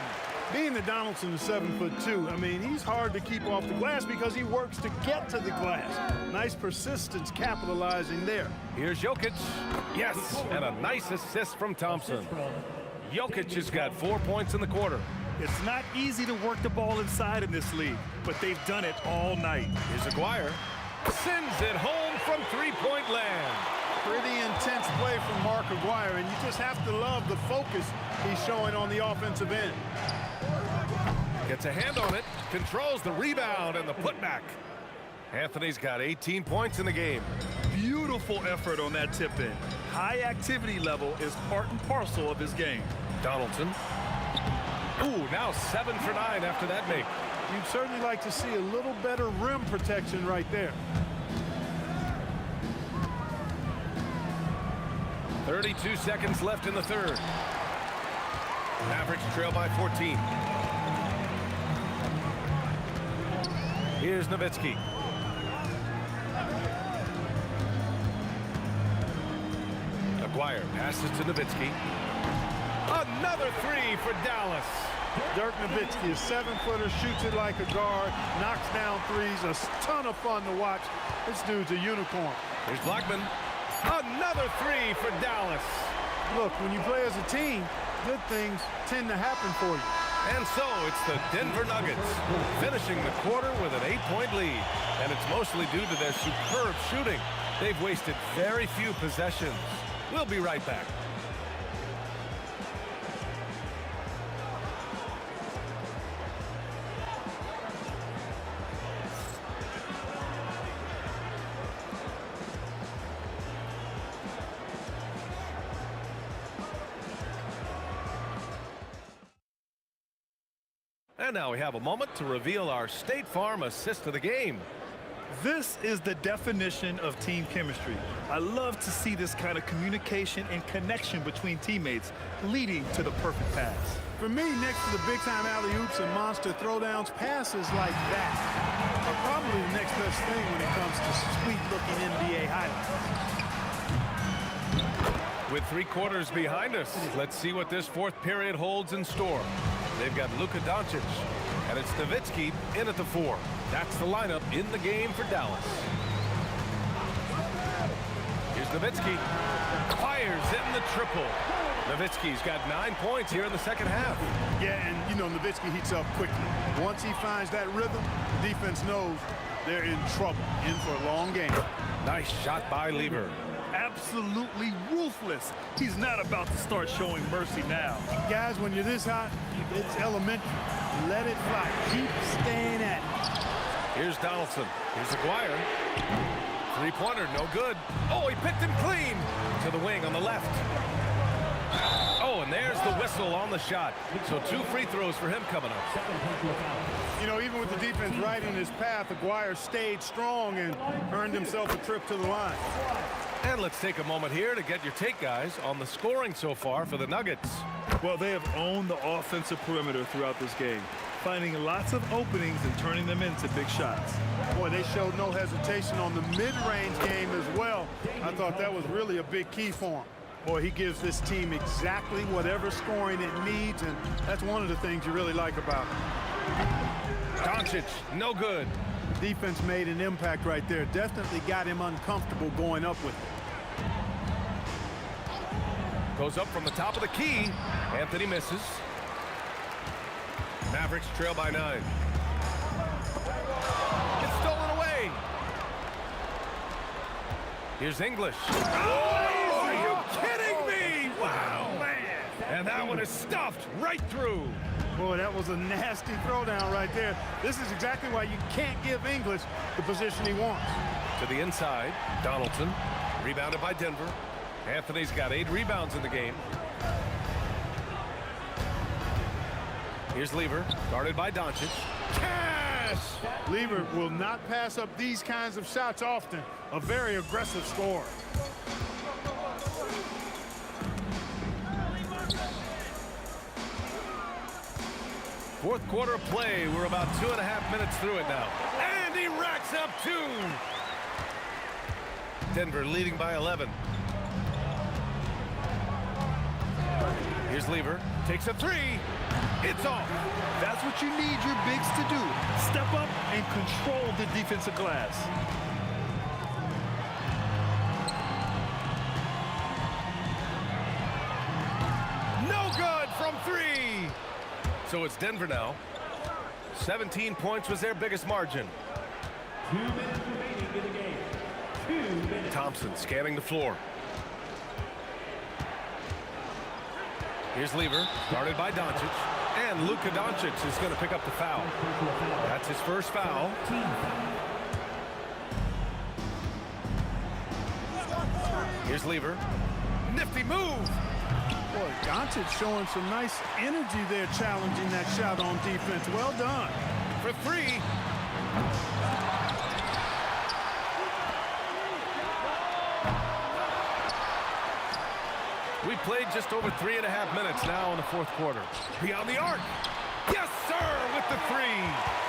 Being that Donaldson is 7'2", I mean, he's hard to keep off the glass because he works to get to the glass. Nice persistence capitalizing there. Here's Jokic. Yes, and a nice assist from Thompson. Jokic has got 4 points in the quarter. It's not easy to work the ball inside in this league, but they've done it all night. Here's Aguirre. Sends it home from three-point land. Pretty intense play from Mark Aguirre, and you just have to love the focus he's showing on the offensive end. Gets a hand on it, controls the rebound and the putback. Anthony's got 18 points in the game. Beautiful effort on that tip-in. High activity level is part and parcel of his game. Donaldson. Ooh, now 7 for 9 after that make. You'd certainly like to see a little better rim protection right there. 32 seconds left in the third. Mavericks trail by 14. Here's Nowitzki. Aguirre passes to Nowitzki. Another three for Dallas. Dirk Nowitzki, a 7-footer, shoots it like a guard, knocks down threes, a ton of fun to watch. This dude's a unicorn. Here's Blackman. Another three for Dallas. Look, when you play as a team, good things tend to happen for you. And so it's the Denver Nuggets finishing the quarter with an 8-point lead. And it's mostly due to their superb shooting. They've wasted very few possessions. We'll be right back. And now we have a moment to reveal our State Farm assist of the game. This is the definition of team chemistry. I love to see this kind of communication and connection between teammates leading to the perfect pass. For me, next to the big-time alley-oops and monster throwdowns, passes like that are probably the next best thing when it comes to sweet-looking NBA highlights. With 3 quarters behind us, let's see what this fourth period holds in store. They've got Luka Doncic, and it's Nowitzki in at the 4. That's the lineup in the game for Dallas. Here's Nowitzki. Fires in the triple. Nowitzki's got 9 points here in the second half. Yeah, and you know, Nowitzki heats up quickly. Once he finds that rhythm, the defense knows they're in trouble, in for a long game. Nice shot by Lever. Absolutely ruthless. He's not about to start showing mercy now. Guys, when you're this hot, it's elementary. Let it fly. Keep staying at it. Here's Donaldson. Here's Aguirre. Three-pointer, no good. Oh, he picked him clean. To the wing on the left. and there's the whistle on the shot. So 2 free throws for him coming up. You know, even with the defense right in his path, Aguirre stayed strong and earned himself a trip to the line. And let's take a moment here to get your take, guys, on the scoring so far for the Nuggets. Well, they have owned the offensive perimeter throughout this game, finding lots of openings and turning them into big shots. Boy, they showed no hesitation on the mid-range game as well. I thought that was really a big key for him. Boy, he gives this team exactly whatever scoring it needs, and that's one of the things you really like about him. Doncic, no good. Defense made an impact right there. Definitely got him uncomfortable going up with it. Goes up from the top of the key. Anthony misses. Mavericks trail by 9. It's stolen away. Here's English. Oh, are you kidding me? Wow, man. And that one is stuffed right through. Boy, that was a nasty throwdown right there. This is exactly why you can't give English the position he wants. To the inside, Donaldson. Rebounded by Denver. Anthony's got 8 rebounds in the game. Here's Lever, guarded by Doncic. Cash! Lever will not pass up these kinds of shots often. A very aggressive scorer. Fourth quarter of play. We're about 2.5 minutes through it now. And he racks up 2. Denver leading by 11. Here's Lever. Takes a 3. It's off. That's what you need your bigs to do. Step up and control the defensive glass. No good from 3. So it's Denver now. 17 points was their biggest margin. 2 minutes remaining in the game. 2 minutes. Thompson scanning the floor. Here's Lever, guarded by Doncic. And Luka Doncic is going to pick up the foul. That's his first foul. Here's Lever. Nifty move. Boy, Doncic showing some nice energy there, challenging that shot on defense. Well done. For 3. We played just over 3.5 minutes now in the fourth quarter. Beyond the arc. Yes, sir, with the 3.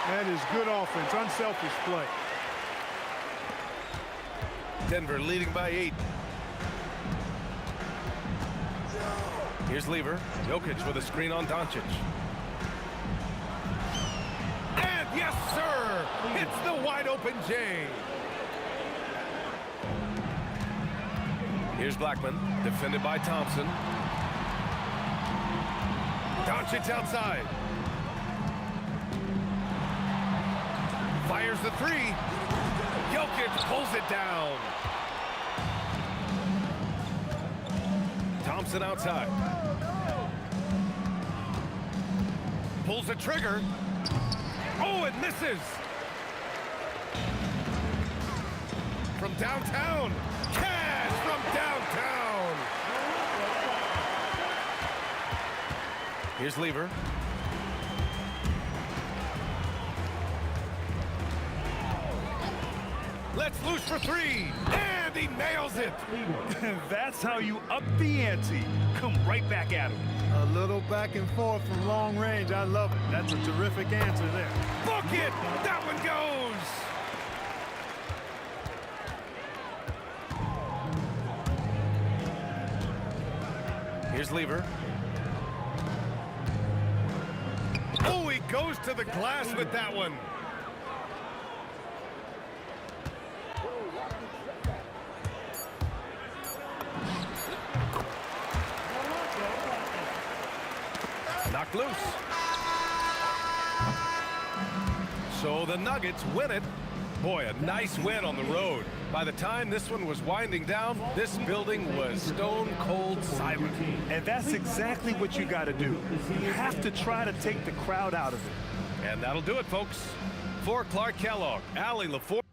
That is good offense, unselfish play. Denver leading by 8. Here's Lever. Jokic with a screen on Doncic. And yes, sir, hits the wide open J. Here's Blackman, defended by Thompson. Doncic outside. Fires the 3. Jokic pulls it down. Thompson outside. Pulls the trigger. Oh, it misses. From downtown. Cash from downtown. Here's Lever. Let's loose for 3. And he nails it. That's how you up the ante. Come right back at him. A little back and forth from long range. I love it. That's a terrific answer there. Book it. That one goes. Here's Lever. Oh, he goes to the glass with that one. Knocked loose. So the Nuggets win it. Boy, a nice win on the road. By the time this one was winding down, this building was stone cold silent. And that's exactly what you got to do. You have to try to take the crowd out of it. And that'll do it, folks. For Clark Kellogg, Allie LaForge.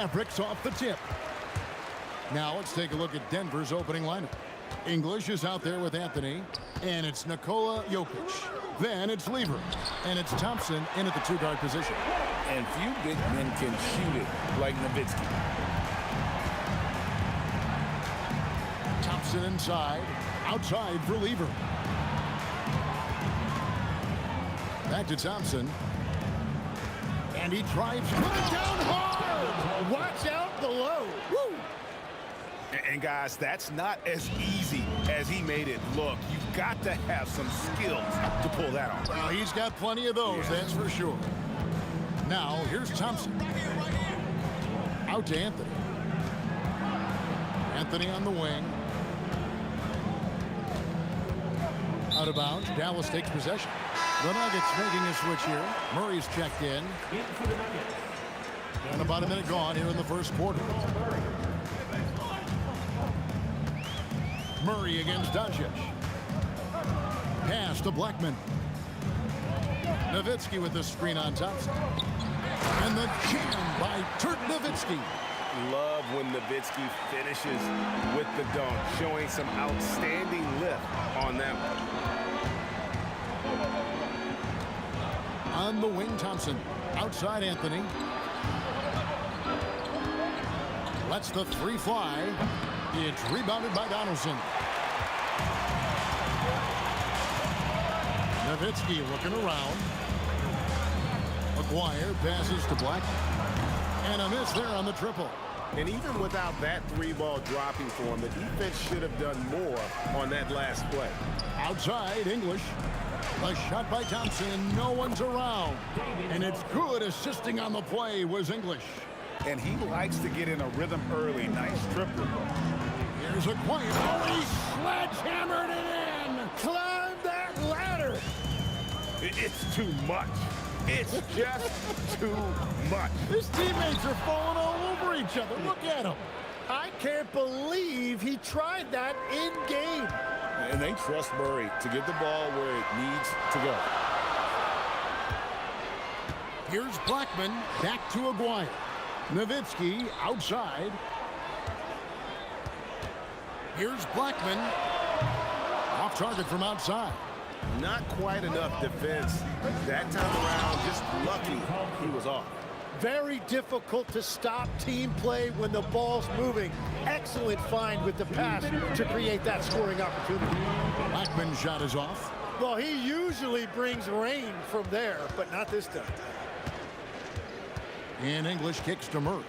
Mavericks off the tip. Now let's take a look at Denver's opening lineup. English is out there with Anthony, and it's Nikola Jokic. Then it's Lever, and it's Thompson in at the two-guard position. And few big men can shoot it like Nowitzki. Thompson inside, outside for Lever. Back to Thompson. And he drives, put it down hard! Watch out below. Woo! And guys, that's not as easy as he made it look. You've got to have some skills to pull that off. Well, he's got plenty of those, that's for sure. Now, here's Thompson. Out to Anthony. Anthony on the wing. Out of bounds. Dallas takes possession. The Nuggets making a switch here. Murray's checked in. And about a minute gone here in the first quarter. Murray against Doncic. Pass to Blackman. Nowitzki with the screen on Thompson. And the jam by Dirk Nowitzki. Love when Nowitzki finishes with the dunk, showing some outstanding lift on that one. On the wing, Thompson. Outside, Anthony. Lets the three fly. It's rebounded by Donaldson. Nowitzki looking around. McGuire passes to Black. And a miss there on the triple. And even without that three-ball dropping for him, the defense should have done more on that last play. Outside, English. A shot by Thompson. No one's around. And it's good. Assisting on the play was English. And he likes to get in a rhythm early. Nice triple. Here's a quiet. Oh, he sledgehammered it in. Climb that ladder. It's too much. It's just too much. His teammates are falling all over each other. Look at him. I can't believe he tried that in game. And they trust Murray to get the ball where it needs to go. Here's Blackman. Back to Aguirre. Nowitzki outside. Here's Blackman. Off target from outside. Not quite enough defense. That time around, just lucky he was off. Very difficult to stop team play when the ball's moving. Excellent find with the pass to create that scoring opportunity. Blackman's shot is off. Well, he usually brings rain from there, but not this time. And English kicks to Murray.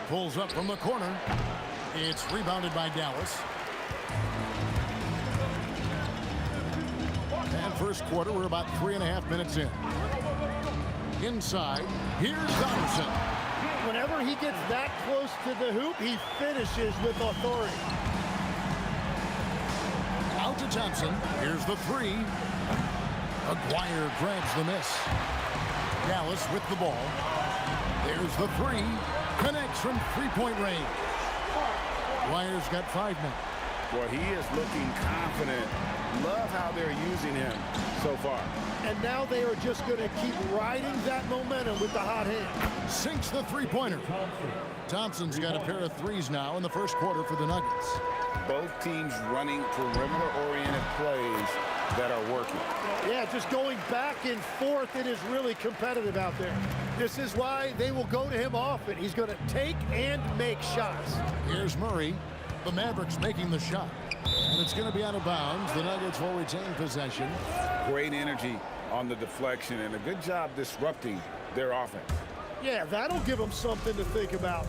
Pulls up from the corner. It's rebounded by Dallas. And first quarter, we're about 3.5 minutes in. Inside, here's Donaldson. Whenever he gets that close to the hoop, he finishes with authority. Out to Thompson. Here's the three. Aguirre grabs the miss. Dallas with the ball. There's the three. Connects from three-point range. Aguirre's got 5 now. Boy, he is looking confident. Love how they're using him so far. And now they are just going to keep riding that momentum with the hot hand. Sinks the three-pointer. Thompson's got a pair of threes now in the first quarter for the Nuggets. Both teams running perimeter-oriented plays that are working. Yeah, just going back and forth. It is really competitive out there. This is why they will go to him often. He's going to take and make shots. Here's Murray. The Mavericks making the shot. And it's going to be out of bounds. The Nuggets will retain possession. Great energy on the deflection and a good job disrupting their offense. Yeah, that'll give them something to think about.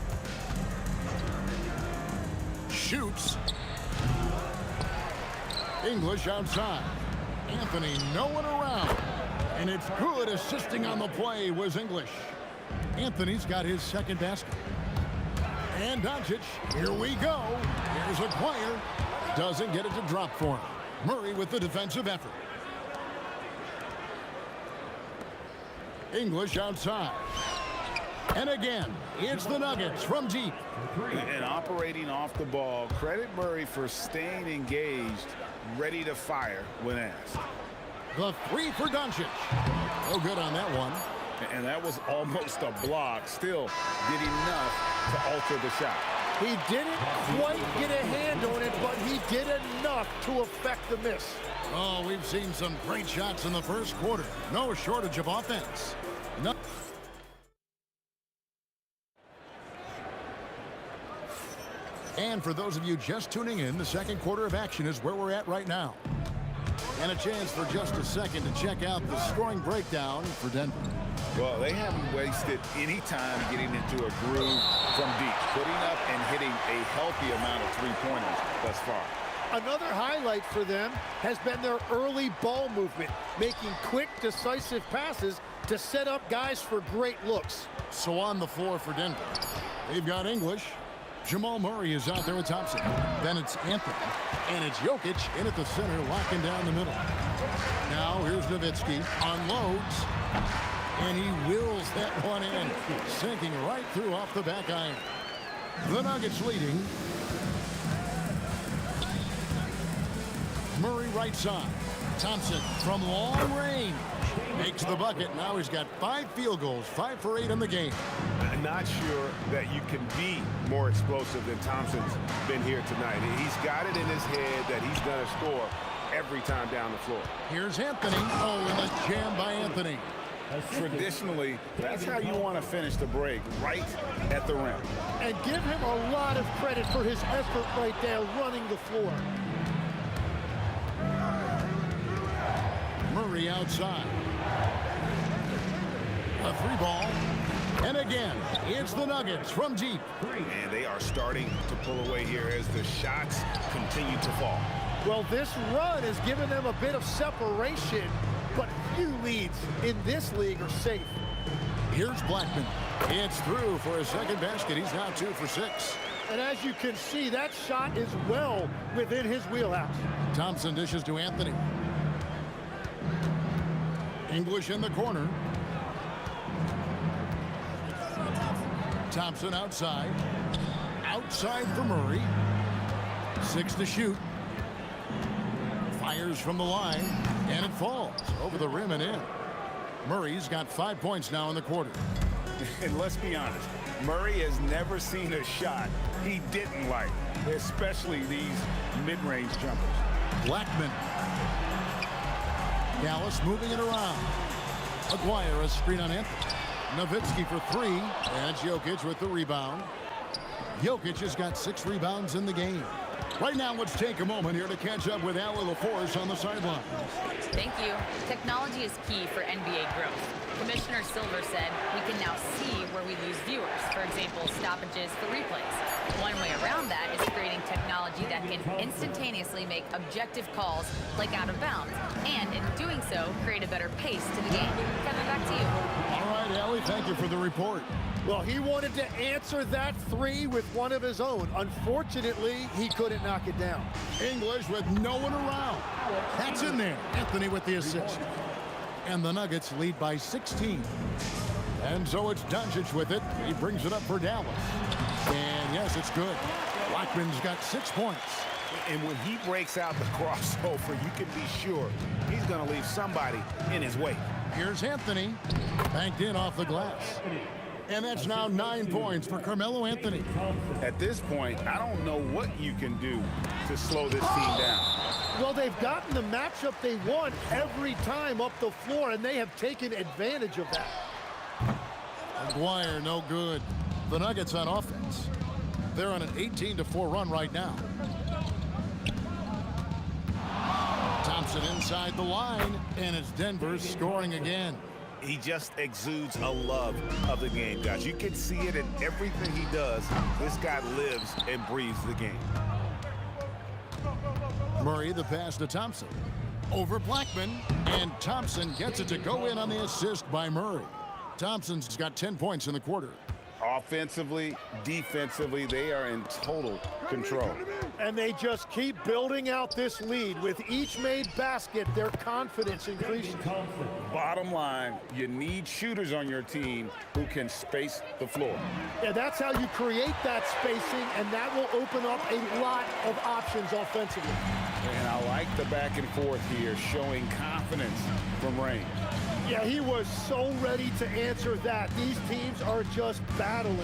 Shoots. English outside. Anthony, no one around. And it's good. Assisting on the play was English. Anthony's got his second basket. And Doncic, here we go. Here's Aguirre. Doesn't get it to drop for him. Murray with the defensive effort. English outside. And again, it's the Nuggets from deep. And operating off the ball, credit Murray for staying engaged, ready to fire when asked. The three for Doncic. No good on that one. And that was almost a block. Still did enough to alter the shot. He didn't quite get a hand on it, but he did enough to affect the miss. Oh, we've seen some great shots in the first quarter. No shortage of offense. No. And for those of you just tuning in, the second quarter of action is where we're at right now. And a chance for just a second to check out the scoring breakdown for Denver. Well, they haven't wasted any time getting into a groove from deep, putting up and hitting a healthy amount of three-pointers thus far. Another highlight for them has been their early ball movement, making quick, decisive passes to set up guys for great looks. So on the floor for Denver, they've got English. Jamal Murray is out there with Thompson. Then it's Anthony. And it's Jokic in at the center, locking down the middle. Now here's Nowitzki. Unloads. And he wills that one in, sinking right through off the back iron. The Nuggets leading. Murray right side. Thompson from long range makes the bucket. Now he's got 5 field goals, 5 for 8 in the game. I'm not sure that you can be more explosive than Thompson's been here tonight. He's got it in his head that he's going to score every time down the floor. Here's Anthony. Oh, and a jam by Anthony. Traditionally, that's how you want to finish the break, right at the rim. And give him a lot of credit for his effort right there running the floor. Murray outside. A 3-ball. And again, it's the Nuggets from deep. And they are starting to pull away here as the shots continue to fall. Well, this run has given them a bit of separation, but few leads in this league are safe. Here's Blackman. It's through for a second basket. He's now 2 for 6. And as you can see, that shot is well within his wheelhouse. Thompson dishes to Anthony. English in the corner. Thompson outside. Outside for Murray. 6 to shoot. Fires from the line, and it falls over the rim and in. Murray's got 5 points now in the quarter. And let's be honest, Murray has never seen a shot he didn't like, especially these mid-range jumpers. Blackman. Dallas moving it around. Aguirre a screen on Anthony. Nowitzki for 3, and Jokic with the rebound. Jokic has got 6 rebounds in the game. Right now, let's take a moment here to catch up with Allie LaForce on the sideline. Thank you. Technology is key for NBA growth. Commissioner Silver said we can now see where we lose viewers, for example, stoppages for replays. One way around that is creating technology that can instantaneously make objective calls like out of bounds, and in doing so, create a better pace to the game. Kevin, back to you. All right, Allie, thank you for the report. Well, he wanted to answer that 3 with one of his own. Unfortunately, he couldn't knock it down. English with no one around. That's in there. Anthony with the assist. And the Nuggets lead by 16. And so it's Doncic with it. He brings it up for Dallas. And yes, it's good. Blackman's got 6 points. And when he breaks out the crossover, you can be sure he's going to leave somebody in his way. Here's Anthony. Banked in off the glass. And that's now 9 points for Carmelo Anthony. At this point, I don't know what you can do to slow this team down. Well, they've gotten the matchup they want every time up the floor, and they have taken advantage of that. Aguirre, no good. The Nuggets on offense. They're on an 18-4 run right now. Thompson inside the line, and it's Denver scoring again. He just exudes a love of the game, guys. You can see it in everything he does. This guy lives and breathes the game. Murray, the pass to Thompson. Over Blackman, and Thompson gets it to go in on the assist by Murray. Thompson's got 10 points in the quarter. Offensively, defensively, they are in total control. And they just keep building out this lead. With each made basket, their confidence increases. Bottom line, you need shooters on your team who can space the floor. Yeah, that's how you create that spacing, and that will open up a lot of options offensively. And I like the back and forth here, showing confidence from range. Yeah, he was so ready to answer that. These teams are just battling.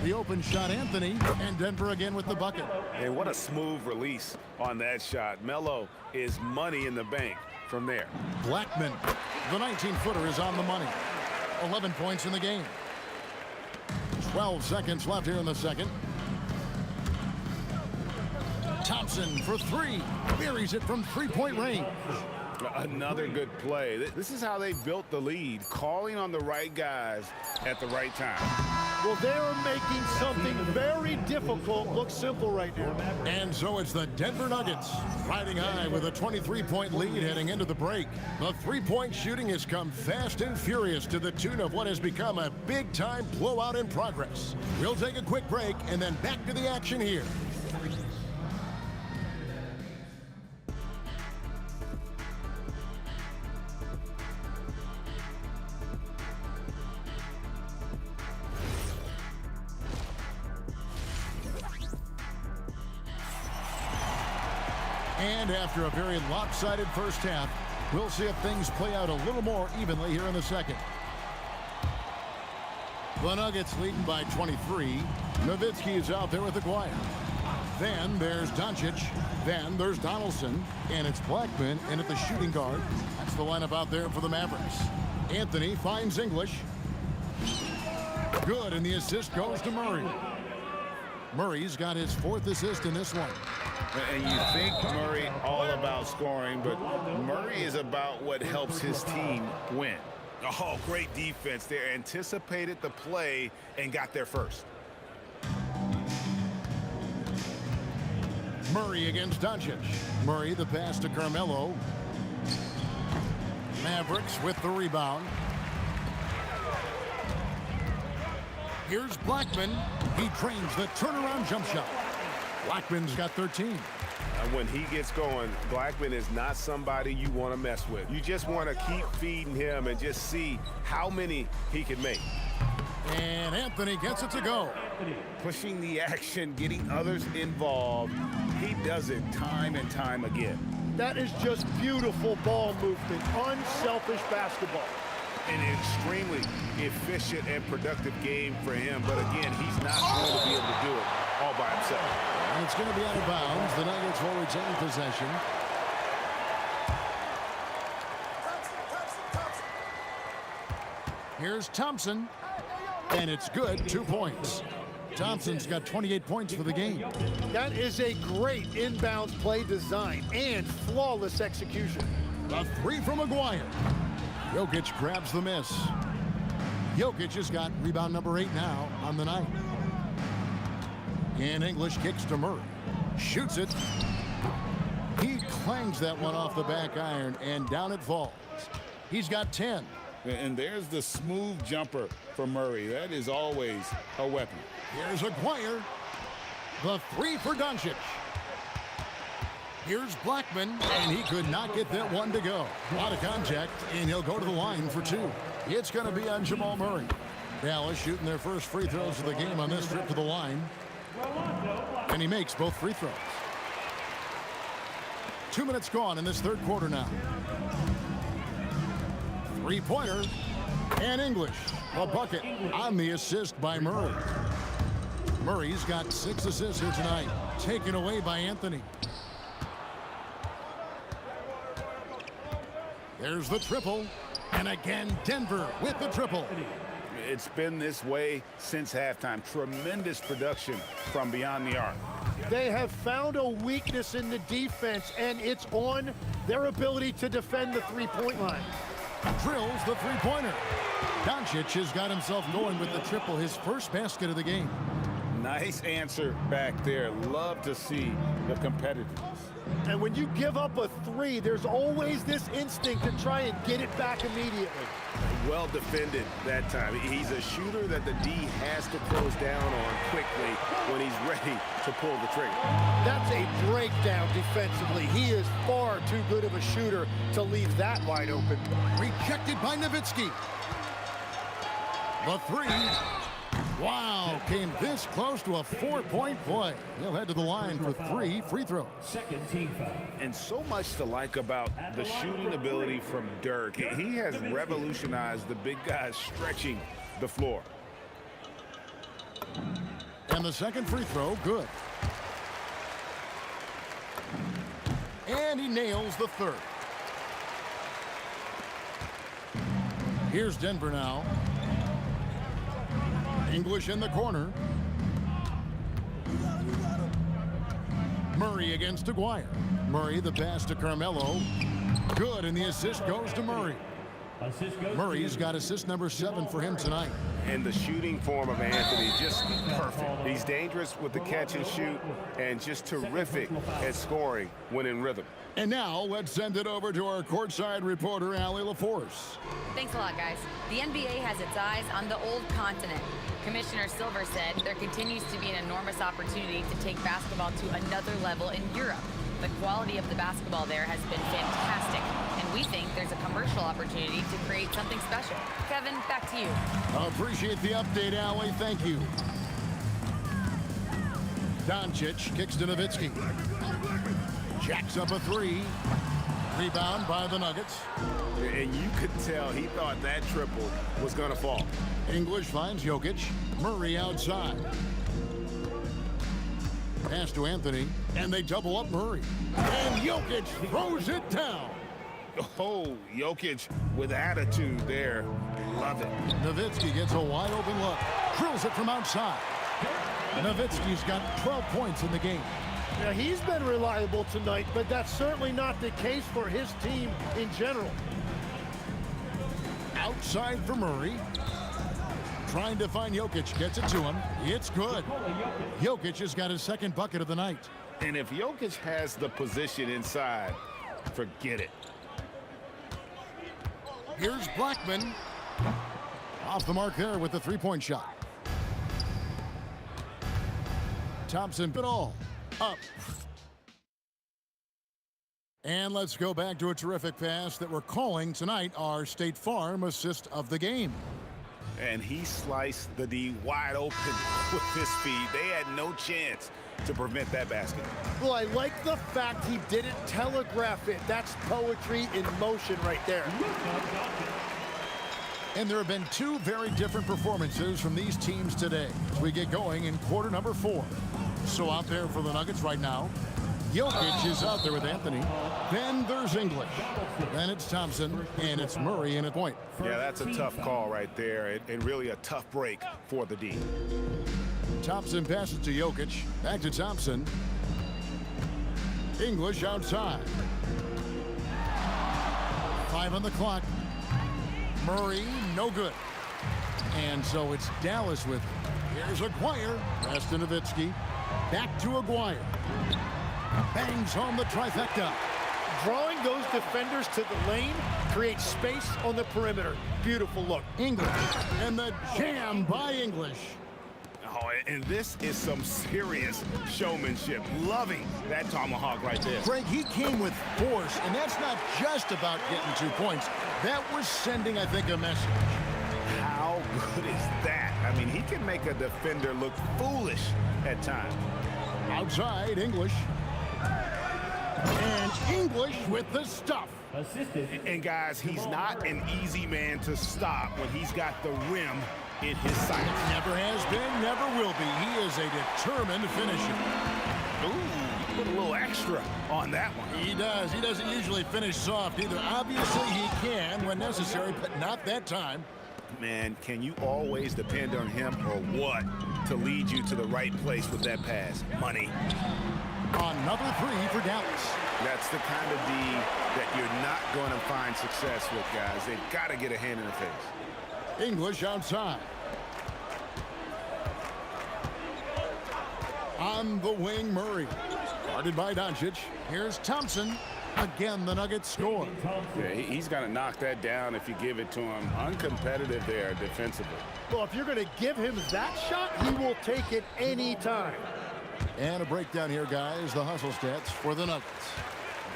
The open shot, Anthony, and Denver again with the bucket. And what a smooth release on that shot. Melo is money in the bank from there. Blackman, the 19-footer, is on the money. 11 points in the game. 12 seconds left here in the second. Thompson for three. Buries it from three-point range. Another good play. This is how they built the lead, calling on the right guys at the right time. Well, they're making something very difficult look simple right now. And so it's the Denver Nuggets riding high with a 23-point lead heading into the break. The three-point shooting has come fast and furious to the tune of what has become a big-time blowout in progress. We'll take a quick break and then back to the action here. And after a very lopsided first half, we'll see if things play out a little more evenly here in the second. The Nuggets leading by 23. Nowitzki is out there with Aguirre. Then there's Doncic. Then there's Donaldson. And it's Blackman in at the shooting guard. That's the lineup out there for the Mavericks. Anthony finds English. Good, and the assist goes to Murray. Murray's got his fourth assist in this one. And you think Murray all about scoring, but Murray is about what helps his team win. Oh, great defense there. Anticipated the play and got there first. Murray against Doncic. Murray the pass to Carmelo. Mavericks with the rebound. Here's Blackman. He trains the turnaround jump shot. Blackman's got 13. When he gets going, Blackman is not somebody you want to mess with. You just want to keep feeding him and just see how many he can make. And Anthony gets it to go. Pushing the action, getting others involved. He does it time and time again. That is just beautiful ball movement, unselfish basketball. An extremely efficient and productive game for him, but again, he's not going to be able to do it all by himself. And it's going to be out of bounds. The Nuggets will retain possession. Here's Thompson, and it's good, 2 points. Thompson's got 28 points for the game. That is a great inbounds play design and flawless execution. A three from Aguirre. Jokic grabs the miss. Jokic has got rebound number 8 now on the night. And English kicks to Murray. Shoots it. He clangs that one off the back iron, and down it falls. He's got 10. And there's the smooth jumper for Murray. That is always a weapon. Here's Aguirre. The three for Doncic. Here's Blackman, and he could not get that one to go. A lot of contact, and he'll go to the line for 2. It's going to be on Jamal Murray. Dallas shooting their first free throws of the game on this trip to the line. And he makes both free throws. 2 minutes gone in this third quarter now. Three-pointer, and English. A bucket on the assist by Murray. Murray's got 6 assists here tonight, taken away by Anthony. There's the triple, and again Denver with the triple. It's been this way since halftime. Tremendous production from beyond the arc. They have found a weakness in the defense, and it's on their ability to defend the three-point line. Drills the three-pointer. Doncic has got himself going with the triple, his first basket of the game. Nice answer back there. Love to see the competitiveness. And when you give up a 3, there's always this instinct to try and get it back immediately. Well defended that time. He's a shooter that the D has to close down on quickly when he's ready to pull the trigger. That's a breakdown defensively. He is far too good of a shooter to leave that wide open. Rejected by Nowitzki. The 3. Wow, came this close to a 4-point play. He'll head to the line for 3 free throws. Second team foul. And so much to like about the shooting ability from Dirk. He has revolutionized the big guys stretching the floor. And the second free throw, good. And he nails the third. Here's Denver now. English in the corner. Murray against Aguirre. Murray the pass to Carmelo. Good, and the assist goes to Murray. Murray's got assist number 7 for him tonight. And the shooting form of Anthony, just perfect. He's dangerous with the catch and shoot and just terrific at scoring when in rhythm. And now let's send it over to our courtside reporter, Allie LaForce. Thanks a lot, guys. The NBA has its eyes on the old continent. Commissioner Silver said there continues to be an enormous opportunity to take basketball to another level in Europe. The quality of the basketball there has been fantastic, and we think there's a commercial opportunity to create something special. Kevin, back to you. I appreciate the update, Allie. Thank you. Doncic kicks to Nowitzki. Jacks up a 3. Rebound by the Nuggets. And you could tell he thought that triple was going to fall. English finds Jokic. Murray outside. Pass to Anthony, and they double up Murray. And Jokic throws it down. Oh, Jokic with attitude there. Love it. Nowitzki gets a wide open look. Drills it from outside. Nowitzki's got 12 points in the game. Now, he's been reliable tonight, but that's certainly not the case for his team in general. Outside for Murray. Trying to find Jokic. Gets it to him. It's good. Jokic has got his second bucket of the night. And if Jokic has the position inside, forget it. Here's Blackman. Off the mark there with the three-point shot. Thompson, but all up. And let's go back to a terrific pass that we're calling tonight our State Farm assist of the game. And he sliced the D wide open with his speed. They had no chance to prevent that basket. Well, I like the fact he didn't telegraph it. That's poetry in motion right there. And there have been 2 very different performances from these teams today as we get going in quarter number 4. So out there for the Nuggets right now, Jokic is out there with Anthony. Then there's English. Then it's Thompson, and it's Murray in a point. Yeah, that's a tough call right there, and really a tough break for the D. Thompson passes to Jokic. Back to Thompson. English outside. 5 on the clock. Murray, no good. And so it's Dallas with it. Here's Aguirre. Pass to Nowitzki. Back to Aguirre. Bangs home the trifecta. Drawing those defenders to the lane creates space on the perimeter. Beautiful look. English. And the jam by English. Oh, and this is some serious showmanship. Loving that tomahawk right there. Greg, he came with force, and that's not just about getting 2 points. That was sending, I think, a message. How good is that? I mean, he can make a defender look foolish at times. Outside, English. And English with the stuff. And guys, he's not an easy man to stop when he's got the rim in his sight. Never has been, never will be. He is a determined finisher. Ooh, put a little extra on that one. He does. He doesn't usually finish soft either. Obviously, he can when necessary, but not that time. Man, can you always depend on him or what to lead you to the right place with that pass? Money. Another 3 for Dallas. That's the kind of D that you're not going to find success with, guys. They've got to get a hand in the face. English outside. On the wing, Murray. Guarded by Doncic. Here's Thompson. Again, the Nuggets score. Yeah, he's going to knock that down if you give it to him. Uncompetitive there defensively. Well, if you're going to give him that shot, he will take it any time. And a breakdown here, guys. The hustle stats for the Nuggets.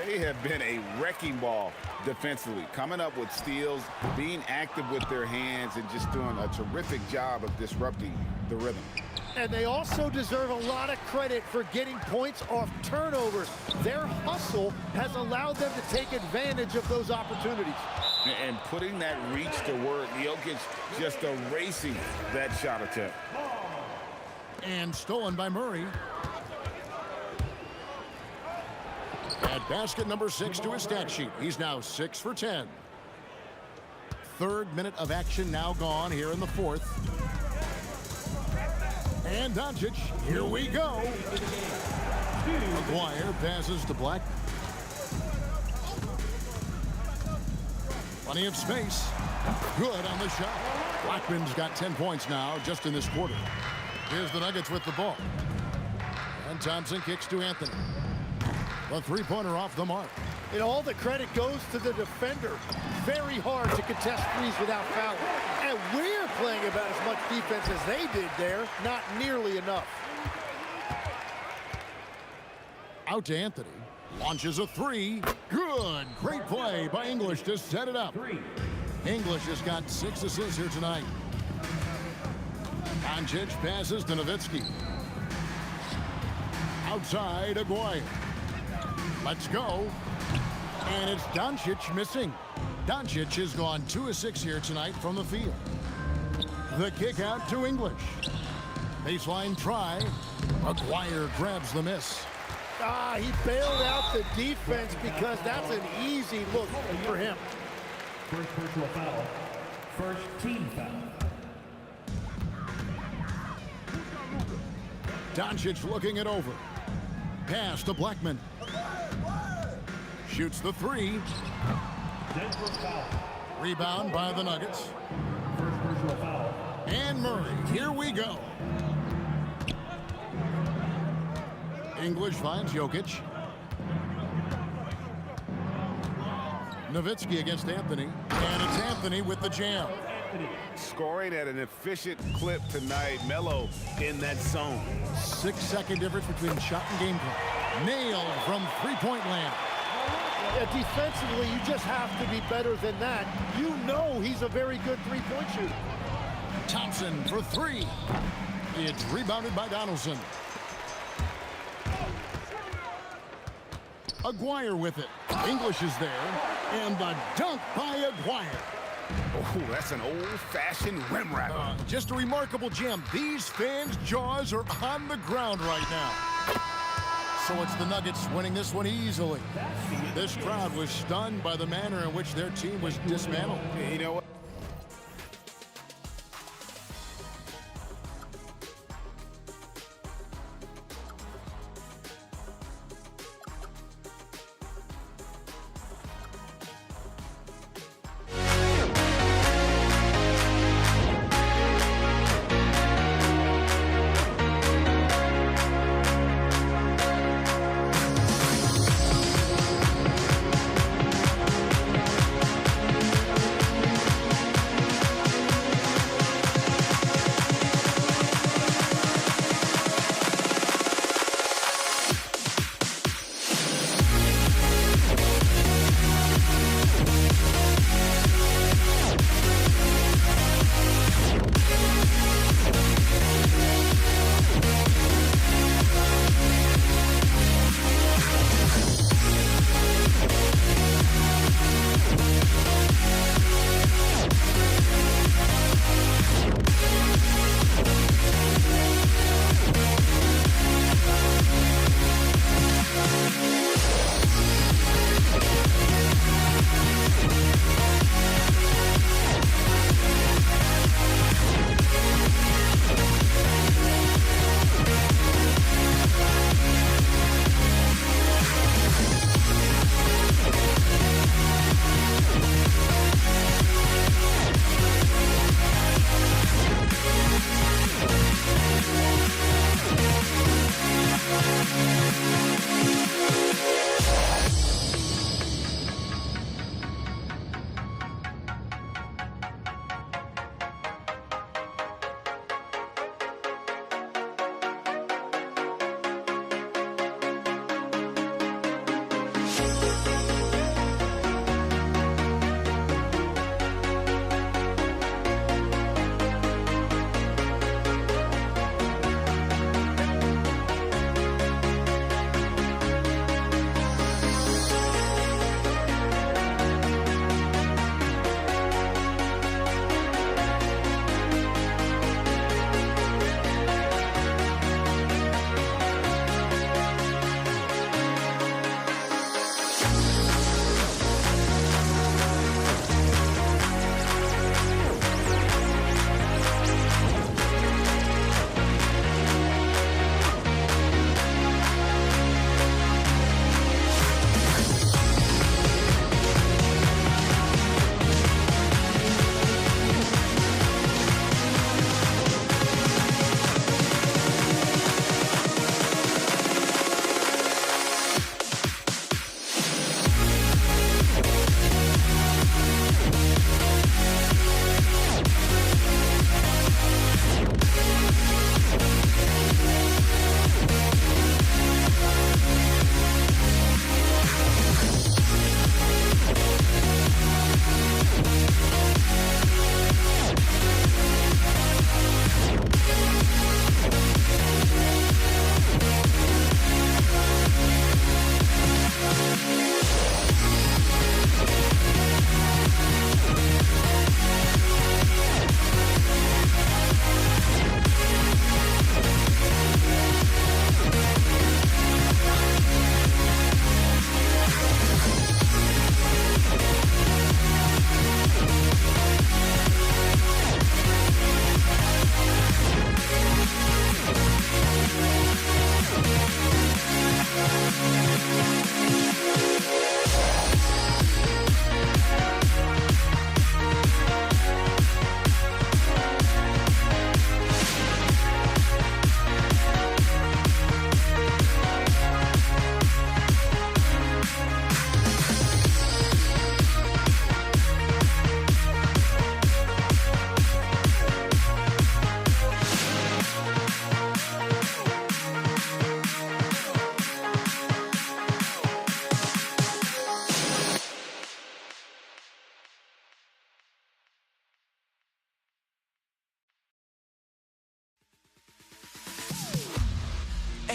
They have been a wrecking ball defensively, coming up with steals, being active with their hands, and just doing a terrific job of disrupting the the rhythm. And they also deserve a lot of credit for getting points off turnovers. Their hustle has allowed them to take advantage of those opportunities. And putting that reach to work, Jokic just erasing that shot attempt. And stolen by Murray. At basket number 6 to his stat sheet. He's now 6 for 10. Third minute of action now gone here in the fourth. And Doncic, here we go. McGuire passes to Black. Plenty of space. Good on the shot. Blackman's got 10 points now just in this quarter. Here's the Nuggets with the ball. And Thompson kicks to Anthony. The three-pointer off the mark. And all the credit goes to the defender. Very hard to contest threes without foul. And we're playing about as much defense as they did there. Not nearly enough. Out to Anthony. Launches a three. Good. Great play by English to set it up. English has got 6 assists here tonight. Doncic passes to Nowitzki. Outside, Aguirre. Let's go. And it's Doncic missing. Doncic has gone 2 of 6 here tonight from the field. The kick out to English. Baseline try. Aguirre grabs the miss. He bailed out the defense because that's an easy look for him. First personal foul. First team foul. Doncic looking it over. Pass to Blackman. Shoots the three. Denver foul. Rebound by the Nuggets. First personal foul. And Murray, here we go. English finds Jokic. Nowitzki against Anthony. And it's Anthony with the jam. Scoring at an efficient clip tonight. Melo in that zone. 6-second difference between shot and game clock. Nailed from three-point land. Yeah, defensively, you just have to be better than that. You know he's a very good three-point shooter. Thompson for three. It's rebounded by Donaldson. Aguirre with it. English is there. And the dunk by Aguirre. Oh, that's an old-fashioned rim wrap. Just a remarkable jam. These fans' jaws are on the ground right now. So it's the Nuggets winning this one easily. This crowd was stunned by the manner in which their team was dismantled. You know what?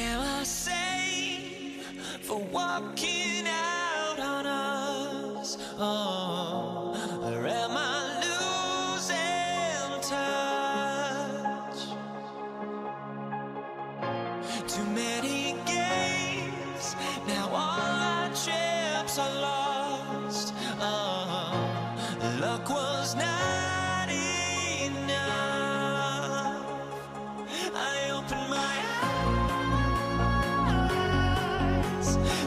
Am I sane for walking out on us? Oh, or am I losing touch? Too many games, now all our chips are lost. Oh, luck was not enough. I opened my eyes.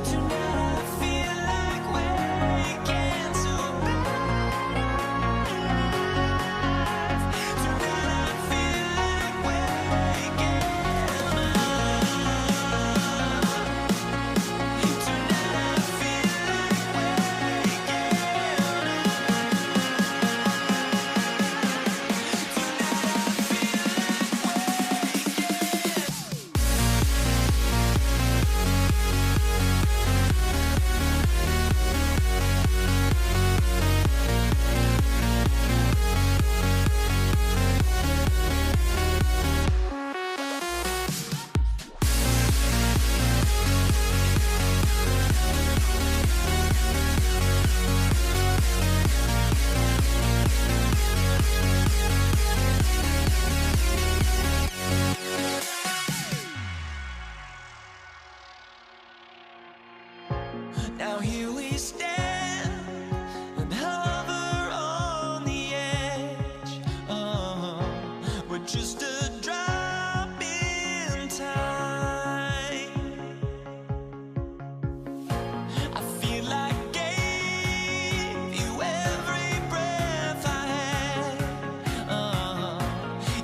Tonight I feel like waking to life. Tonight I feel like waking up. Tonight I feel like waking Now here we stand and hover on the edge. Oh, we're just a drop in time. I feel like I gave you every breath I had.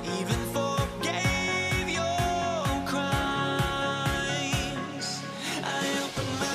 Even forgave your crimes. I opened my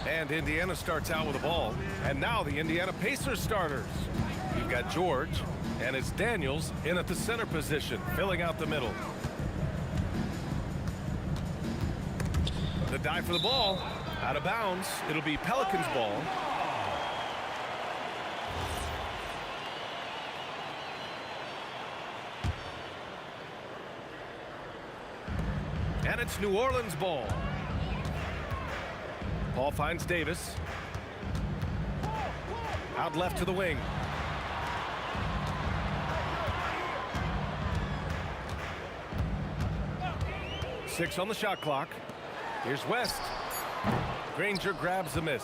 And Indiana starts out with the ball. And now the Indiana Pacers starters. You've got George, and it's Daniels in at the center position, filling out the middle. The dive for the ball, out of bounds. It'll be Pelicans ball. And it's New Orleans ball. Ball finds Davis. Out left to the wing. 6 on the shot clock. Here's West. Granger grabs the miss.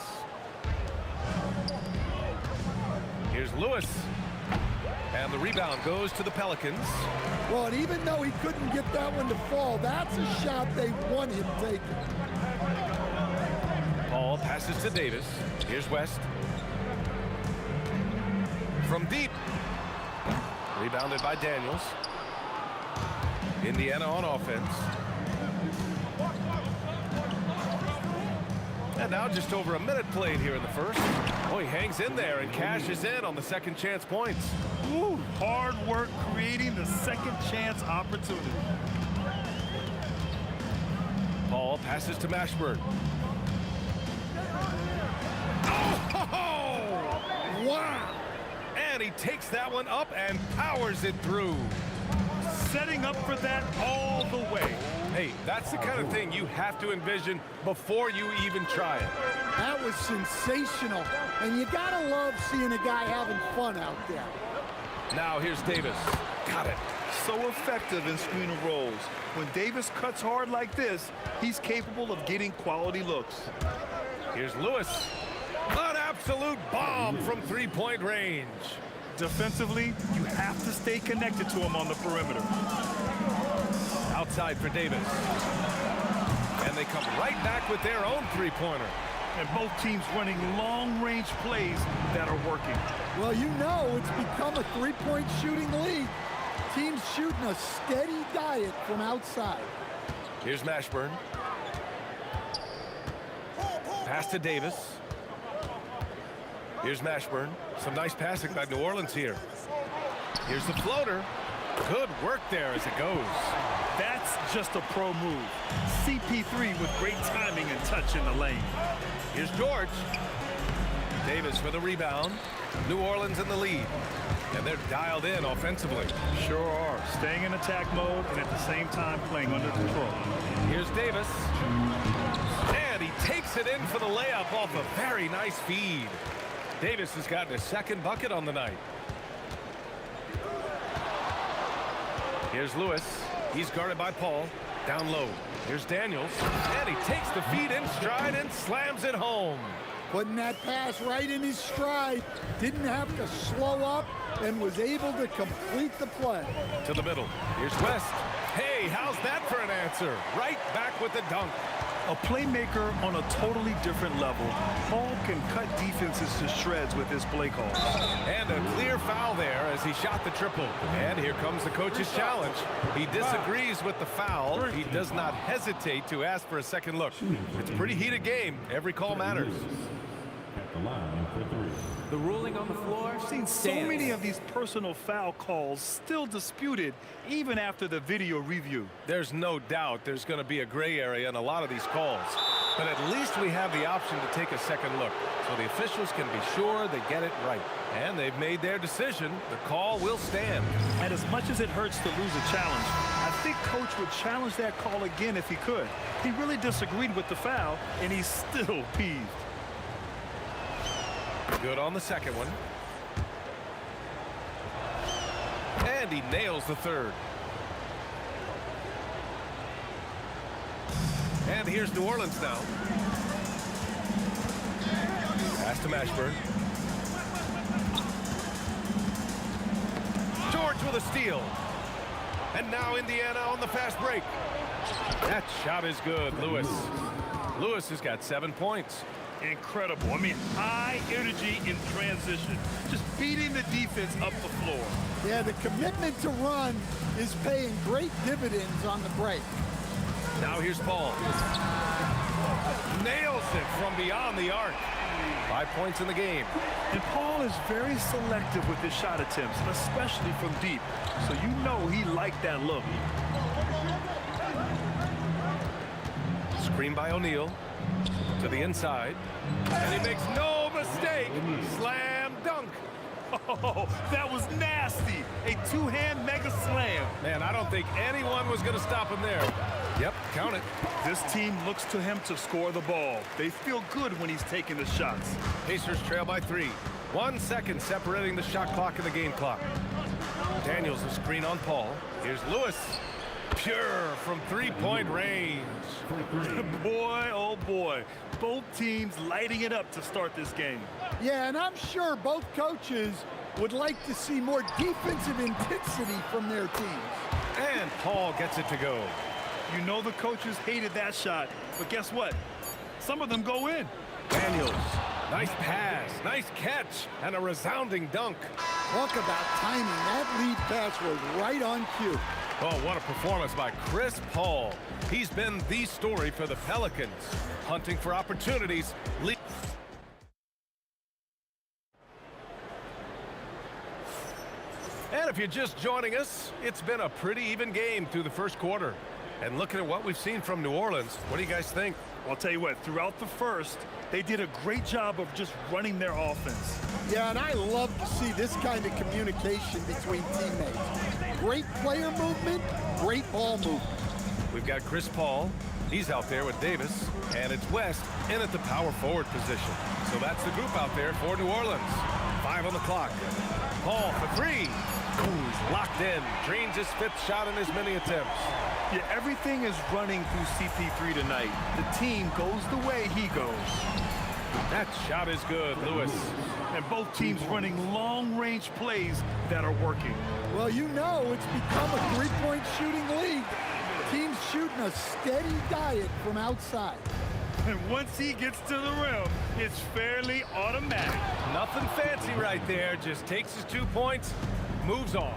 Here's Lewis. And the rebound goes to the Pelicans. Well, and even though he couldn't get that one to fall, that's a shot they want him taking. Paul passes to Davis. Here's West. From deep. Rebounded by Daniels. Indiana on offense. And now just over a minute played here in the first. Oh, he hangs in there and cashes in on the second chance points. Ooh, hard work creating the second chance opportunity. Paul passes to Mashburn. Oh! Wow! And he takes that one up and powers it through. Setting up for that all the way. Hey, that's the kind of thing you have to envision before you even try it. That was sensational. And you gotta love seeing a guy having fun out there. Now here's Davis. Got it. So effective in screen and rolls. When Davis cuts hard like this, he's capable of getting quality looks. Here's Lewis. An absolute bomb from three-point range. Defensively, you have to stay connected to him on the perimeter. Outside for Davis. And they come right back with their own three-pointer. And both teams running long-range plays that are working. Well, you know it's become a three-point shooting league. Teams shooting a steady diet from outside. Here's Mashburn. Pass to Davis. Here's Mashburn. Some nice passing by New Orleans here. Here's the floater. Good work there as it goes. That's just a pro move. CP3 with great timing and touch in the lane. Here's George. Davis for the rebound. New Orleans in the lead. And they're dialed in offensively. Sure are. Staying in attack mode and at the same time playing under control. Here's Davis. And he takes it in for the layup off a very nice feed. Davis has gotten his second bucket on the night. Here's Lewis. He's guarded by Paul. Down low. Here's Daniels. And he takes the feed in stride and slams it home. Putting that pass right in his stride. Didn't have to slow up and was able to complete the play. To the middle. Here's West. Hey, how's that for an answer? Right back with the dunk. A playmaker on a totally different level. Paul can cut defenses to shreds with his play call. And a clear foul there as he shot the triple. And here comes the coach's challenge. He disagrees with the foul. He does not hesitate to ask for a second look. It's a pretty heated game. Every call matters. At the line for three. The ruling on the floor. I've seen so many of these personal foul calls still disputed even after the video review. There's no doubt there's going to be a gray area in a lot of these calls. But at least we have the option to take a second look so the officials can be sure they get it right. And they've made their decision. The call will stand. And as much as it hurts to lose a challenge, I think Coach would challenge that call again if he could. He really disagreed with the foul, and he's still peeved. Good on the second one. And he nails the third. And here's New Orleans now. Pass to Mashburn. George with a steal. And now Indiana on the fast break. That shot is good, Lewis. Lewis has got 7 points. Incredible. I mean, high energy in transition. Just beating the defense up the floor. Yeah, the commitment to run is paying great dividends on the break. Now here's Paul. Nails it from beyond the arc. 5 points in the game. And Paul is very selective with his shot attempts, especially from deep. So you know he liked that look. Screen by O'Neal. To the inside. And he makes no mistake. Slam dunk. Oh, that was nasty. A two-hand mega slam. Man, I don't think anyone was going to stop him there. Yep, count it. This team looks to him to score the ball. They feel good when he's taking the shots. Pacers trail by 3. 1 second separating the shot clock and the game clock. Daniels a screen on Paul. Here's Lewis. Pure from three-point range. Boy, oh boy. Both teams lighting it up to start this game. Yeah, and I'm sure both coaches would like to see more defensive intensity from their teams. And Paul gets it to go. You know the coaches hated that shot, but guess what? Some of them go in. Daniels, nice pass, nice catch, and a resounding dunk. Talk about timing. That lead pass was right on cue. Oh, what a performance by Chris Paul. He's been the story for the Pelicans, hunting for opportunities. And if you're just joining us, it's been a pretty even game through the first quarter. And looking at what we've seen from New Orleans, what do you guys think? I'll tell you what, throughout the first, they did a great job of just running their offense. Yeah, and I love to see this kind of communication between teammates. Great player movement, great ball movement. We've got Chris Paul. He's out there with Davis. And it's West in at the power forward position. So that's the group out there for New Orleans. 5 on the clock. Paul for three. Ooh, locked in. Drains his fifth shot in as many attempts. Yeah, everything is running through CP3 tonight. The team goes the way he goes. That shot is good, Lewis. And both teams running long-range plays that are working. Well, you know it's become a three-point shooting league. Teams shooting a steady diet from outside. And once he gets to the rim, it's fairly automatic. Nothing fancy right there. Just takes his 2 points, moves on.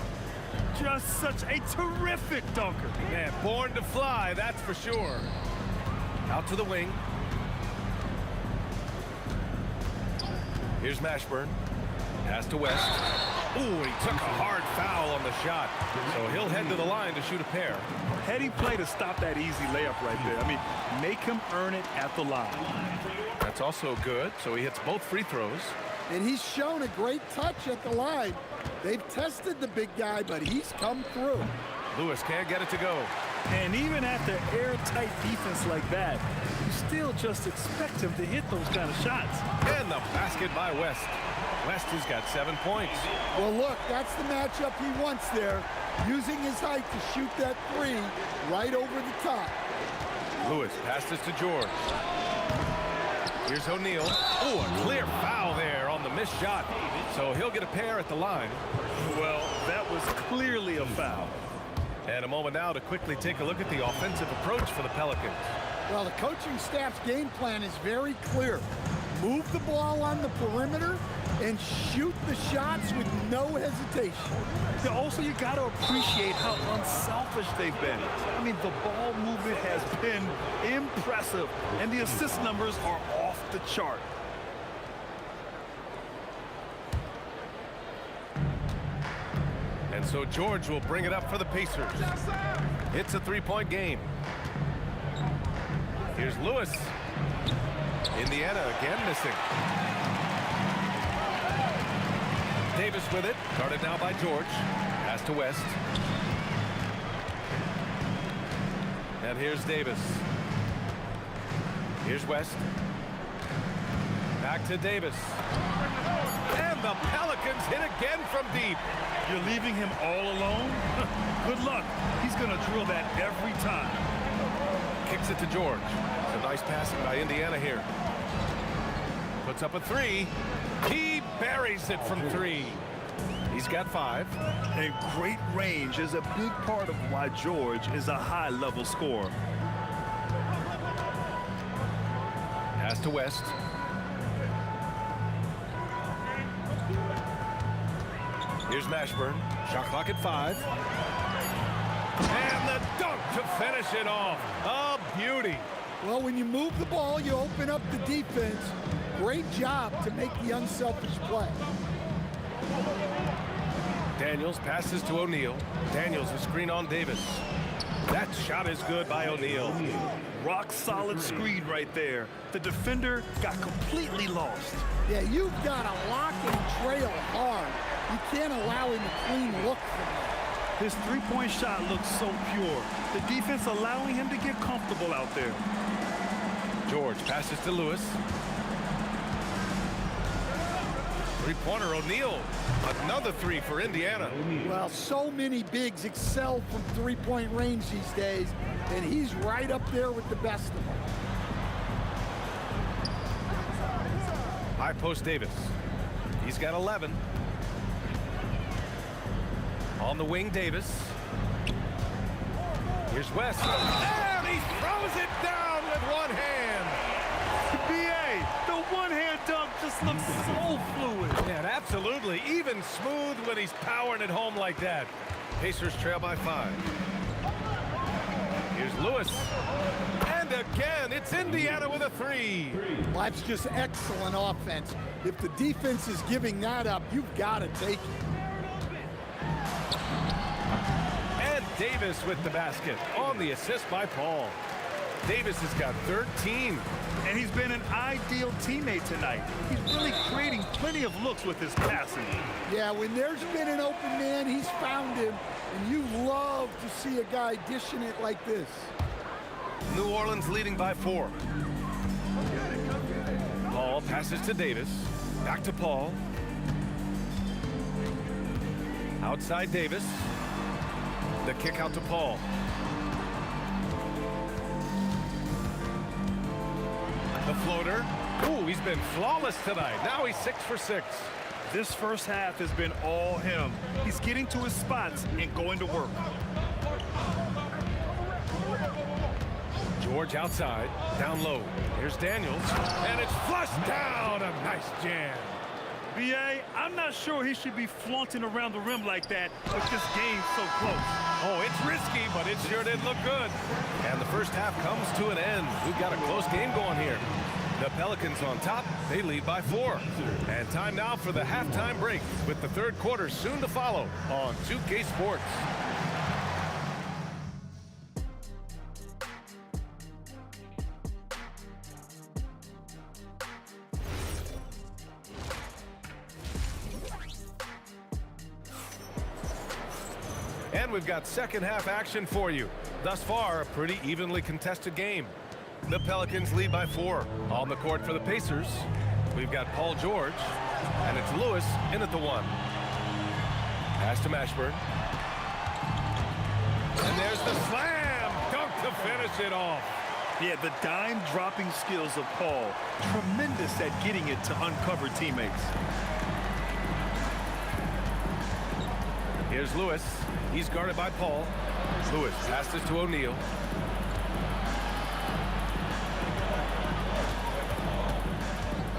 Just such a terrific dunker. Man, born to fly, that's for sure. Out to the wing. Here's Mashburn. Pass to West. Ooh, he took a hard foul on the shot. So he'll head to the line to shoot a pair. Heading play to stop that easy layup right there. I mean, make him earn it at the line. That's also good. So he hits both free throws. And he's shown a great touch at the line. They've tested the big guy, but he's come through. Lewis can't get it to go. And even after airtight defense like that, you still just expect him to hit those kind of shots. And the basket by West. West has got 7 points. Well, look, that's the matchup he wants there. Using his height to shoot that three right over the top. Lewis passes to George. Here's O'Neal. Oh, a clear foul there on the missed shot. So he'll get a pair at the line. Well, that was clearly a foul. And a moment now to quickly take a look at the offensive approach for the Pelicans. Well, the coaching staff's game plan is very clear. Move the ball on the perimeter and shoot the shots with no hesitation. Also, you got to appreciate how unselfish they've been. I mean, the ball movement has been impressive, and the assist numbers are off the chart. And so George will bring it up for the Pacers. It's a three-point game. Here's Lewis. Indiana again missing. Davis with it. Guarded now by George. Pass to West. And here's Davis. Here's West. Back to Davis. And the Pelicans hit again from deep. You're leaving him all alone? Good luck. He's going to drill that every time. Kicks it to George. It's a nice passing by Indiana here. Puts up a three. He buries it from three. He's got 5. And great range is a big part of why George is a high-level scorer. Pass to West. Here's Mashburn. Shot clock at 5. And the dunk to finish it off. A beauty. Well, when you move the ball, you open up the defense. Great job to make the unselfish play. Daniels passes to O'Neal. Daniels a screen on Davis. That shot is good by O'Neal. Rock solid screen right there. The defender got completely lost. Yeah, you've got to lock and trail hard. You can't allow him a clean look from that. His three-point shot looks so pure. The defense allowing him to get comfortable out there. George passes to Lewis. Three-pointer, O'Neal. Another three for Indiana. Well, so many bigs excel from three-point range these days, and he's right up there with the best of them. High post Davis. He's got 11. On the wing, Davis. Here's West. And he throws it down with one hand. B.A., the one-hand dunk just looks so fluid. Yeah, absolutely. Even smooth when he's powering it home like that. Pacers trail by 5. Here's Lewis. And again, it's Indiana with a three. Well, that's just excellent offense. If the defense is giving that up, you've got to take it. And Davis with the basket on the assist by Paul. Davis has got 13. And he's been an ideal teammate tonight. He's really creating plenty of looks with his passing. Yeah, when there's been an open man, he's found him. And you love to see a guy dishing it like this. New Orleans leading by 4. Paul passes to Davis. Back to Paul. Outside Davis. The kick out to Paul. The floater. Ooh, he's been flawless tonight. Now he's 6 for 6. This first half has been all him. He's getting to his spots and going to work. George outside, down low. Here's Daniels, and it's flushed down. A nice jam. B.A., I'm not sure he should be flaunting around the rim like that with this game so close. Oh, it's risky, but it sure did look good. And the first half comes to an end. We've got a close game going here. The Pelicans on top. They lead by 4. And time now for the halftime break with the third quarter soon to follow on 2K Sports. And we've got second half action for you. Thus far, a pretty evenly contested game. The Pelicans lead by 4. On the court for the Pacers, we've got Paul George, and it's Lewis in at the 1. Pass to Mashburn. And there's the slam dunk to finish it off. Yeah, the dime dropping skills of Paul. Tremendous at getting it to uncover teammates. Here's Lewis. He's guarded by Paul. Lewis passes to O'Neal.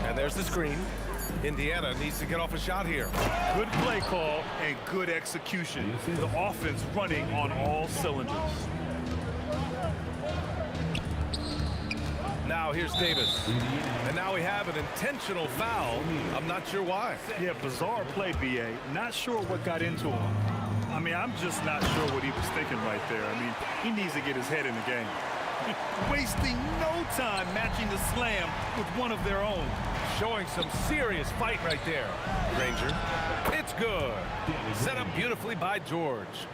And there's the screen. Indiana needs to get off a shot here. Good play call and good execution. The offense running on all cylinders. Now here's Davis. And now we have an intentional foul. I'm not sure why. Yeah, bizarre play, B.A. Not sure what got into him. I mean, I'm just not sure what he was thinking right there. I mean, he needs to get his head in the game. Wasting no time matching the slam with one of their own. Showing some serious fight right there. Ranger. It's good. Set up beautifully by George.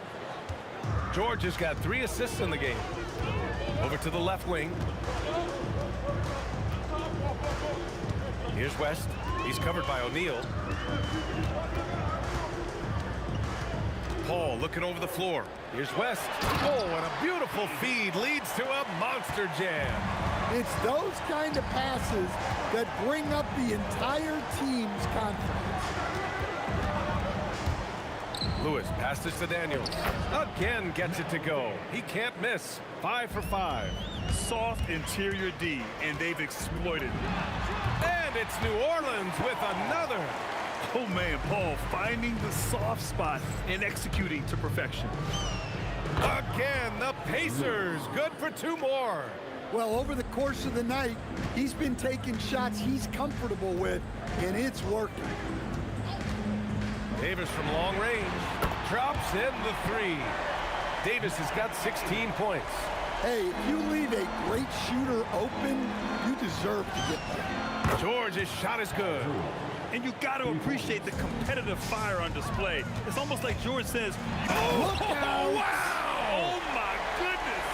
George has got 3 assists in the game. Over to the left wing. Here's West. He's covered by O'Neal. Paul looking over the floor. Here's West. Oh, and a beautiful feed leads to a monster jam. It's those kind of passes that bring up the entire team's confidence. Lewis passes to Daniels. Again gets it to go. He can't miss. 5 for 5. Soft interior D, and they've exploited it. And it's New Orleans with another. Oh, man, Paul finding the soft spot and executing to perfection. Again, the Pacers. Good for 2 more. Well, over the course of the night, he's been taking shots he's comfortable with, and it's working. Davis from long range drops in the 3. Davis has got 16 points. Hey, if you leave a great shooter open, you deserve to get there. George's shot is good. And you got to appreciate the competitive fire on display. It's almost like George says, "Oh, look out!" Wow! Oh, my goodness!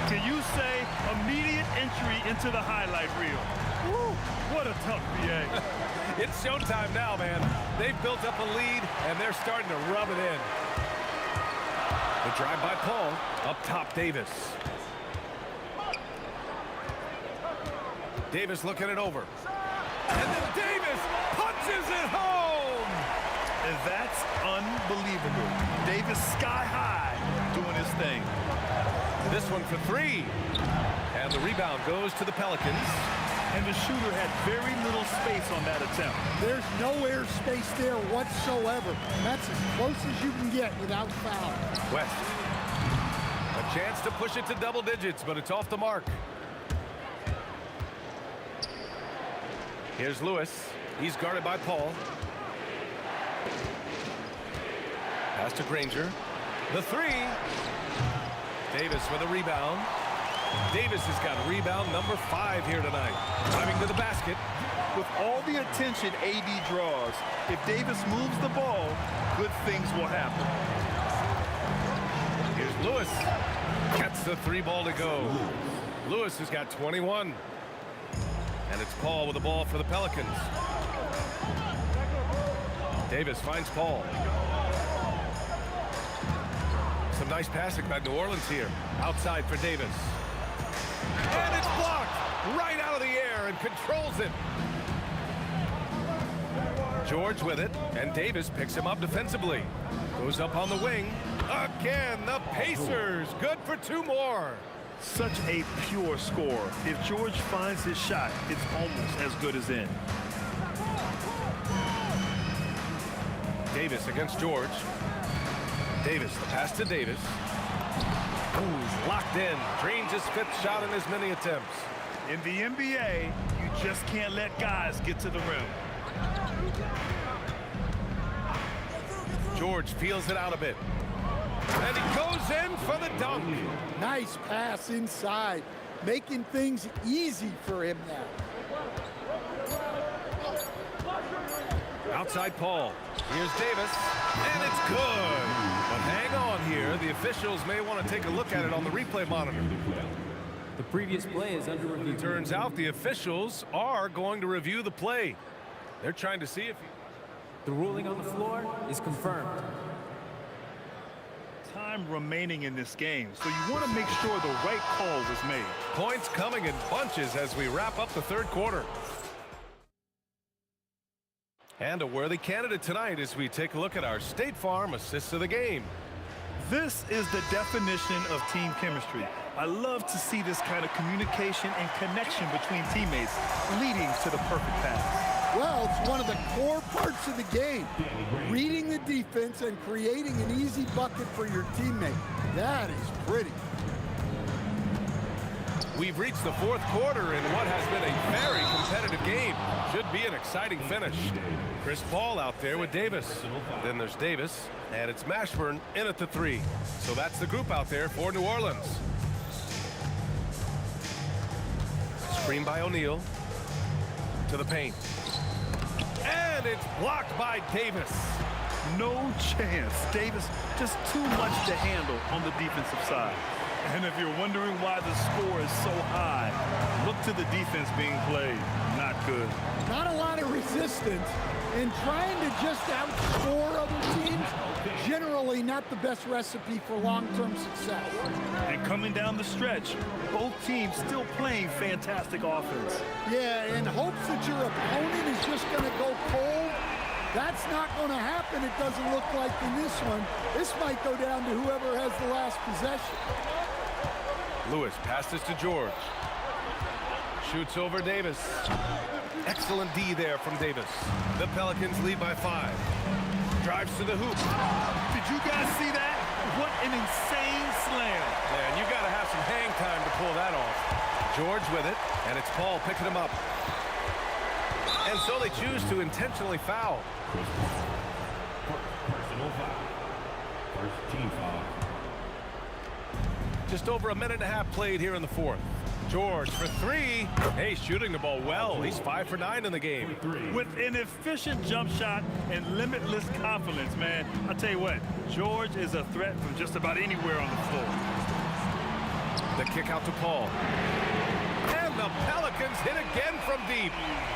Can you say immediate entry into the highlight reel. Woo, what a tough VA. It's showtime now, man. They've built up a lead, and they're starting to rub it in. The drive by Paul. Up top, Davis. Davis looking it over. And then Davis punches it home! And that's unbelievable. Davis sky high doing his thing. This one for three. And the rebound goes to the Pelicans. And the shooter had very little space on that attempt. There's no air space there whatsoever. That's as close as you can get without foul. West. A chance to push it to double digits, but it's off the mark. Here's Lewis. He's guarded by Paul. Pass to Granger. The three. Davis with a rebound. Davis has got rebound number 5 here tonight. Driving to the basket. With all the attention AD draws, if Davis moves the ball, good things will happen. Here's Lewis. Gets the 3 ball to go. Lewis has got 21. And it's Paul with the ball for the Pelicans. Davis finds Paul. Some nice passing by New Orleans here. Outside for Davis. And it's blocked right out of the air and controls it. George with it, and Davis picks him up defensively. Goes up on the wing. Again, the Pacers. Good for 2 more. Such a pure score. If George finds his shot, it's almost as good as in. Davis against George. Davis, the pass to Davis. Ooh, locked in. Drains his 5th shot in as many attempts. In the NBA, you just can't let guys get to the rim. George feels it out a bit. And he goes in for the dunk. Nice pass inside, making things easy for him now. Outside Paul. Here's Davis. And it's good. But hang on here. The officials may want to take a look at it on the replay monitor. The previous play is under review. Turns out the officials are going to review the play. They're trying to see if The ruling on the floor is confirmed. Time remaining in this game, so you want to make sure the right call was made. Points coming in bunches as we wrap up the 3rd quarter. And a worthy candidate tonight as we take a look at our State Farm assists of the game. This is the definition of team chemistry. I love to see this kind of communication and connection between teammates leading to the perfect pass. Well, it's one of the core parts of the game. Reading the defense and creating an easy bucket for your teammate. That is pretty. We've reached the 4th quarter in what has been a very competitive game. Should be an exciting finish. Chris Paul out there with Davis. Then there's Davis, and it's Mashburn in at the 3. So that's the group out there for New Orleans. Screen by O'Neal. To the paint. And it's blocked by Davis. No chance. Davis just too much to handle on the defensive side. And if you're wondering why the score is so high, look to the defense being played. Not good. Not a lot of resistance, and trying to just outscore other teams, generally not the best recipe for long-term success. And coming down the stretch, both teams still playing fantastic offense. Yeah, in hopes that your opponent is just going to go cold. That's not going to happen, it doesn't look like in this one. This might go down to whoever has the last possession. Lewis passes to George. Shoots over Davis. Excellent D there from Davis. The Pelicans lead by 5. Drives to the hoop. Did you guys see that? What an insane slam. Man, you got to have some hang time to pull that off. George with it, and it's Paul picking him up. And so they choose to intentionally foul. Personal foul. First team foul. Just over a minute and a half played here in the 4th. George for 3. Hey, shooting the ball well. He's 5 for 9 in the game. With an efficient jump shot and limitless confidence, man. I'll tell you what, George is a threat from just about anywhere on the floor. The kick out to Paul. And the Pelicans hit again from deep.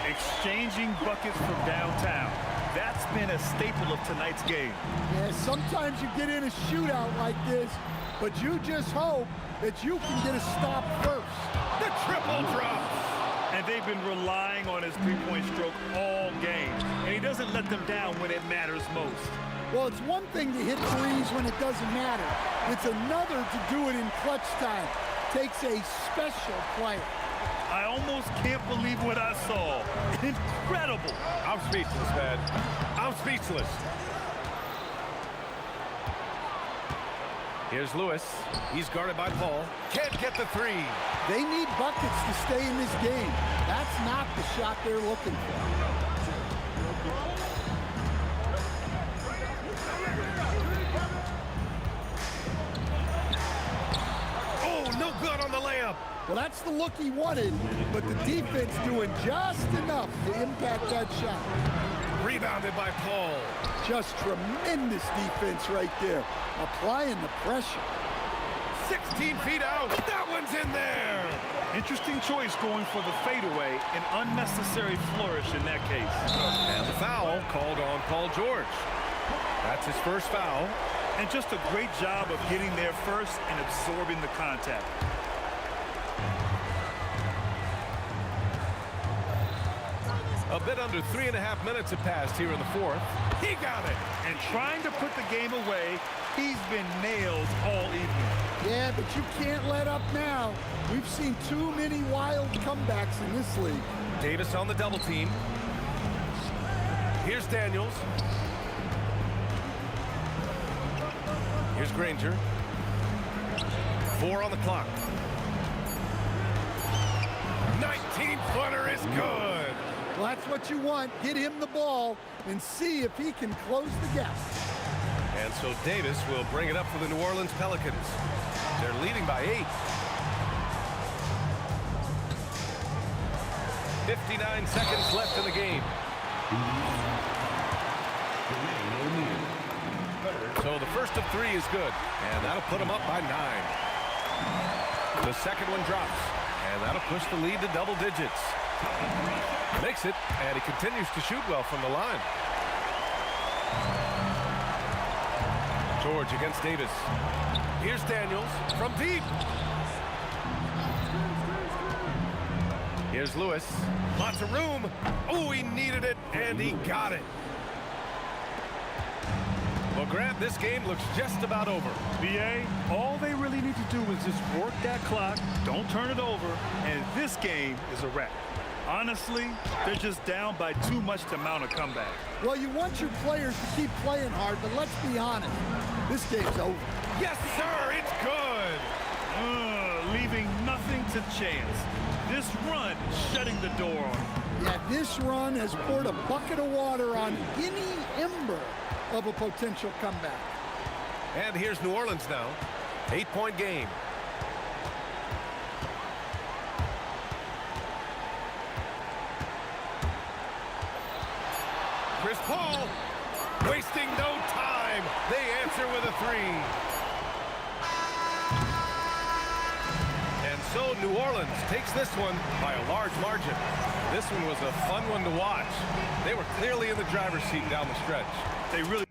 Exchanging buckets from downtown. That's been a staple of tonight's game. Yeah, sometimes you get in a shootout like this, but you just hope that you can get a stop first. The triple drops. And they've been relying on his three-point stroke all game. And he doesn't let them down when it matters most. Well, it's one thing to hit threes when it doesn't matter. It's another to do it in clutch time. Takes a special player. I almost can't believe what I saw. Incredible. I'm speechless, man. I'm speechless. Here's Lewis. He's guarded by Paul. Can't get the three. They need buckets to stay in this game. That's not the shot they're looking for. Oh, no good on the layup. Well, that's the look he wanted, but the defense doing just enough to impact that shot. Rebounded by Paul. Just tremendous defense right there, applying the pressure. 16 feet out. That one's in there. Interesting choice going for the fadeaway, an unnecessary flourish in that case. And the foul called on Paul George. That's his first foul. And just a great job of getting there first and absorbing the contact. A bit under 3.5 minutes have passed here in the fourth. He got it. And trying to put the game away, he's been nailed all evening. Yeah, but you can't let up now. We've seen too many wild comebacks in this league. Davis on the double team. Here's Daniels. Here's Granger. 4 on the clock. 19-footer is good. Well, that's what you want. Get him the ball and see if he can close the gap. And so Davis will bring it up for the New Orleans Pelicans. They're leading by 8. 59 seconds left in the game. So the first of 3 is good, and that'll put them up by 9. The second one drops, and that'll push the lead to double digits. Makes it, and he continues to shoot well from the line. George against Davis. Here's Daniels from deep. Here's Lewis. Lots of room. Oh, he needed it, and he got it. Well, Grant, this game looks just about over. BA, all they really need to do is just work that clock, don't turn it over, and this game is a wrap. Honestly, they're just down by too much to mount a comeback. Well, you want your players to keep playing hard, but let's be honest. This game's over. Yes, sir, it's good. Leaving nothing to chance. This run shutting the door on them. Yeah, this run has poured a bucket of water on any ember of a potential comeback. And here's New Orleans now. 8-point game. Chris Paul, wasting no time. They answer with a 3. And so New Orleans takes this one by a large margin. This one was a fun one to watch. They were clearly in the driver's seat down the stretch. They really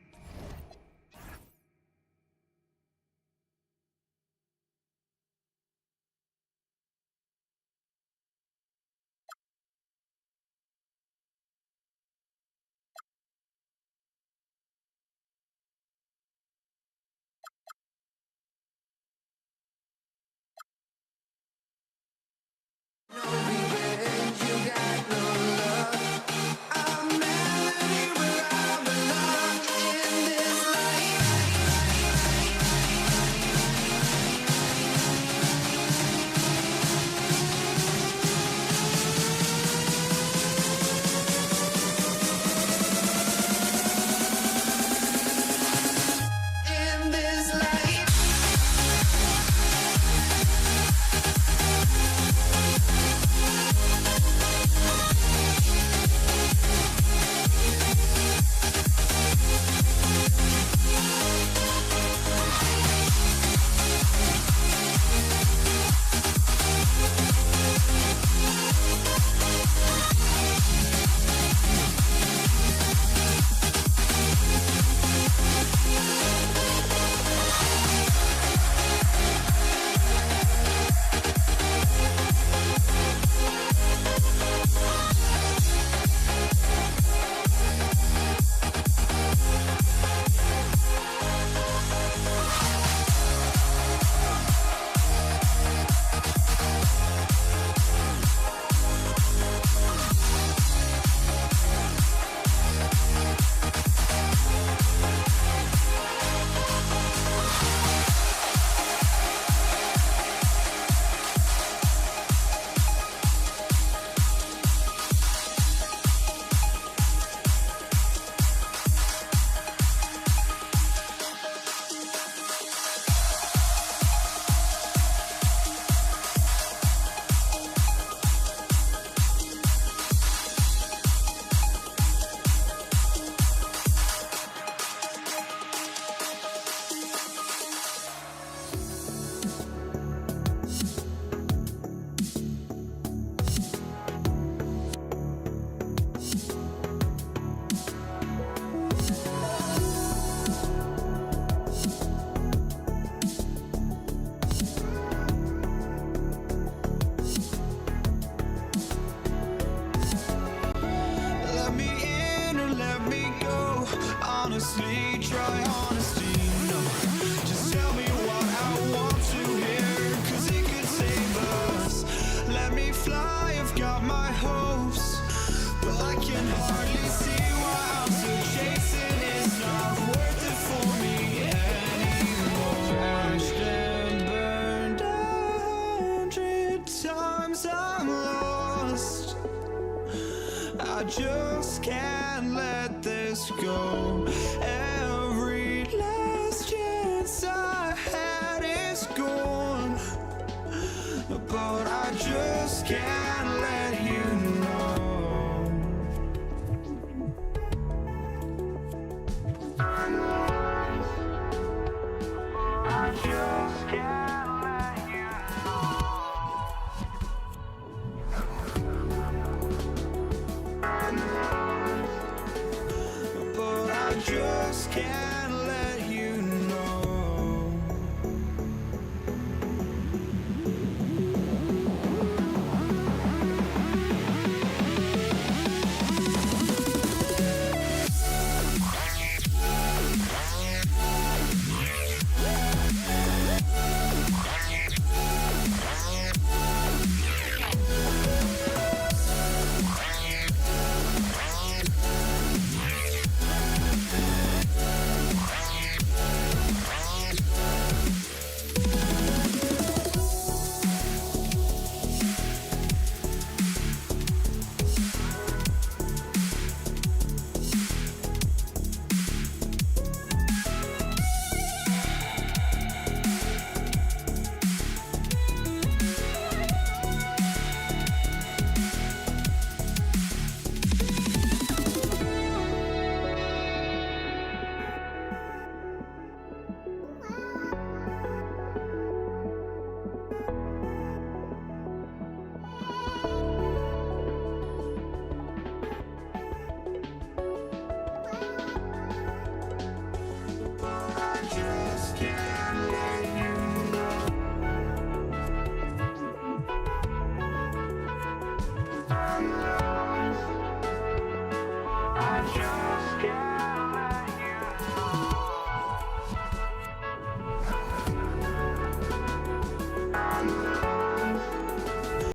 honestly try honesty. No, just tell me what I want to hear, 'cause it could save us. Let me fly, I've got my hopes, but I can hardly see why I'm still chasing. It's not worth it for me anymore. Crashed and burned 100 times, I'm lost. I just can't let this go. Every last chance I had is gone, but I just can't let you know. I just can't let you know. But I just can't let you know. I